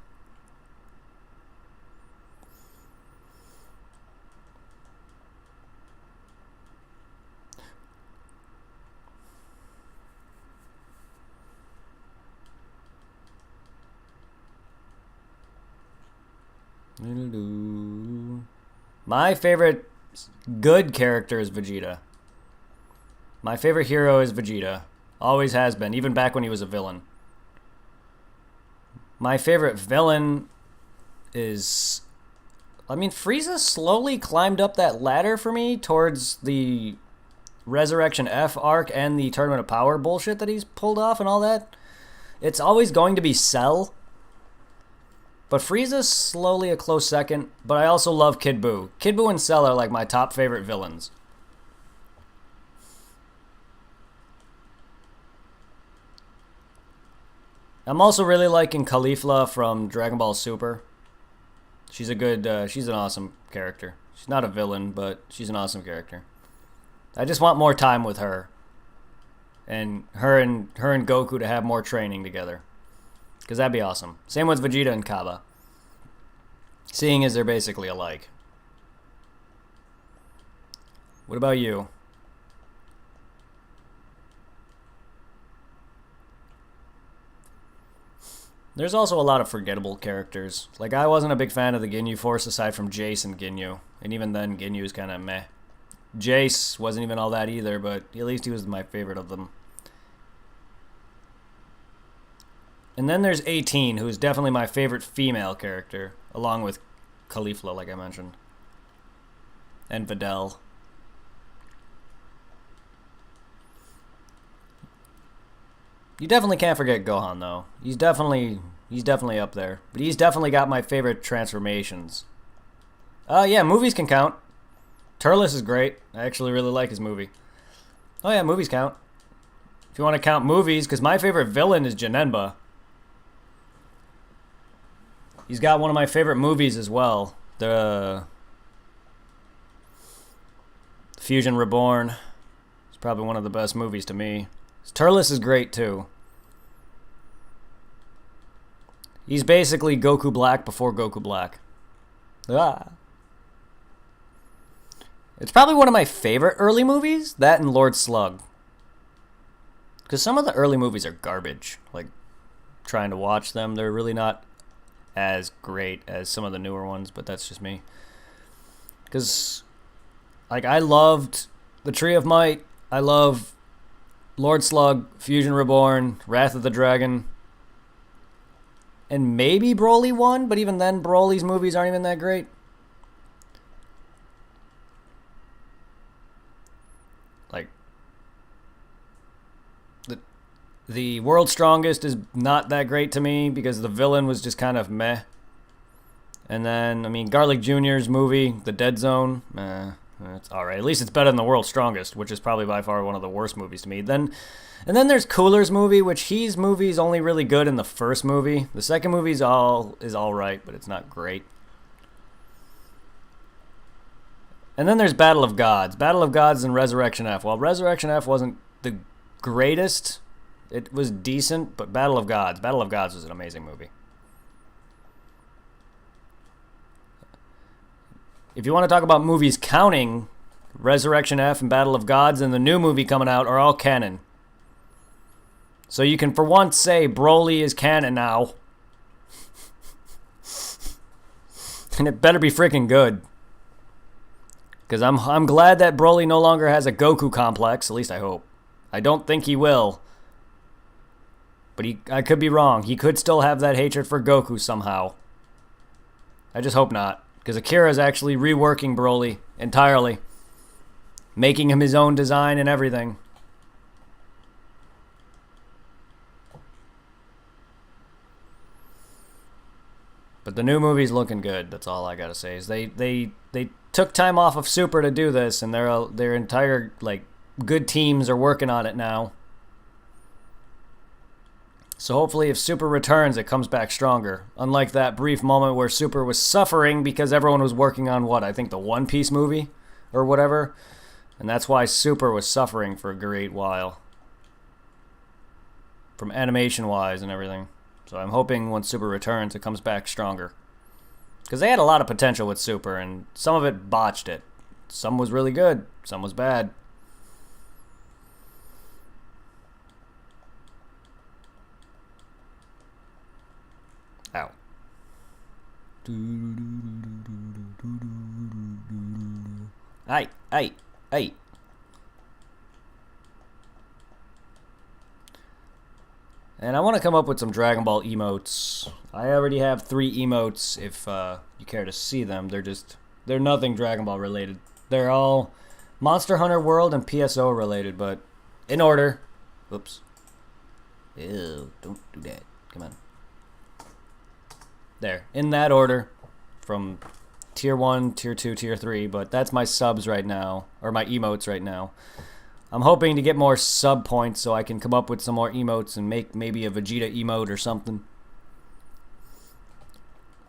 My favorite good character is Vegeta. My favorite hero is Vegeta. Always has been, even back when he was a villain. My favorite villain is... I mean, Frieza slowly climbed up that ladder for me towards the Resurrection F arc and the Tournament of Power bullshit that he's pulled off and all that. It's always going to be Cell. But Frieza's slowly a close second, but I also love Kid Buu. Kid Buu and Cell are like my top favorite villains. I'm also really liking Caulifla from Dragon Ball Super. She's an awesome character. She's not a villain, but she's an awesome character. I just want more time with her. And her and Goku to have more training together. Because that'd be awesome. Same with Vegeta and Kaba. Seeing as they're basically alike. What about you? There's also a lot of forgettable characters. Like, I wasn't a big fan of the Ginyu Force aside from Jace and Ginyu. And even then, Ginyu's kind of meh. Jace wasn't even all that either, but at least he was my favorite of them. And then there's 18, who is definitely my favorite female character, along with Caulifla, like I mentioned. And Videl. You definitely can't forget Gohan, though. He's definitely up there. But he's definitely got my favorite transformations. Yeah, movies can count. Turles is great. I actually really like his movie. Oh yeah, movies count. If you want to count movies, because my favorite villain is Janemba. He's got one of my favorite movies as well. The Fusion Reborn. It's probably one of the best movies to me. Turles is great too. He's basically Goku Black before Goku Black. Ah. It's probably one of my favorite early movies. That and Lord Slug. Because some of the early movies are garbage. Like, trying to watch them, they're really not as great as some of the newer ones, but that's just me. Because, like, I loved The Tree of Might. I love Lord Slug, Fusion Reborn, Wrath of the Dragon, and maybe Broly 1, but even then, Broly's movies aren't even that great. Like, the World's Strongest is not that great to me because the villain was just kind of meh. And then, I mean, Garlic Jr.'s movie, The Dead Zone, it's alright. At least it's better than The World's Strongest, which is probably by far one of the worst movies to me. And then there's Cooler's movie, which his movie's only really good in the first movie. The second movie's alright, but it's not great. And then there's Battle of Gods. Battle of Gods and Resurrection F. While Resurrection F wasn't the greatest, it was decent, but Battle of Gods was an amazing movie. If you want to talk about movies counting, Resurrection F and Battle of Gods and the new movie coming out are all canon. So you can for once say Broly is canon now. And it better be freaking good. Because I'm glad that Broly no longer has a Goku complex, at least I hope. I don't think he will. But I could be wrong. He could still have that hatred for Goku somehow. I just hope not. Because Akira's actually reworking Broly entirely. Making him his own design and everything. But the new movie's looking good. That's all I gotta say. Is they took time off of Super to do this, and their entire like good teams are working on it now. So hopefully if Super returns, it comes back stronger. Unlike that brief moment where Super was suffering because everyone was working on what? I think the One Piece movie or whatever. And that's why Super was suffering for a great while. From animation-wise and everything. So I'm hoping when Super returns, it comes back stronger. Because they had a lot of potential with Super, and some of it botched it. Some was really good, some was bad. Ow. Hey. And I want to come up with some Dragon Ball emotes. I already have 3 emotes if you care to see them. They're nothing Dragon Ball related. They're all Monster Hunter World and PSO related, but in order. Oops. Ew, don't do that. Come on. There, in that order, from Tier 1, Tier 2, Tier 3, but that's my subs right now, or my emotes right now. I'm hoping to get more sub points so I can come up with some more emotes and make maybe a Vegeta emote or something.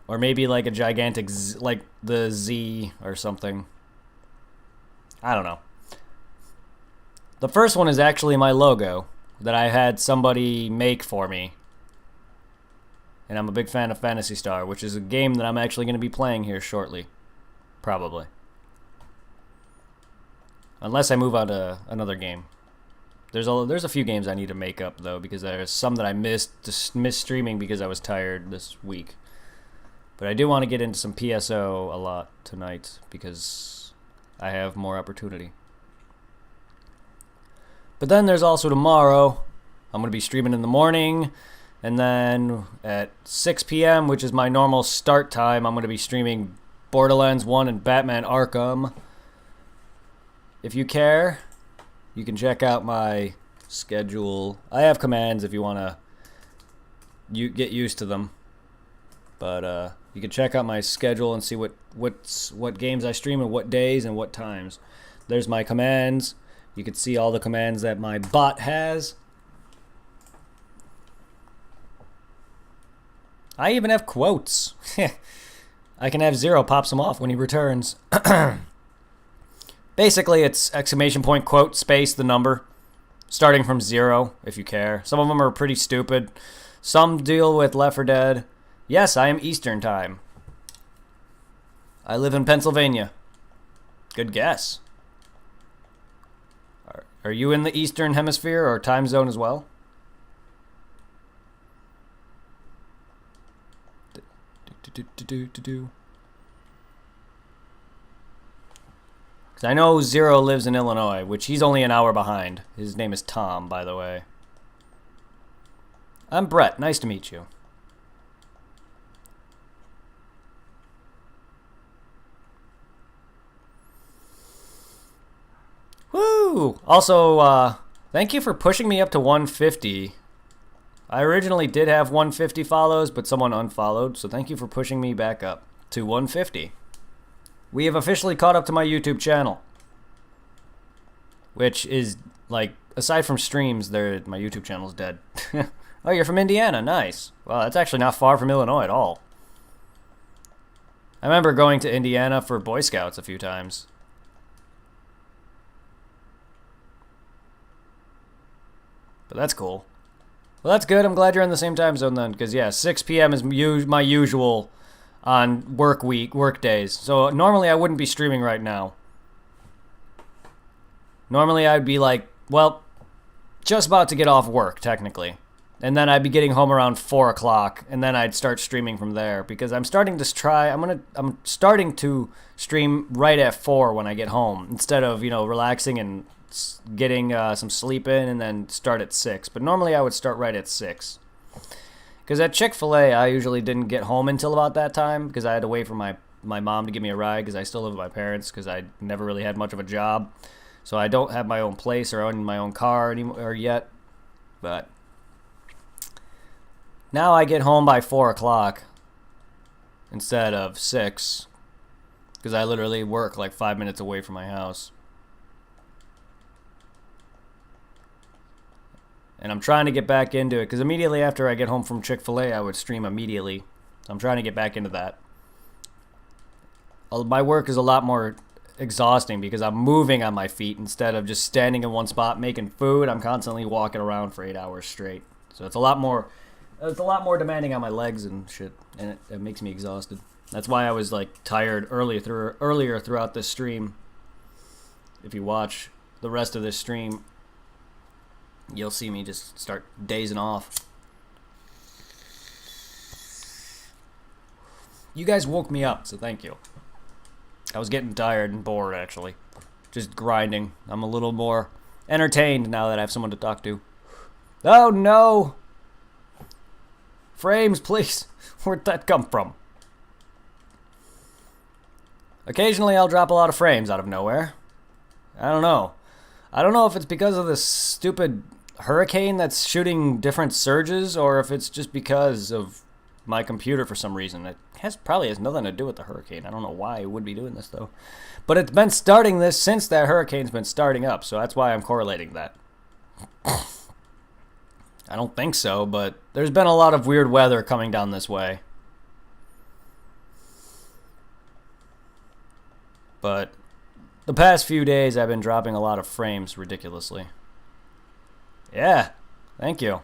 Or maybe like a gigantic, like the Z or something. I don't know. The first one is actually my logo that I had somebody make for me. And I'm a big fan of Phantasy Star, which is a game that I'm actually going to be playing here shortly. Probably. Unless I move on to another game. There's a few games I need to make up, though, because there's some that I missed streaming because I was tired this week. But I do want to get into some PSO a lot tonight, because I have more opportunity. But then there's also tomorrow. I'm going to be streaming in the morning. And then at 6 p.m., which is my normal start time, I'm going to be streaming Borderlands 1 and Batman Arkham. If you care, you can check out my schedule. I have commands if you want to get used to them. But you can check out my schedule and see what games I stream and what days and what times. There's my commands. You can see all the commands that my bot has. I even have quotes. I can have Zero pops them off when he returns. Basically, it's exclamation point, quote, space, the number. Starting from 0, if you care. Some of them are pretty stupid. Some deal with Left 4 Dead. Yes, I am Eastern Time. I live in Pennsylvania. Good guess. Are you in the Eastern Hemisphere or time zone as well? Because I know Zero lives in Illinois, which he's only an hour behind. His name is Tom, by the way. I'm Brett. Nice to meet you. Woo! Also, thank you for pushing me up to 150. I originally did have 150 follows, but someone unfollowed, so thank you for pushing me back up to 150. We have officially caught up to my YouTube channel, which is, like, aside from streams, my YouTube channel's dead. Oh, you're from Indiana. Nice. Well, that's actually not far from Illinois at all. I remember going to Indiana for Boy Scouts a few times. But that's cool. Well, that's good. I'm glad you're in the same time zone then, because yeah, 6 p.m. is my usual on work days. So normally I wouldn't be streaming right now. Normally I'd be like, well, just about to get off work technically, and then I'd be getting home around 4 o'clock, and then I'd start streaming from there because I'm starting to I'm starting to stream right at 4 when I get home instead of relaxing and getting some sleep in and then start at 6. But normally I would start right at 6. Because at Chick-fil-A, I usually didn't get home until about that time because I had to wait for my mom to give me a ride because I still live with my parents because I never really had much of a job. So I don't have my own place or own my own car anymore yet. But now I get home by 4 o'clock instead of 6 because I literally work like 5 minutes away from my house. And I'm trying to get back into it because immediately after I get home from Chick-fil-A, I would stream immediately. So I'm trying to get back into that. My work is a lot more exhausting because I'm moving on my feet instead of just standing in one spot making food. I'm constantly walking around for 8 hours straight. So it's a lot more demanding on my legs and shit, and it makes me exhausted. That's why I was like tired earlier throughout this stream. If you watch the rest of this stream, you'll see me just start dazing off. You guys woke me up, so thank you. I was getting tired and bored, actually. Just grinding. I'm a little more entertained now that I have someone to talk to. Oh, no! Frames, please. Where'd that come from? Occasionally, I'll drop a lot of frames out of nowhere. I don't know. I don't know if it's because of this stupid hurricane that's shooting different surges or if it's just because of my computer for some reason. It probably has nothing to do with the hurricane. I don't know why it would be doing this, though. But it's been starting this since that hurricane's been starting up, so that's why I'm correlating that. I don't think so, but there's been a lot of weird weather coming down this way. But the past few days, I've been dropping a lot of frames ridiculously. Yeah, thank you.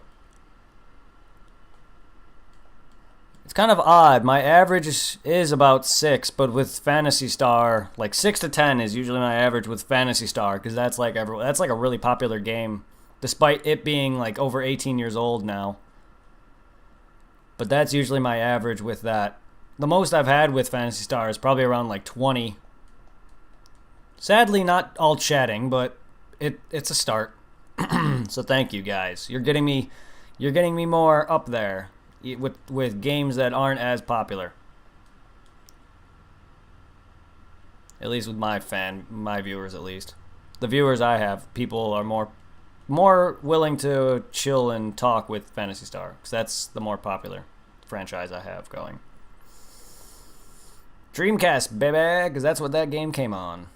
It's kind of odd. My average is about 6, but with Phantasy Star, like 6 to 10 is usually my average with Phantasy Star, because that's like a really popular game, despite it being like over 18 years old now. But that's usually my average with that. The most I've had with Phantasy Star is probably around like 20. Sadly, not all chatting, but it's a start. So thank you guys. You're getting me more up there with games that aren't as popular. At least with my viewers at least. The viewers I have, people are more willing to chill and talk with Phantasy Star, because that's the more popular franchise I have going. Dreamcast, baby, because that's what that game came on.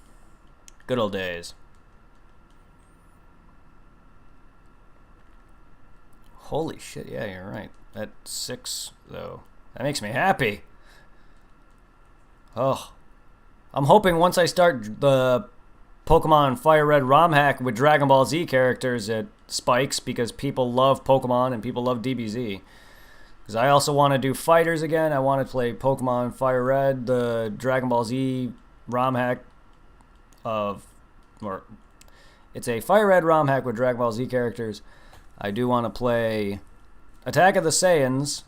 Good old days. Holy shit, yeah, you're right. At 6, though. That makes me happy. Oh. I'm hoping once I start the Pokemon Fire Red ROM hack with Dragon Ball Z characters, it spikes because people love Pokemon and people love DBZ. Because I also want to do fighters again. I want to play Pokemon Fire Red, the Dragon Ball Z ROM hack It's a Fire Red ROM hack with Dragon Ball Z characters. I do want to play Attack of the Saiyans,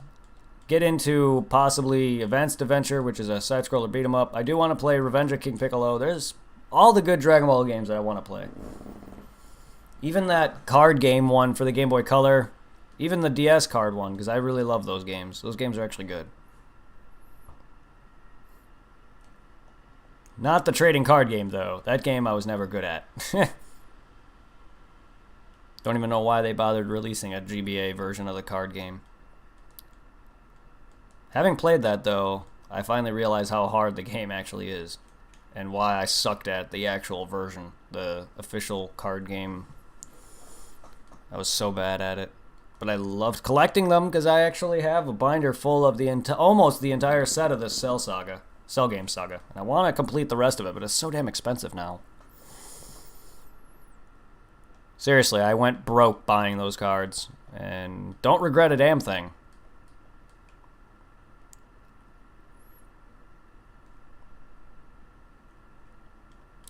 get into possibly Advanced Adventure, which is a side-scroller beat-em-up. I do want to play Revenge of King Piccolo. There's all the good Dragon Ball games that I want to play. Even that card game one for the Game Boy Color. Even the DS card one, because I really love those games. Those games are actually good. Not the trading card game, though. That game I was never good at. Don't even know why they bothered releasing a GBA version of the card game. Having played that, though, I finally realized how hard the game actually is. And why I sucked at the actual version, the official card game. I was so bad at it. But I loved collecting them because I actually have a binder full of almost the entire set of this Cell Game Saga. And I want to complete the rest of it, but it's so damn expensive now. Seriously, I went broke buying those cards, and don't regret a damn thing.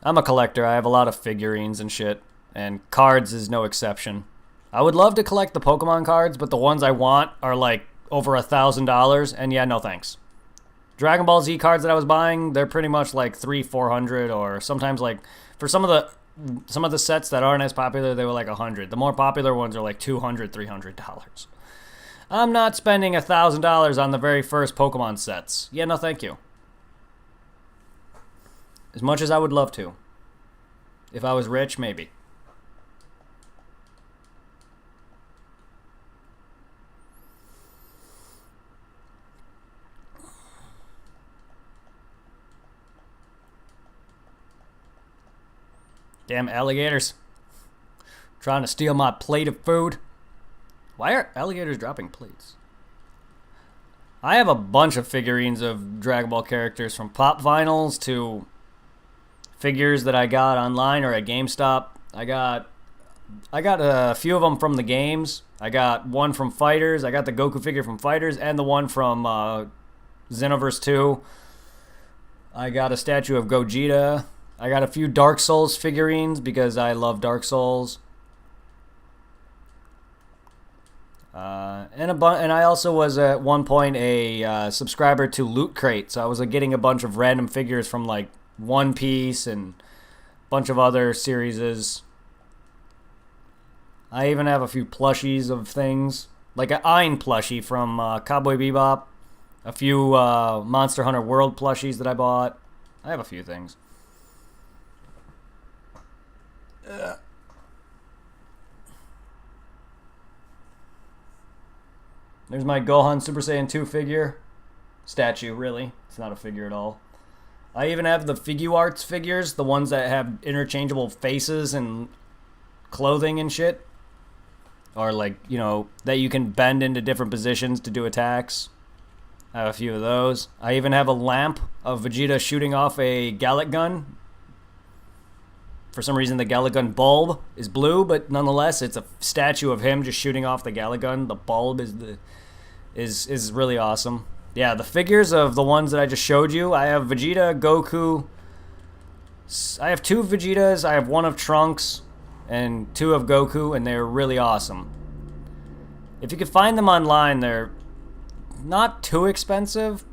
I'm a collector. I have a lot of figurines and shit, and cards is no exception. I would love to collect the Pokemon cards, but the ones I want are like over $1,000, and yeah, no thanks. Dragon Ball Z cards that I was buying, they're pretty much like $300-$400, or sometimes like for some of the sets that aren't as popular, they were like $100. The more popular ones are like $200-$300. I'm not spending $1,000 on the very first Pokemon sets. Yeah, no thank you. As much as I would love to. If I was rich, maybe. Damn alligators. Trying to steal my plate of food. Why are alligators dropping plates? I have a bunch of figurines of Dragon Ball characters, from pop vinyls to figures that I got online or at GameStop. I got a few of them from the games. I got one from Fighters. I got the Goku figure from Fighters and the one from Xenoverse 2. I got a statue of Gogeta. I got a few Dark Souls figurines because I love Dark Souls. And I also was at one point a subscriber to Loot Crate, so I was getting a bunch of random figures from like One Piece and a bunch of other series. I even have a few plushies of things, like an Ein plushie from Cowboy Bebop, a few Monster Hunter World plushies that I bought. I have a few things. There's my Gohan Super Saiyan 2 figure. Statue, really. It's not a figure at all. I even have the Figuarts figures, the ones that have interchangeable faces and clothing and shit. Or like, you know, that you can bend into different positions to do attacks. I have a few of those. I even have a lamp of Vegeta shooting off a Gallic gun. For some reason, the Gallic gun bulb is blue, but nonetheless, it's a statue of him just shooting off the Gallic gun. The bulb is really awesome. Yeah, the figures of the ones that I just showed you, I have Vegeta, Goku. I have 2 Vegetas, I have 1 of Trunks, and 2 of Goku, and they're really awesome. If you can find them online, they're not too expensive,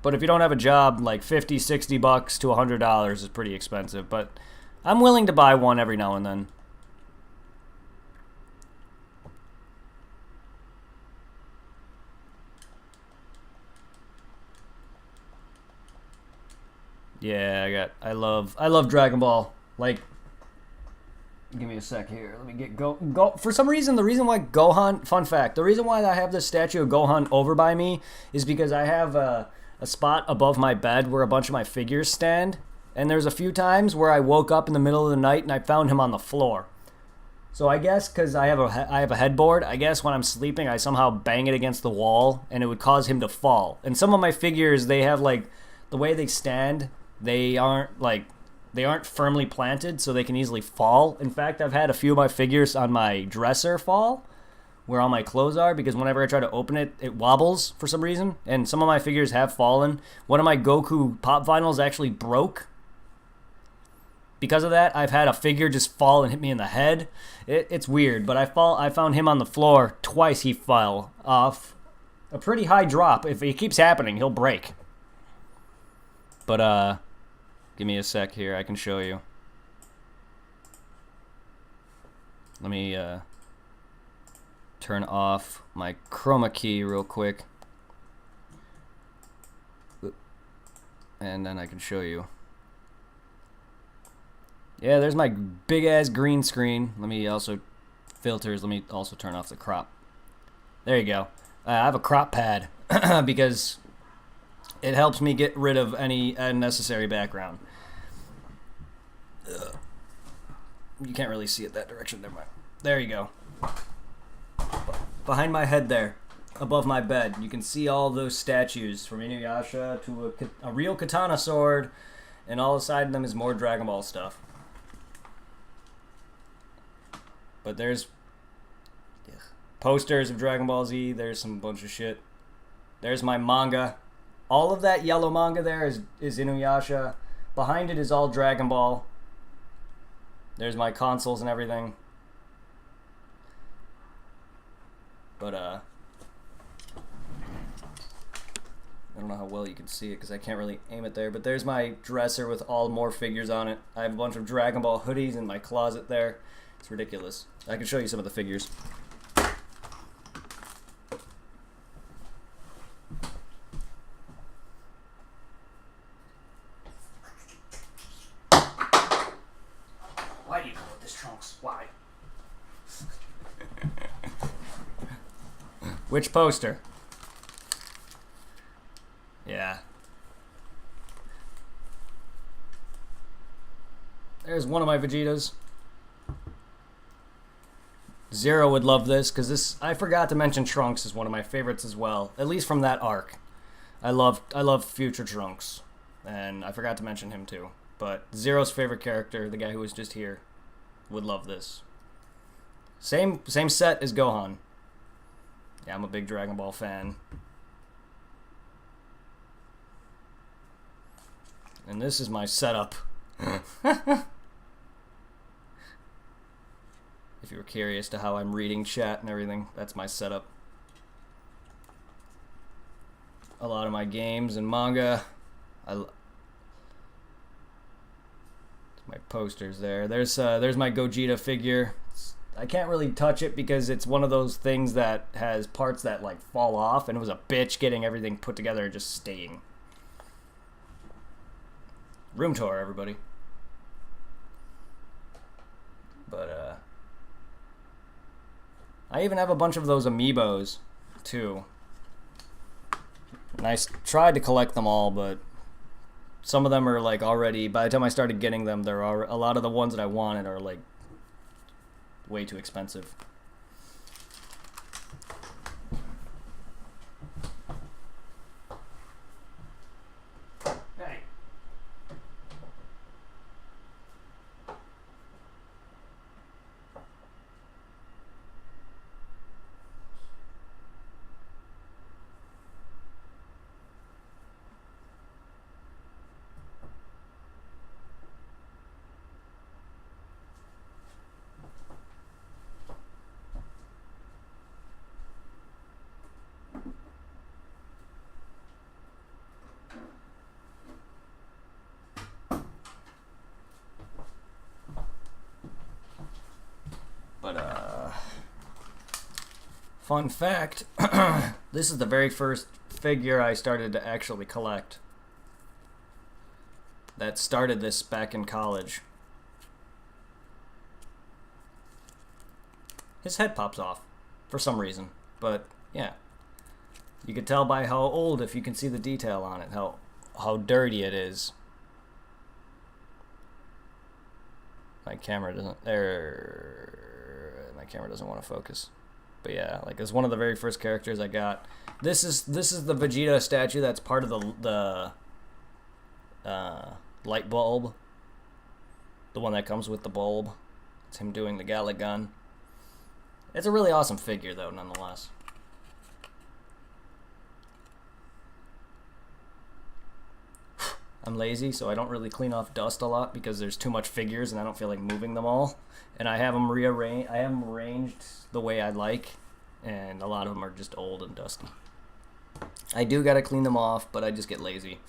but if you don't have a job, like $50, $60 to $100 is pretty expensive, but I'm willing to buy one every now and then. Yeah, I love Dragon Ball. Like, give me a sec here. Let me get Go. For some reason, the reason why Gohan, fun fact, the reason why I have this statue of Gohan over by me is because I have a spot above my bed where a bunch of my figures stand. And there's a few times where I woke up in the middle of the night and I found him on the floor. So I guess because I have a headboard, I guess when I'm sleeping I somehow bang it against the wall and it would cause him to fall. And some of my figures, they have like, the way they stand, they aren't firmly planted, so they can easily fall. In fact, I've had a few of my figures on my dresser fall, where all my clothes are, because whenever I try to open it, it wobbles for some reason. And some of my figures have fallen. One of my Goku pop vinyls actually broke. because of that, I've had a figure just fall and hit me in the head. It's weird, but I found him on the floor twice. He fell off a pretty high drop. If it keeps happening, he'll break. But give me a sec here. I can show you. Let me turn off my chroma key real quick, and then I can show you. Yeah, there's my big ass green screen. Let me also filters. Let me also turn off the crop. There you go. I have a crop pad because it helps me get rid of any unnecessary background. You can't really see it that direction. Never mind. There you go. Behind my head there, above my bed, you can see all those statues from Inuyasha to a real katana sword, and all aside them is more Dragon Ball stuff. But there's posters of Dragon Ball Z. There's some bunch of shit. There's my manga. All of that yellow manga there is Inuyasha. Behind it is all Dragon Ball. There's my consoles and everything. But I don't know how well you can see it because I can't really aim it there. But there's my dresser with all more figures on it. I have a bunch of Dragon Ball hoodies in my closet there. It's ridiculous. I can show you some of the figures. Why do you go with this, Trunks? Why? Which poster? Yeah. There's one of my Vegetas. Zero would love this, because this, I forgot to mention Trunks is one of my favorites as well, at least from that arc. I love future Trunks, and I forgot to mention him too. But Zero's favorite character, the guy who was just here, would love this. Same set as Gohan. Yeah, I'm a big Dragon Ball fan. And this is my setup. If you were curious to how I'm reading chat and everything, that's my setup. A lot of my games and manga. My posters there. There's my Gogeta figure. I can't really touch it because it's one of those things that has parts that like fall off, and it was a bitch getting everything put together and just staying. Room tour, everybody. But I even have a bunch of those amiibos too. And I tried to collect them all, but some of them are like already, by the time I started getting them, there are a lot of the ones that I wanted are like way too expensive. Hey. Fun fact, this is the very first figure I started to actually collect. That started this back in college. His head pops off for some reason, but yeah. You can tell by how old if you can see the detail on it, how dirty it is. My camera doesn't want to focus. But yeah, like it's one of the very first characters I got. This is the Vegeta statue that's part of the light bulb. The one that comes with the bulb. It's him doing the Galick Gun. It's a really awesome figure though, nonetheless. I'm lazy, so I don't really clean off dust a lot because there's too much figures and I don't feel like moving them all. And I have them rearranged. I have them arranged the way I like, and a lot of them are just old and dusty. I do gotta clean them off, but I just get lazy.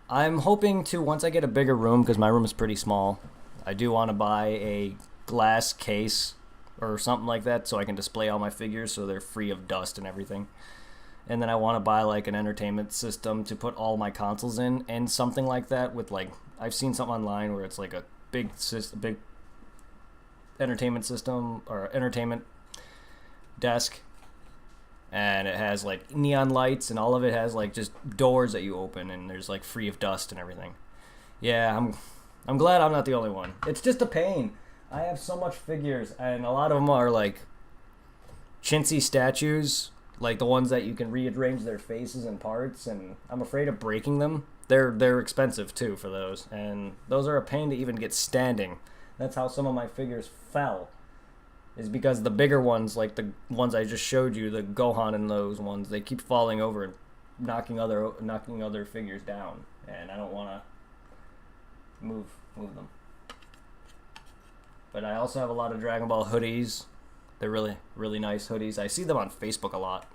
I'm hoping to, once I get a bigger room, because my room is pretty small, I do want to buy a glass case or something like that so I can display all my figures so they're free of dust and everything. And then I want to buy like an entertainment system to put all my consoles in, and something like that with like, I've seen something online where it's like a big entertainment system or entertainment desk, and it has like neon lights and all of it has like just doors that you open and there's like free of dust and everything. Yeah, I'm glad I'm not the only one. It's just a pain. I have so much figures, and a lot of them are like chintzy statues, like the ones that you can rearrange their faces and parts, and I'm afraid of breaking them. They're expensive too for those, and those are a pain to even get standing. That's how some of my figures fell, is because the bigger ones, like the ones I just showed you, the Gohan and those ones, they keep falling over and knocking other figures down, and I don't want to move them. But I also have a lot of Dragon Ball hoodies. They're really, really nice hoodies. I see them on Facebook a lot.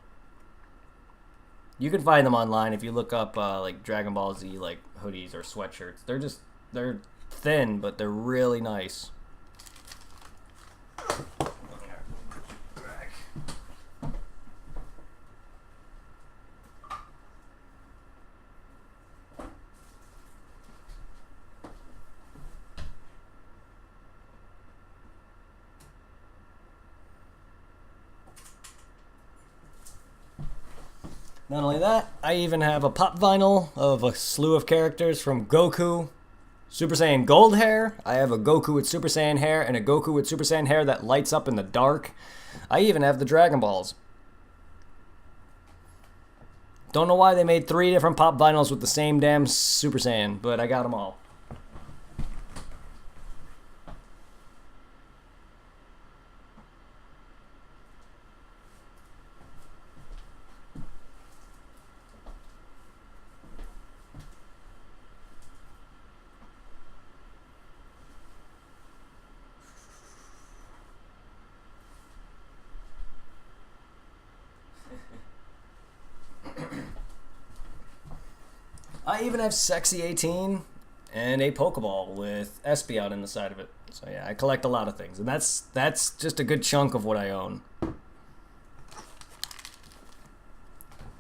You can find them online if you look up like Dragon Ball Z like hoodies or sweatshirts. They're thin, but they're really nice. Not only that, I even have a pop vinyl of a slew of characters from Goku, Super Saiyan Gold hair. I have a Goku with Super Saiyan hair and a Goku with Super Saiyan hair that lights up in the dark. I even have the Dragon Balls. Don't know why they made 3 different pop vinyls with the same damn Super Saiyan, but I got them all. I even have Sexy 18 and a Pokeball with Espeon in the side of it. So yeah, I collect a lot of things, and that's just a good chunk of what I own.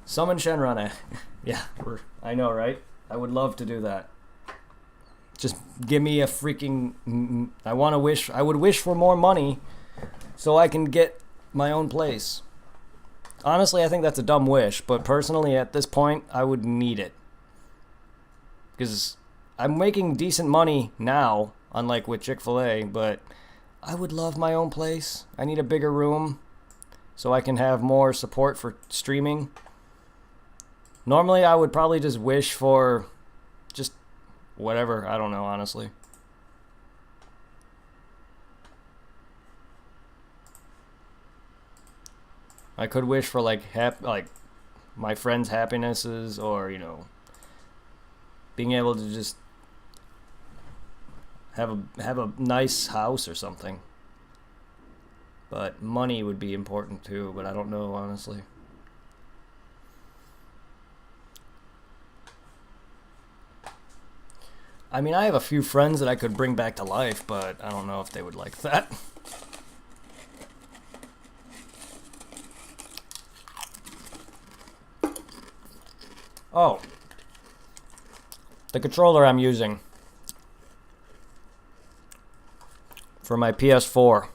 Summon Shenron. Yeah, I know, right? I would love to do that. Just give me a freaking... I would wish for more money so I can get my own place. Honestly, I think that's a dumb wish, but personally, at this point, I would need it. Because I'm making decent money now, unlike with Chick-fil-A, but I would love my own place. I need a bigger room so I can have more support for streaming. Normally, I would probably just wish for just whatever. I don't know, honestly. I could wish for like my friends' happinesses, or being able to just have a nice house or something. But money would be important too, but I don't know, honestly. I mean, I have a few friends that I could bring back to life, but I don't know if they would like that. Oh. The controller I'm using for my PS4.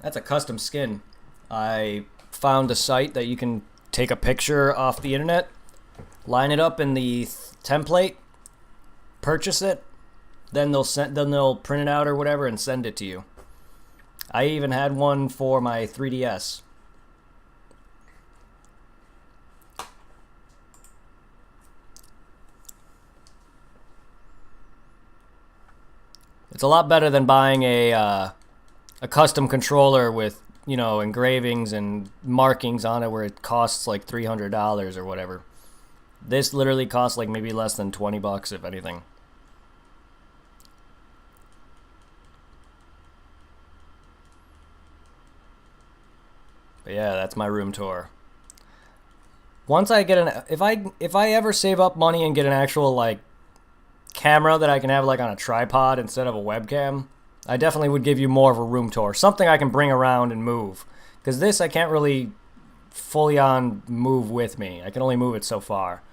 That's a custom skin. I found a site that you can take a picture off the internet, line it up in the template, purchase it, then they'll print it out or whatever and send it to you. I even had one for my 3DS. It's a lot better than buying a custom controller with, you know, engravings and markings on it where it costs like $300 or whatever. This literally costs like maybe less than 20 bucks, if anything. But yeah, that's my room tour. Once I get an, if I ever save up money and get an actual like camera that I can have like on a tripod instead of a webcam, I definitely would give you more of a room tour. Something I can bring around and move. Because this I can't really fully on move with me. I can only move it so far.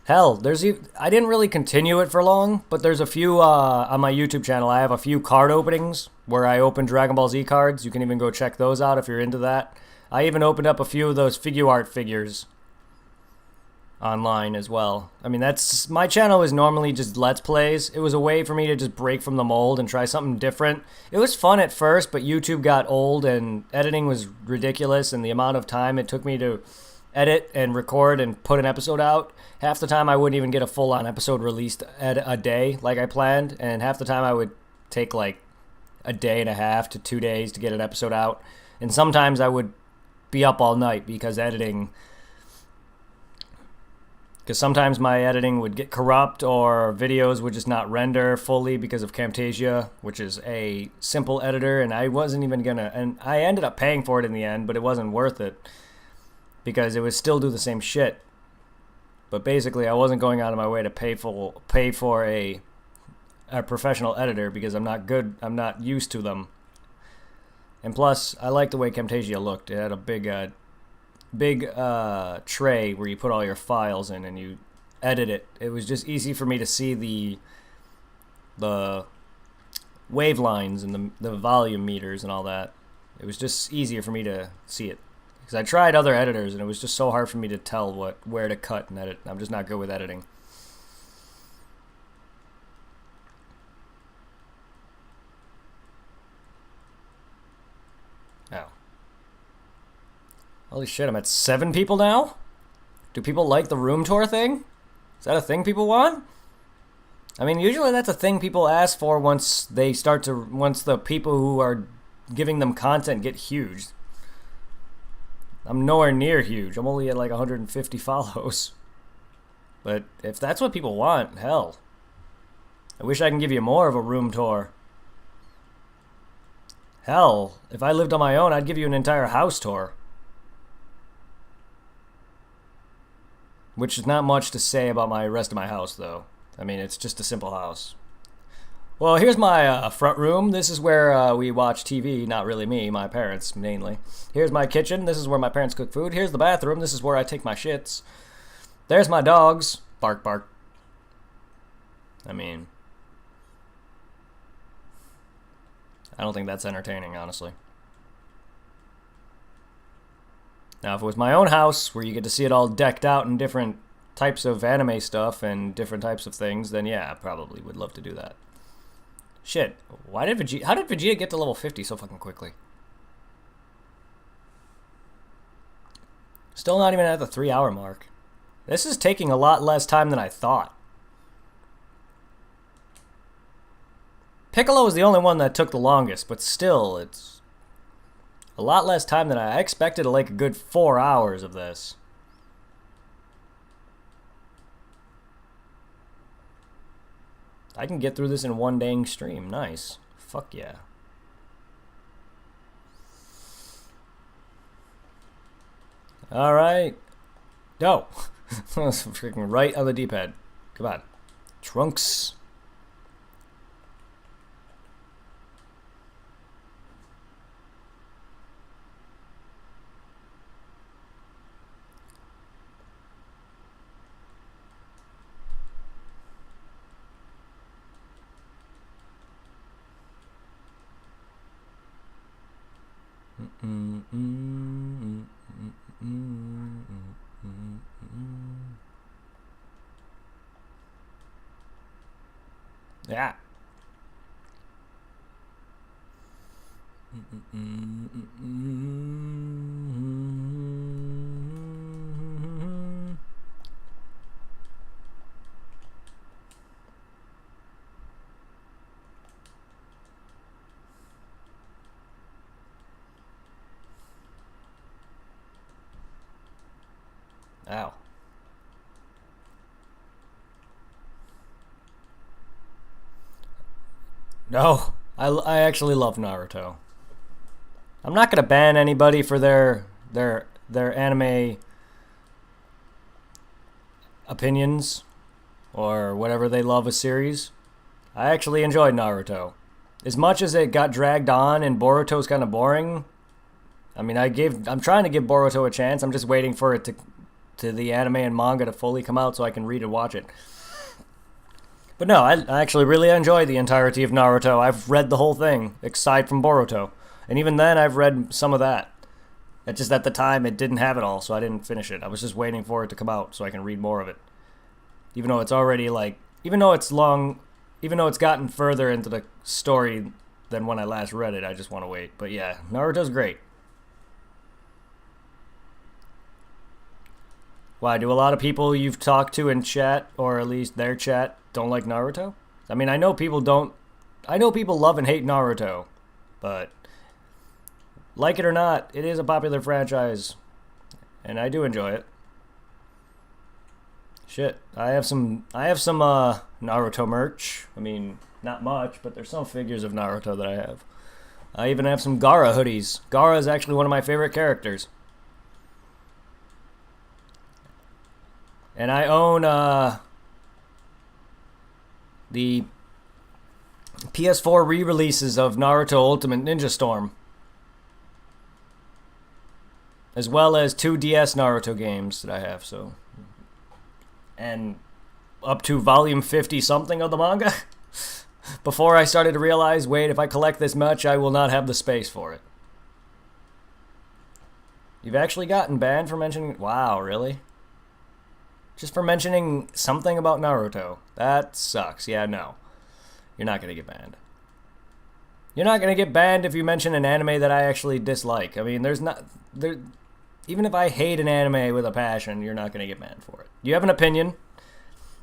Hell, I didn't really continue it for long, but there's a few on my YouTube channel. I have a few card openings where I open Dragon Ball Z cards. You can even go check those out if you're into that. I even opened up a few of those figure art figures online as well. I mean, that's my channel is normally just Let's Plays. It was a way for me to just break from the mold and try something different. It was fun at first, but YouTube got old and editing was ridiculous, and the amount of time it took me to edit and record and put an episode out, half the time I wouldn't even get a full-on episode released a day like I planned, and half the time I would take like a day and a half to 2 days to get an episode out, and sometimes I would be up all night because sometimes my editing would get corrupt or videos would just not render fully because of Camtasia, which is a simple editor, and I wasn't even gonna, and I ended up paying for it in the end, but it wasn't worth it because it would still do the same shit. But basically, I wasn't going out of my way to pay for a professional editor because I'm not used to them. And plus, I like the way Camtasia looked. It had a big tray where you put all your files in and you edit it. It was just easy for me to see the wave lines and the volume meters and all that. It was just easier for me to see it. Because I tried other editors and it was just so hard for me to tell where to cut and edit. I'm just not good with editing. Oh. Holy shit, I'm at 7 people now? Do people like the room tour thing? Is that a thing people want? I mean, usually that's a thing people ask for once the people who are giving them content get huge. I'm nowhere near huge. I'm only at like 150 follows. But if that's what people want, hell. I wish I can give you more of a room tour. Hell, if I lived on my own, I'd give you an entire house tour. Which is not much to say about my rest of my house, though. I mean, it's just a simple house. Well, here's my front room. This is where we watch TV. Not really me, my parents, mainly. Here's my kitchen. This is where my parents cook food. Here's the bathroom. This is where I take my shits. There's my dogs. Bark, bark. I mean, I don't think that's entertaining, honestly. Now, if it was my own house, where you get to see it all decked out in different types of anime stuff and different types of things, then yeah, I probably would love to do that. Shit, how did Vegeta get to level 50 so fucking quickly? Still not even at the 3-hour mark. This is taking a lot less time than I thought. Piccolo was the only one that took the longest, but still, it's a lot less time than I expected. Like a good 4 hours of this. I can get through this in one dang stream. Nice. Fuck yeah. Alright. Go. Freaking right on the D-pad. Come on. Trunks. Yeah. No, I actually love Naruto. I'm not gonna ban anybody for their anime opinions or whatever they love a series. I actually enjoyed Naruto. As much as it got dragged on and Boruto's kind of boring, I mean, I'm trying to give Boruto a chance. I'm just waiting for it to the anime and manga to fully come out so I can read and watch it. But no, I actually really enjoyed the entirety of Naruto. I've read the whole thing, aside from Boruto. And even then, I've read some of that. It's just at the time, it didn't have it all, so I didn't finish it. I was just waiting for it to come out so I can read more of it. Even though it's already, like, even though it's gotten further into the story than when I last read it, I just want to wait. But yeah, Naruto's great. Why, do a lot of people you've talked to in chat, or at least their chat, don't like Naruto? I mean, I know people love and hate Naruto, but like it or not, it is a popular franchise, and I do enjoy it. Shit, I have some Naruto merch. I mean, not much, but there's some figures of Naruto that I have. I even have some Gaara hoodies. Gaara is actually one of my favorite characters. And I own the PS4 re-releases of Naruto Ultimate Ninja Storm, as well as 2 DS Naruto games that I have, so. And up to volume 50 something of the manga before I started to realize, wait, if I collect this much, I will not have the space for it. You've actually gotten banned for mentioning, wow, really? Just for mentioning something about Naruto. That sucks. Yeah, no. You're not going to get banned. You're not going to get banned if you mention an anime that I actually dislike. I mean, even if I hate an anime with a passion, you're not going to get banned for it. You have an opinion.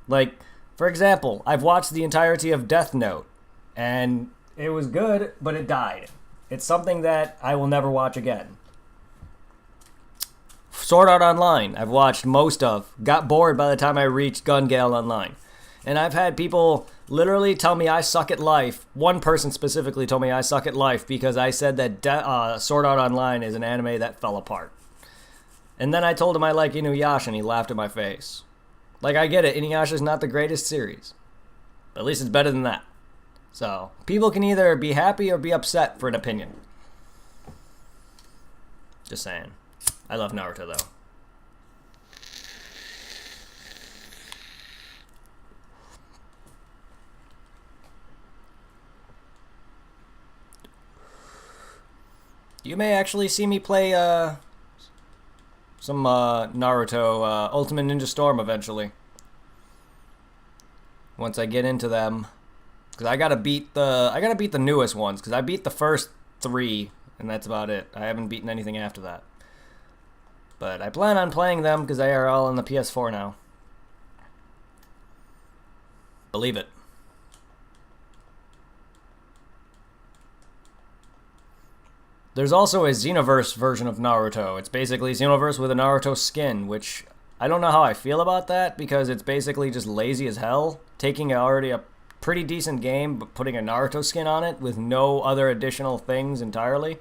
Like, for example, I've watched the entirety of Death Note, and it was good, but it died. It's something that I will never watch again. Sword Art Online, I've watched most of. Got bored by the time I reached Gun Gale Online. And I've had people literally tell me I suck at life. One person specifically told me I suck at life because I said that Sword Art Online is an anime that fell apart. And then I told him I like Inuyasha, and he laughed in my face. Like, I get it, Inuyasha's not the greatest series. But at least it's better than that. So, people can either be happy or be upset for an opinion. Just saying. I love Naruto, though. You may actually see me play some Naruto Ultimate Ninja Storm eventually. Once I get into them, because I gotta beat the newest ones. Because I beat the first 3, and that's about it. I haven't beaten anything after that. But I plan on playing them because they are all on the PS4 now. Believe it. There's also a Xenoverse version of Naruto. It's basically Xenoverse with a Naruto skin, which I don't know how I feel about that because it's basically just lazy as hell. Taking already a pretty decent game, but putting a Naruto skin on it with no other additional things entirely.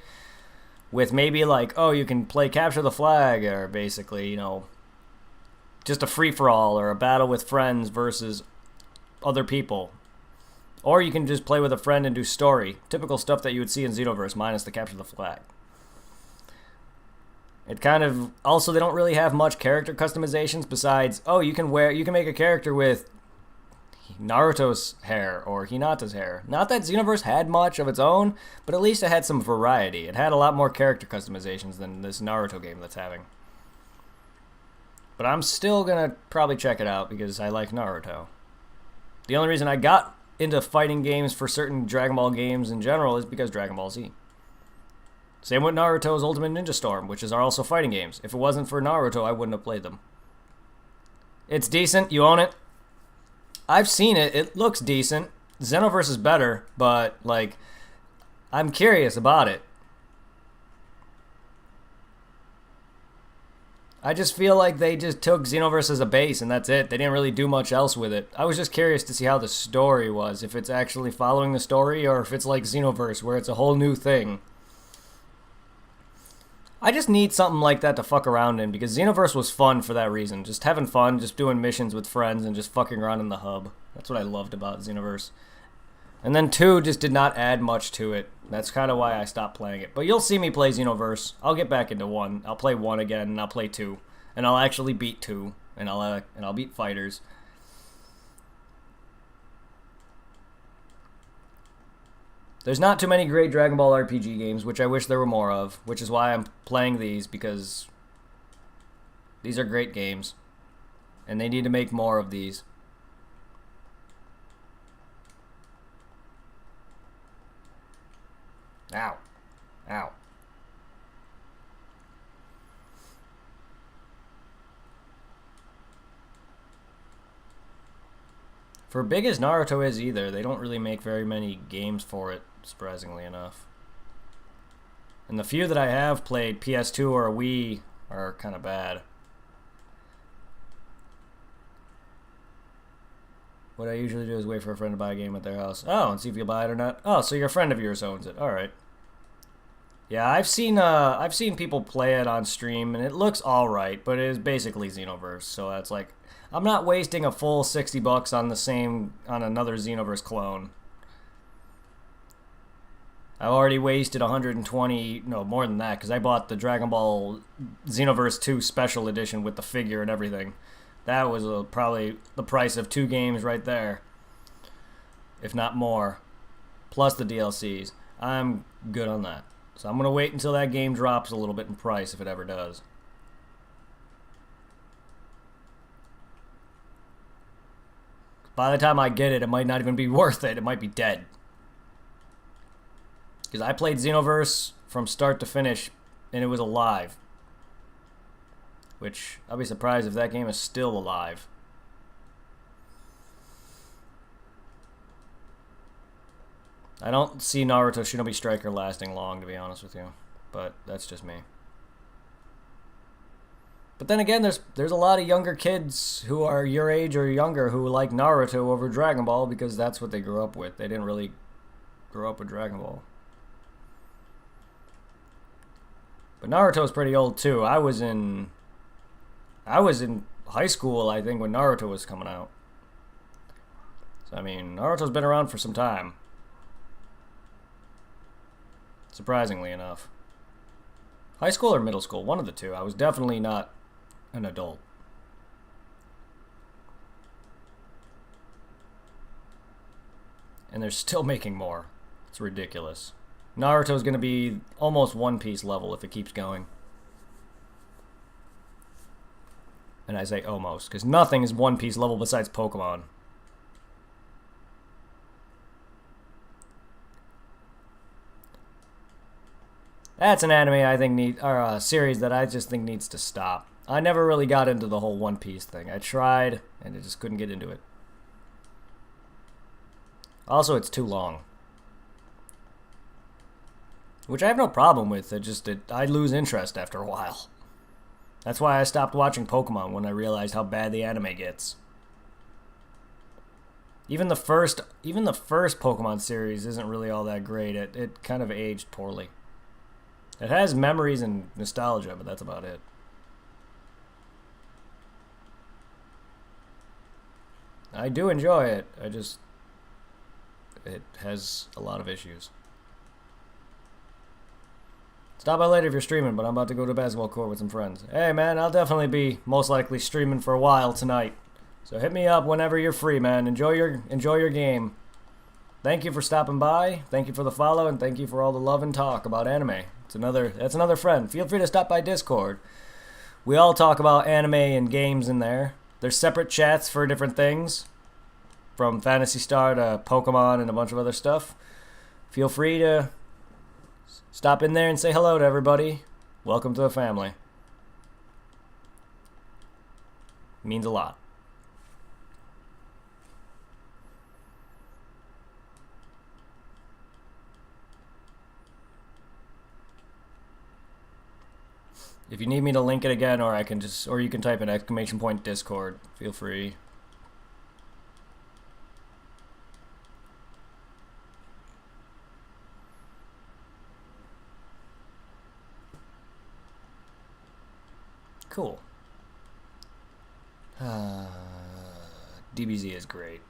With maybe like, oh, you can play Capture the Flag, or basically, you know, just a free-for-all or a battle with friends versus other people. Or you can just play with a friend and do story. Typical stuff that you would see in Xenoverse, minus the Capture the Flag. It kind of, also they don't really have much character customizations besides, oh, you can make a character with Naruto's hair or Hinata's hair. Not that Xenoverse had much of its own, but at least it had some variety. It had a lot more character customizations than this Naruto game that's having. But I'm still gonna probably check it out because I like Naruto. The only reason I got into fighting games for certain Dragon Ball games in general is because Dragon Ball Z. Same with Naruto's Ultimate Ninja Storm, which are also fighting games. If it wasn't for Naruto, I wouldn't have played them. It's decent. You own it. I've seen it. It looks decent. Xenoverse is better, but, like, I'm curious about it. I just feel like they just took Xenoverse as a base and that's it. They didn't really do much else with it. I was just curious to see how the story was, if it's actually following the story or if it's like Xenoverse where it's a whole new thing. I just need something like that to fuck around in because Xenoverse was fun for that reason. Just having fun, just doing missions with friends and just fucking around in the hub. That's what I loved about Xenoverse. And then 2 just did not add much to it. That's kind of why I stopped playing it. But you'll see me play Xenoverse. I'll get back into 1. I'll play 1 again, and I'll play 2. And I'll actually beat 2. And I'll beat Fighters. There's not too many great Dragon Ball RPG games, which I wish there were more of. Which is why I'm playing these, because these are great games. And they need to make more of these. Ow. Ow. For big as Naruto is either, they don't really make very many games for it, surprisingly enough. And the few that I have played, PS2 or Wii, are kind of bad. What I usually do is wait for a friend to buy a game at their house. Oh, and see if you'll buy it or not. Oh, so your friend of yours owns it. Alright. Yeah, I've seen people play it on stream, and it looks alright, but it is basically Xenoverse, so that's like, I'm not wasting a full $60 on another Xenoverse clone. I've already wasted 120, no, more than that, because I bought the Dragon Ball Xenoverse 2 Special Edition with the figure and everything. That was probably the price of 2 games right there, if not more, plus the DLCs. I'm good on that. So I'm going to wait until that game drops a little bit in price, if it ever does. By the time I get it, it might not even be worth it. It might be dead. Because I played Xenoverse from start to finish, and it was alive. Which, I'll be surprised if that game is still alive. I don't see Naruto Shinobi Striker lasting long, to be honest with you. But that's just me. But then again, there's a lot of younger kids who are your age or younger who like Naruto over Dragon Ball because that's what they grew up with. They didn't really grow up with Dragon Ball. But Naruto's pretty old too. I was in high school, I think, when Naruto was coming out. So I mean, Naruto's been around for some time. Surprisingly enough. High school or middle school, one of the two. I was definitely not an adult. And they're still making more. It's ridiculous. Naruto's going to be almost One Piece level if it keeps going. And I say almost, because nothing is One Piece level besides Pokemon. That's an anime I think or a series that I just think needs to stop. I never really got into the whole One Piece thing. I tried, and I just couldn't get into it. Also, it's too long. Which I have no problem with. I lose interest after a while. That's why I stopped watching Pokemon when I realized how bad the anime gets. Even the first Pokemon series isn't really all that great. It kind of aged poorly. It has memories and nostalgia, but that's about it. I do enjoy it. It has a lot of issues. Stop by later if you're streaming, but I'm about to go to basketball court with some friends. Hey, man, I'll definitely be most likely streaming for a while tonight. So hit me up whenever you're free, man. Enjoy your game. Thank you for stopping by. Thank you for the follow, and thank you for all the love and talk about anime. That's another friend. Feel free to stop by Discord. We all talk about anime and games in there. There's separate chats for different things, from Phantasy Star to Pokemon and a bunch of other stuff. Feel free to stop in there and say hello to everybody. Welcome to the family. It means a lot. If you need me to link it again, or you can type an ! Discord. Feel free. Cool. DBZ is great.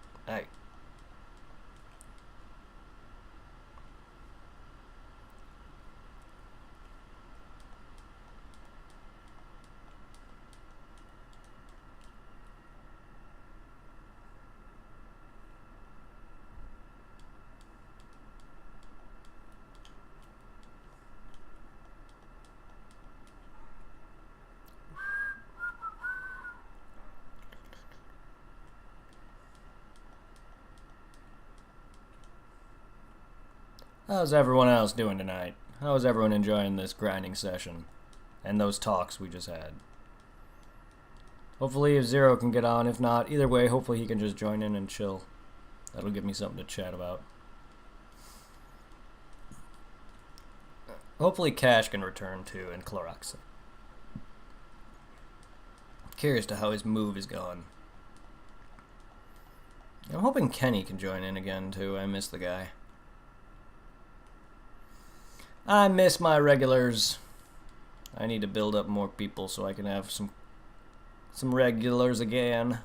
How's everyone else doing tonight? How is everyone enjoying this grinding session? And those talks we just had? Hopefully if Zero can get on. If not, either way, hopefully he can just join in and chill. That'll give me something to chat about. Hopefully Cash can return too, and Clorox. Curious to how his move is going. I'm hoping Kenny can join in again too. I miss the guy. I miss my regulars. I need to build up more people so I can have some regulars again.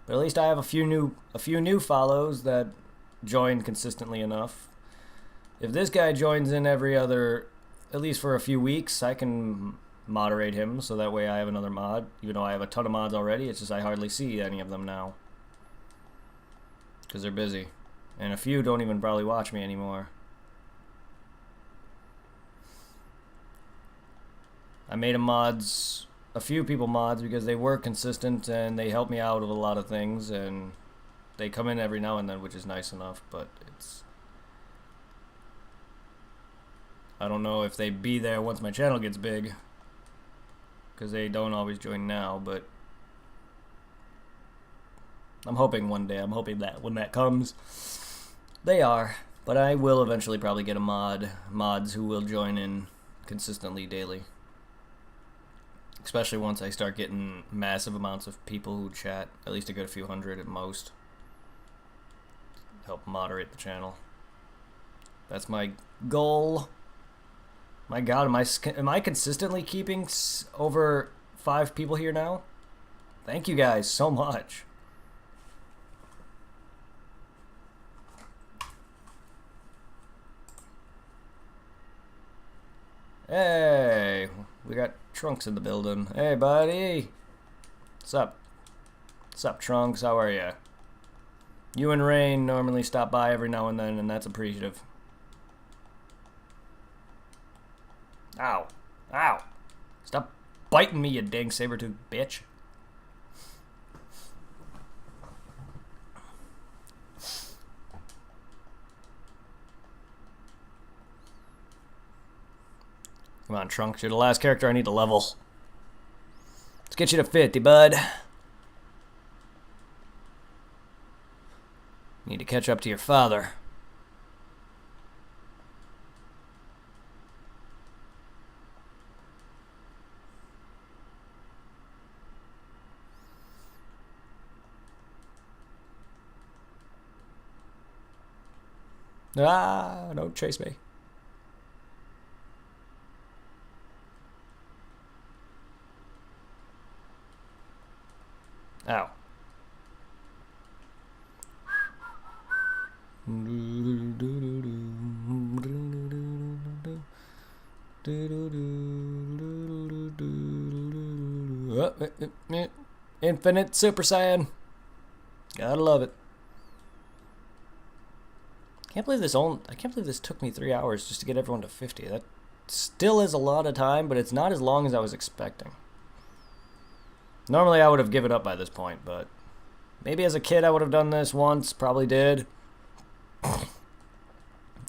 But at least I have a few new follows that join consistently enough. If this guy joins in every other, at least for a few weeks, I can moderate him so that way I have another mod. Even though I have a ton of mods already, it's just I hardly see any of them now. Because they're busy. And a few don't even probably watch me anymore. I made a few people mods because they were consistent and they help me out with a lot of things, and they come in every now and then, which is nice enough, but I don't know if they'd be there once my channel gets big, because they don't always join now, but I'm hoping one day, I'm hoping that when that comes, they are. But I will eventually probably get mods who will join in consistently daily. Especially once I start getting massive amounts of people who chat, at least a good few hundred at most. Help moderate the channel. That's my goal. My God, am I consistently keeping over 5 people here now? Thank you guys so much. Hey, we got Trunks in the building. Hey, buddy. What's up? What's up, Trunks? How are ya? You and Rain normally stop by every now and then, and that's appreciative. Ow. Ow. Stop biting me, you dang saber-tooth bitch. Come on, Trunks, you're the last character I need to level. Let's get you to 50, bud. Need to catch up to your father. Ah, don't chase me. Ow. Infinite Super Saiyan. Gotta love it. I can't believe this took me 3 hours just to get everyone to 50. That still is a lot of time, but it's not as long as I was expecting. Normally I would have given up by this point, but maybe as a kid I would have done this once, probably did.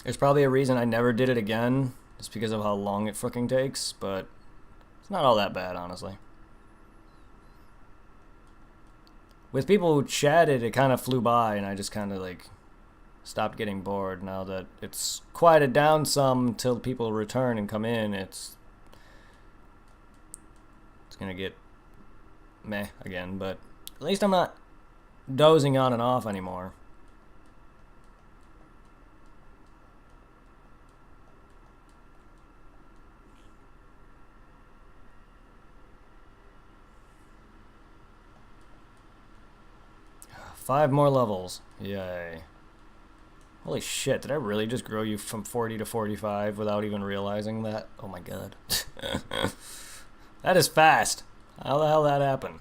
There's probably a reason I never did it again, just because of how long it fucking takes, but it's not all that bad, honestly. With people who chatted, it kind of flew by, and I just kind of like stopped getting bored. Now that it's quieted down some until people return and come in, it's gonna get meh again, but at least I'm not dozing on and off anymore. Five more levels. Yay. Holy shit, did I really just grow you from 40 to 45 without even realizing that? Oh my god. That is fast. How the hell did that happen?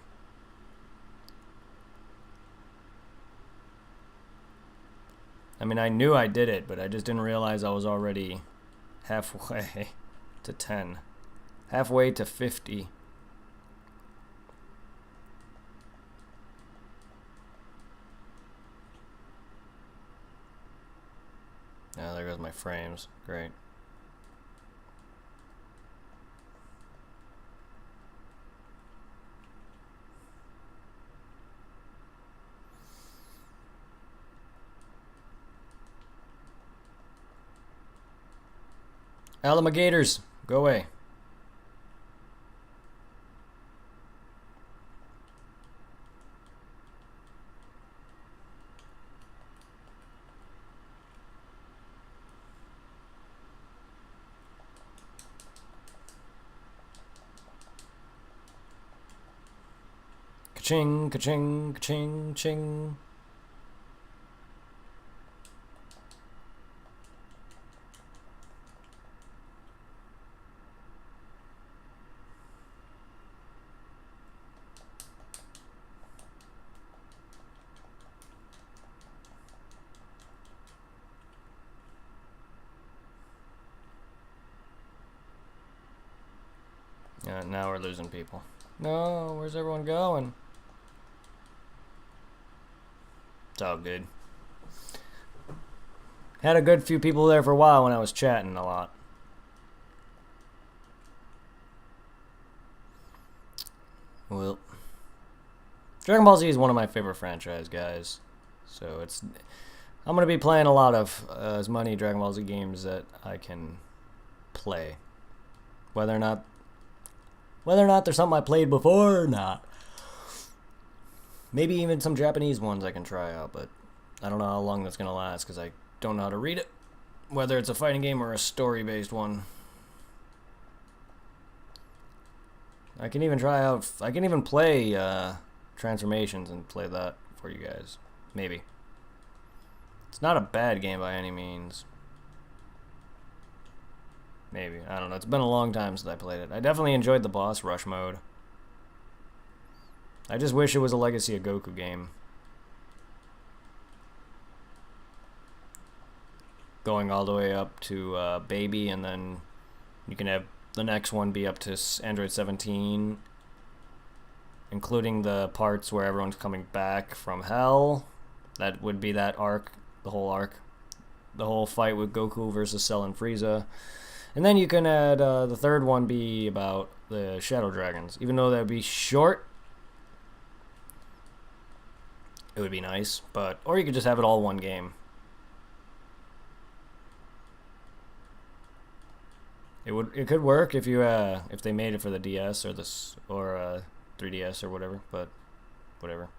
I mean, I knew I did it, but I just didn't realize I was already halfway to 10. Halfway to 50. Oh, there goes my frames. Great. Alligators, go away. Ka-ching, ka-ching, ka-ching, ching. Now we're losing people. No, where's everyone going? It's all good. Had a good few people there for a while when I was chatting a lot. Well, Dragon Ball Z is one of my favorite franchise, guys. So I'm gonna be playing a lot of as many Dragon Ball Z games that I can play. Whether or not there's something I played before or not. Maybe even some Japanese ones I can try out, but I don't know how long that's gonna last because I don't know how to read it. Whether it's a fighting game or a story-based one. I can even play Transformations and play that for you guys. Maybe. It's not a bad game by any means. Maybe. I don't know. It's been a long time since I played it. I definitely enjoyed the boss rush mode. I just wish it was a Legacy of Goku game. Going all the way up to Baby, and then you can have the next one be up to Android 17, including the parts where everyone's coming back from hell. That would be that arc, the whole arc. The whole fight with Goku versus Cell and Frieza. And then you can add the third one be about the Shadow Dragons. Even though that would be short, it would be nice. Or you could just have it all one game. It could work if they made it for the DS or 3DS or whatever. But whatever.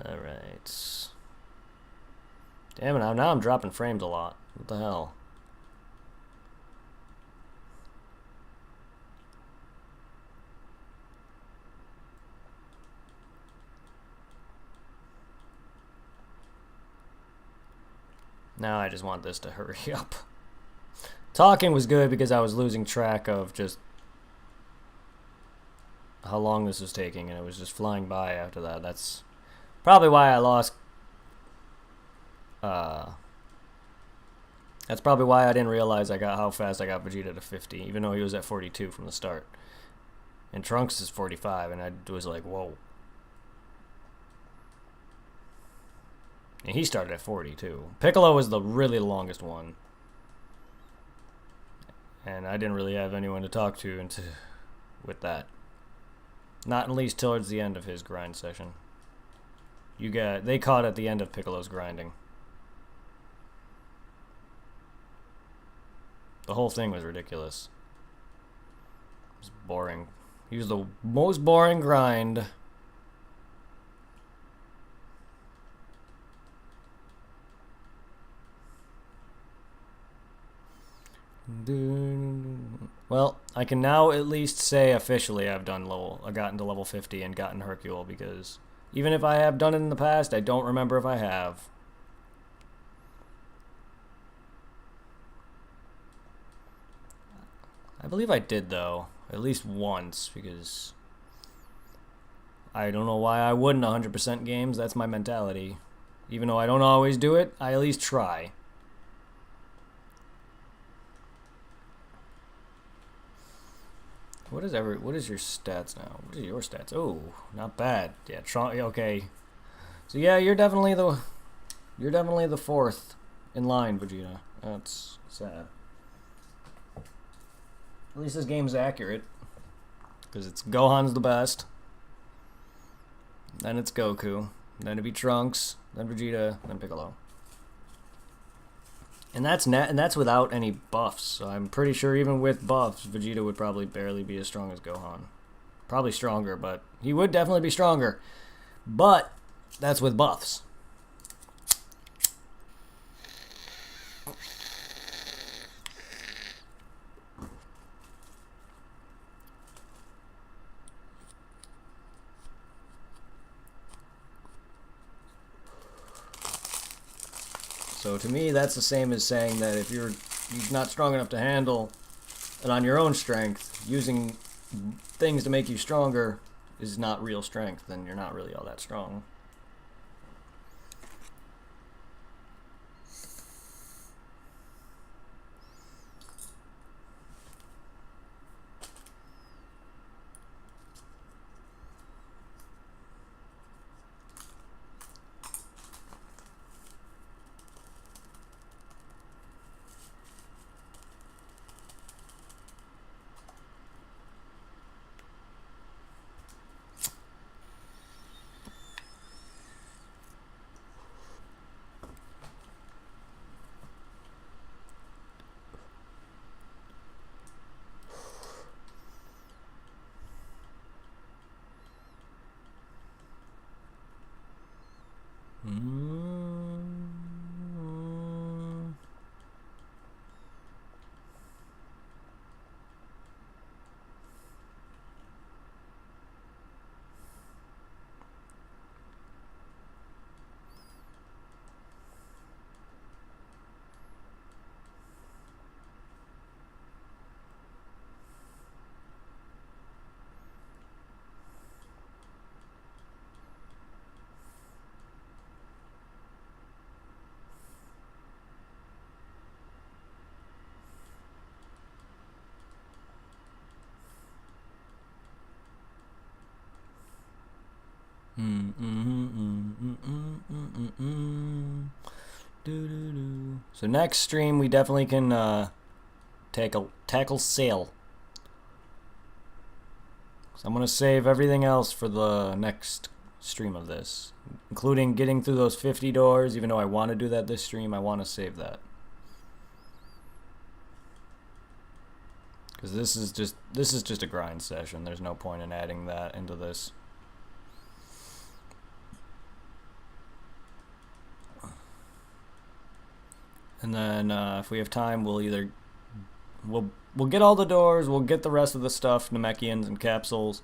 Alright. Damn it, now I'm dropping frames a lot. What the hell? Now I just want this to hurry up. Talking was good because I was losing track of just how long this was taking, and it was just flying by after that. That's probably why I lost. That's probably why I didn't realize how fast I got Vegeta to 50, even though he was at 42 from the start. And Trunks is 45, and I was like, whoa. And he started at 40 too. Piccolo was the really longest one. And I didn't really have anyone to talk to with that. Not at least towards the end of his grind session. They caught at the end of Piccolo's grinding. The whole thing was ridiculous. It was boring. He was the most boring grind. Well, I can now at least say officially I've gotten to level 50 and gotten Hercule, because even if I have done it in the past, I don't remember if I have. I believe I did, though, at least once, because I don't know why I wouldn't 100% games. That's my mentality. Even though I don't always do it, I at least try. What is your stats now? What are your stats? Oh, not bad. Yeah, okay. So yeah, you're definitely the fourth in line, Vegeta. That's sad. At least this game's accurate, because it's Gohan's the best. Then it's Goku. Then it'd be Trunks. Then Vegeta. Then Piccolo. And that's without any buffs. So I'm pretty sure even with buffs, Vegeta would probably barely be as strong as Gohan. Probably stronger, but he would definitely be stronger. But that's with buffs. So to me, that's the same as saying that if you're not strong enough to handle it on your own strength, using things to make you stronger is not real strength, then you're not really all that strong. So next stream we definitely can tackle Sail. So I'm gonna save everything else for the next stream of this, including getting through those 50 doors. Even though I want to do that this stream, I want to save that, because this is just a grind session. There's no point in adding that into this. And then if we have time, we'll get all the doors, we'll get the rest of the stuff, Namekians and capsules.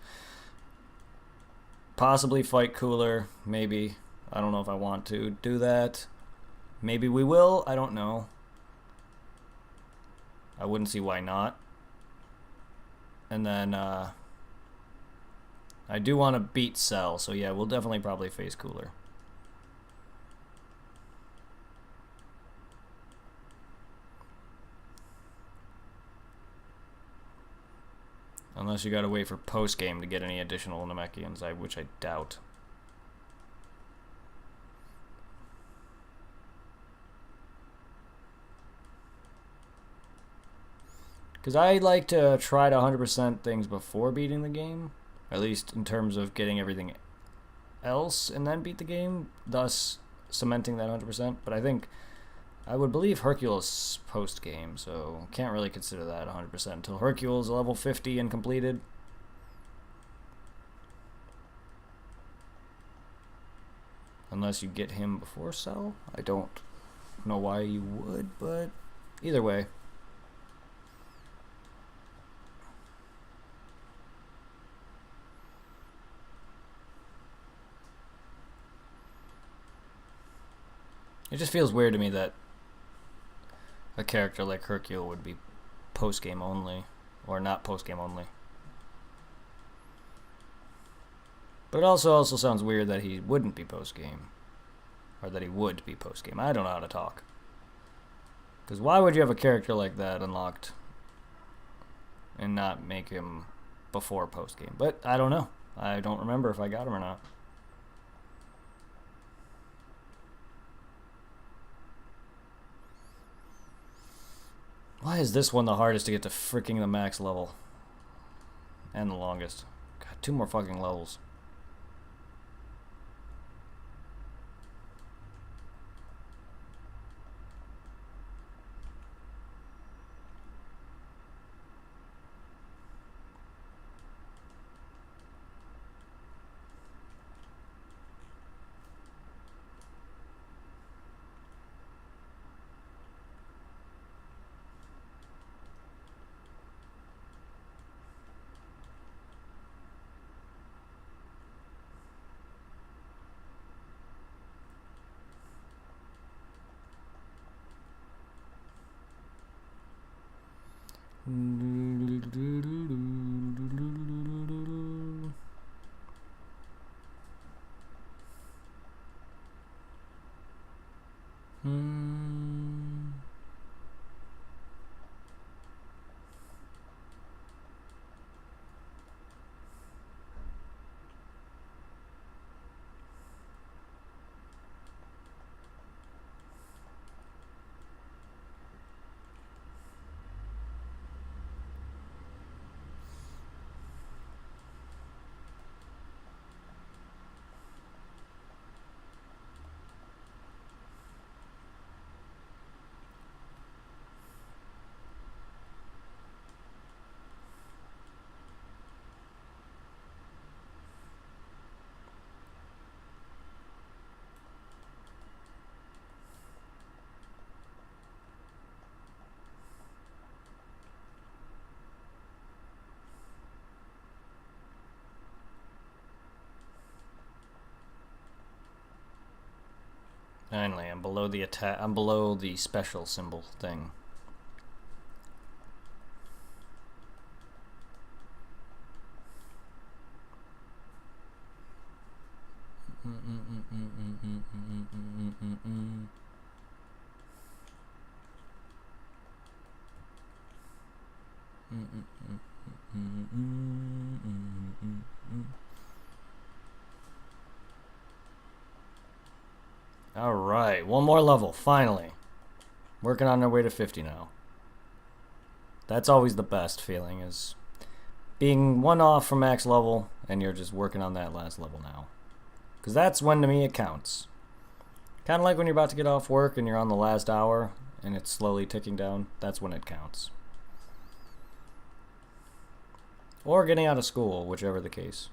Possibly fight Cooler, maybe. I don't know if I want to do that. Maybe we will, I don't know. I wouldn't see why not. And then I do want to beat Cell, so yeah, we'll definitely probably face Cooler. Unless you gotta wait for post-game to get any additional Namekians, which I doubt. Because I like to try to 100% things before beating the game. At least in terms of getting everything else and then beat the game, thus cementing that 100%. But I think I would believe Hercule's post-game, so can't really consider that 100% until Hercule's level 50 and completed. Unless you get him before Cell. I don't know why you would, but either way. It just feels weird to me that a character like Hercule would be post-game only, or not post-game only. But it also sounds weird that he wouldn't be post-game, or that he would be post-game. I don't know how to talk. Because why would you have a character like that unlocked and not make him before post-game? But I don't know. I don't remember if I got him or not. Why is this one the hardest to get to freaking the max level? And the longest. God, 2 more fucking levels. Finally, I'm below the attack. I'm below the special symbol thing. Alright, one more level, finally. Working on our way to 50 now. That's always the best feeling, is being one off from max level, and you're just working on that last level now. Because that's when, to me, it counts. Kind of like when you're about to get off work and you're on the last hour, and it's slowly ticking down. That's when it counts. Or getting out of school, whichever the case.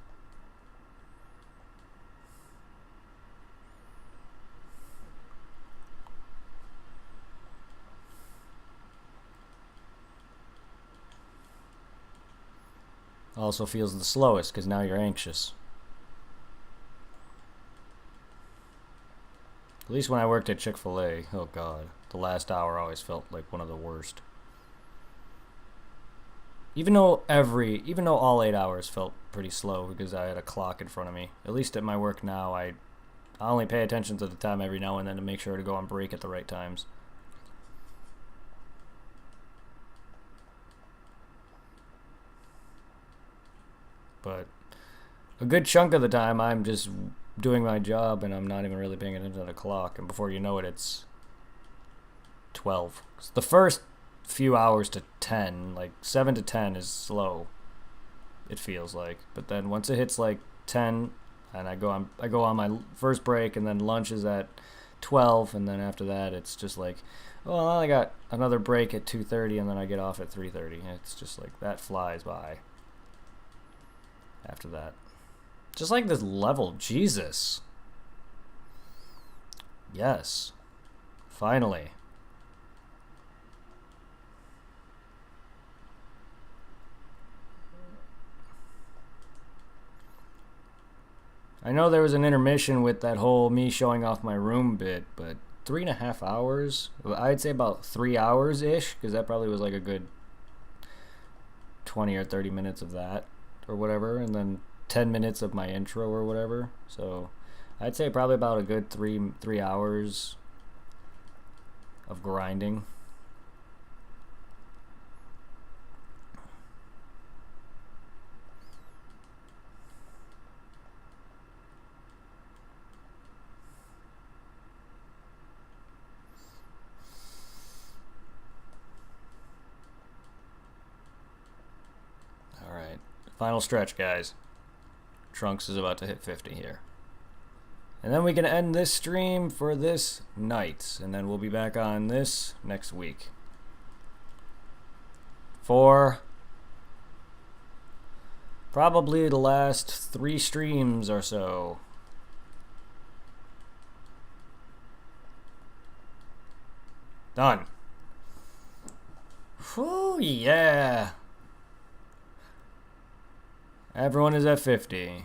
Also feels the slowest because now you're anxious. At least when I worked at Chick-fil-A, oh god, the last hour always felt like one of the worst. Even though all 8 hours felt pretty slow because I had a clock in front of me. At least at my work now, I only pay attention to the time every now and then to make sure to go on break at the right times. But a good chunk of the time, I'm just doing my job and I'm not even really paying attention to the clock. And before you know it, it's 12. The first few hours to 10, like 7 to 10 is slow, it feels like. But then once it hits like 10, and I go on my first break, and then lunch is at 12, and then after that it's just like, well, I got another break at 2:30, and then I get off at 3:30. It's just like that flies by after that. Just like this level, Jesus. Yes. Finally. I know there was an intermission with that whole me showing off my room bit, but 3.5 hours? I'd say about 3 hours-ish, because that probably was like a good 20 or 30 minutes of that, or whatever, and then 10 minutes of my intro or whatever. So I'd say probably about a good three hours of grinding. Alright, final stretch, guys. Trunks is about to hit 50 here. And then we can end this stream for this night. And then we'll be back on this next week. For probably the last 3 streams or so. Done. Whew, yeah. Everyone is at 50.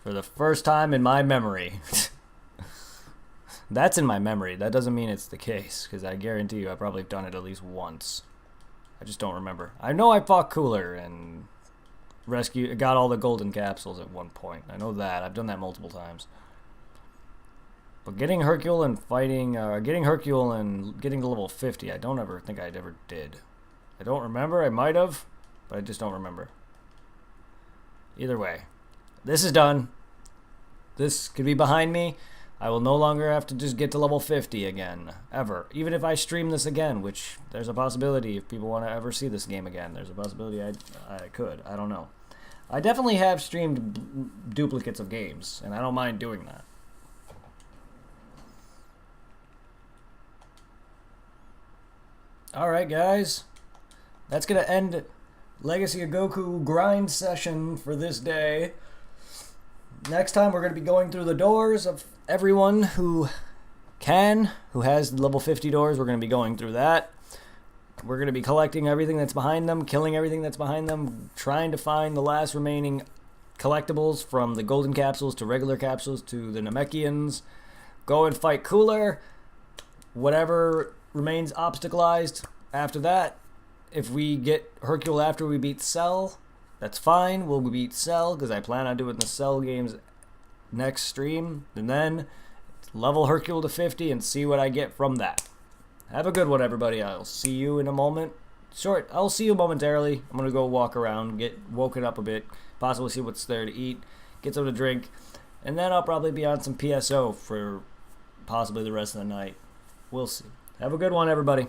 For the first time in my memory. That's in my memory. That doesn't mean it's the case, because I guarantee you I've probably done it at least once. I just don't remember. I know I fought Cooler and got all the golden capsules at one point. I know that. I've done that multiple times. But getting Hercule and getting to level 50, I don't ever think I ever did. I don't remember. I might have, but I just don't remember. Either way, this is done. This could be behind me. I will no longer have to just get to level 50 again, ever. Even if I stream this again, which there's a possibility if people want to ever see this game again. There's a possibility I could. I don't know. I definitely have streamed duplicates of games, and I don't mind doing that. Alright, guys. That's going to end Legacy of Goku grind session for this day. Next time we're going to be going through the doors of everyone who has level 50 doors. We're going to be going through that. We're going to be collecting everything that's behind them, killing everything that's behind them, trying to find the last remaining collectibles, from the golden capsules to regular capsules to the Namekians. Go and fight Cooler. Whatever remains obstacleized after that. If we get Hercule after we beat Cell, that's fine. We'll beat Cell, because I plan on doing the Cell games next stream. And then level Hercule to 50 and see what I get from that. Have a good one, everybody. I'll see you in a moment. I'll see you momentarily. I'm going to go walk around, get woken up a bit, possibly see what's there to eat, get something to drink. And then I'll probably be on some PSO for possibly the rest of the night. We'll see. Have a good one, everybody.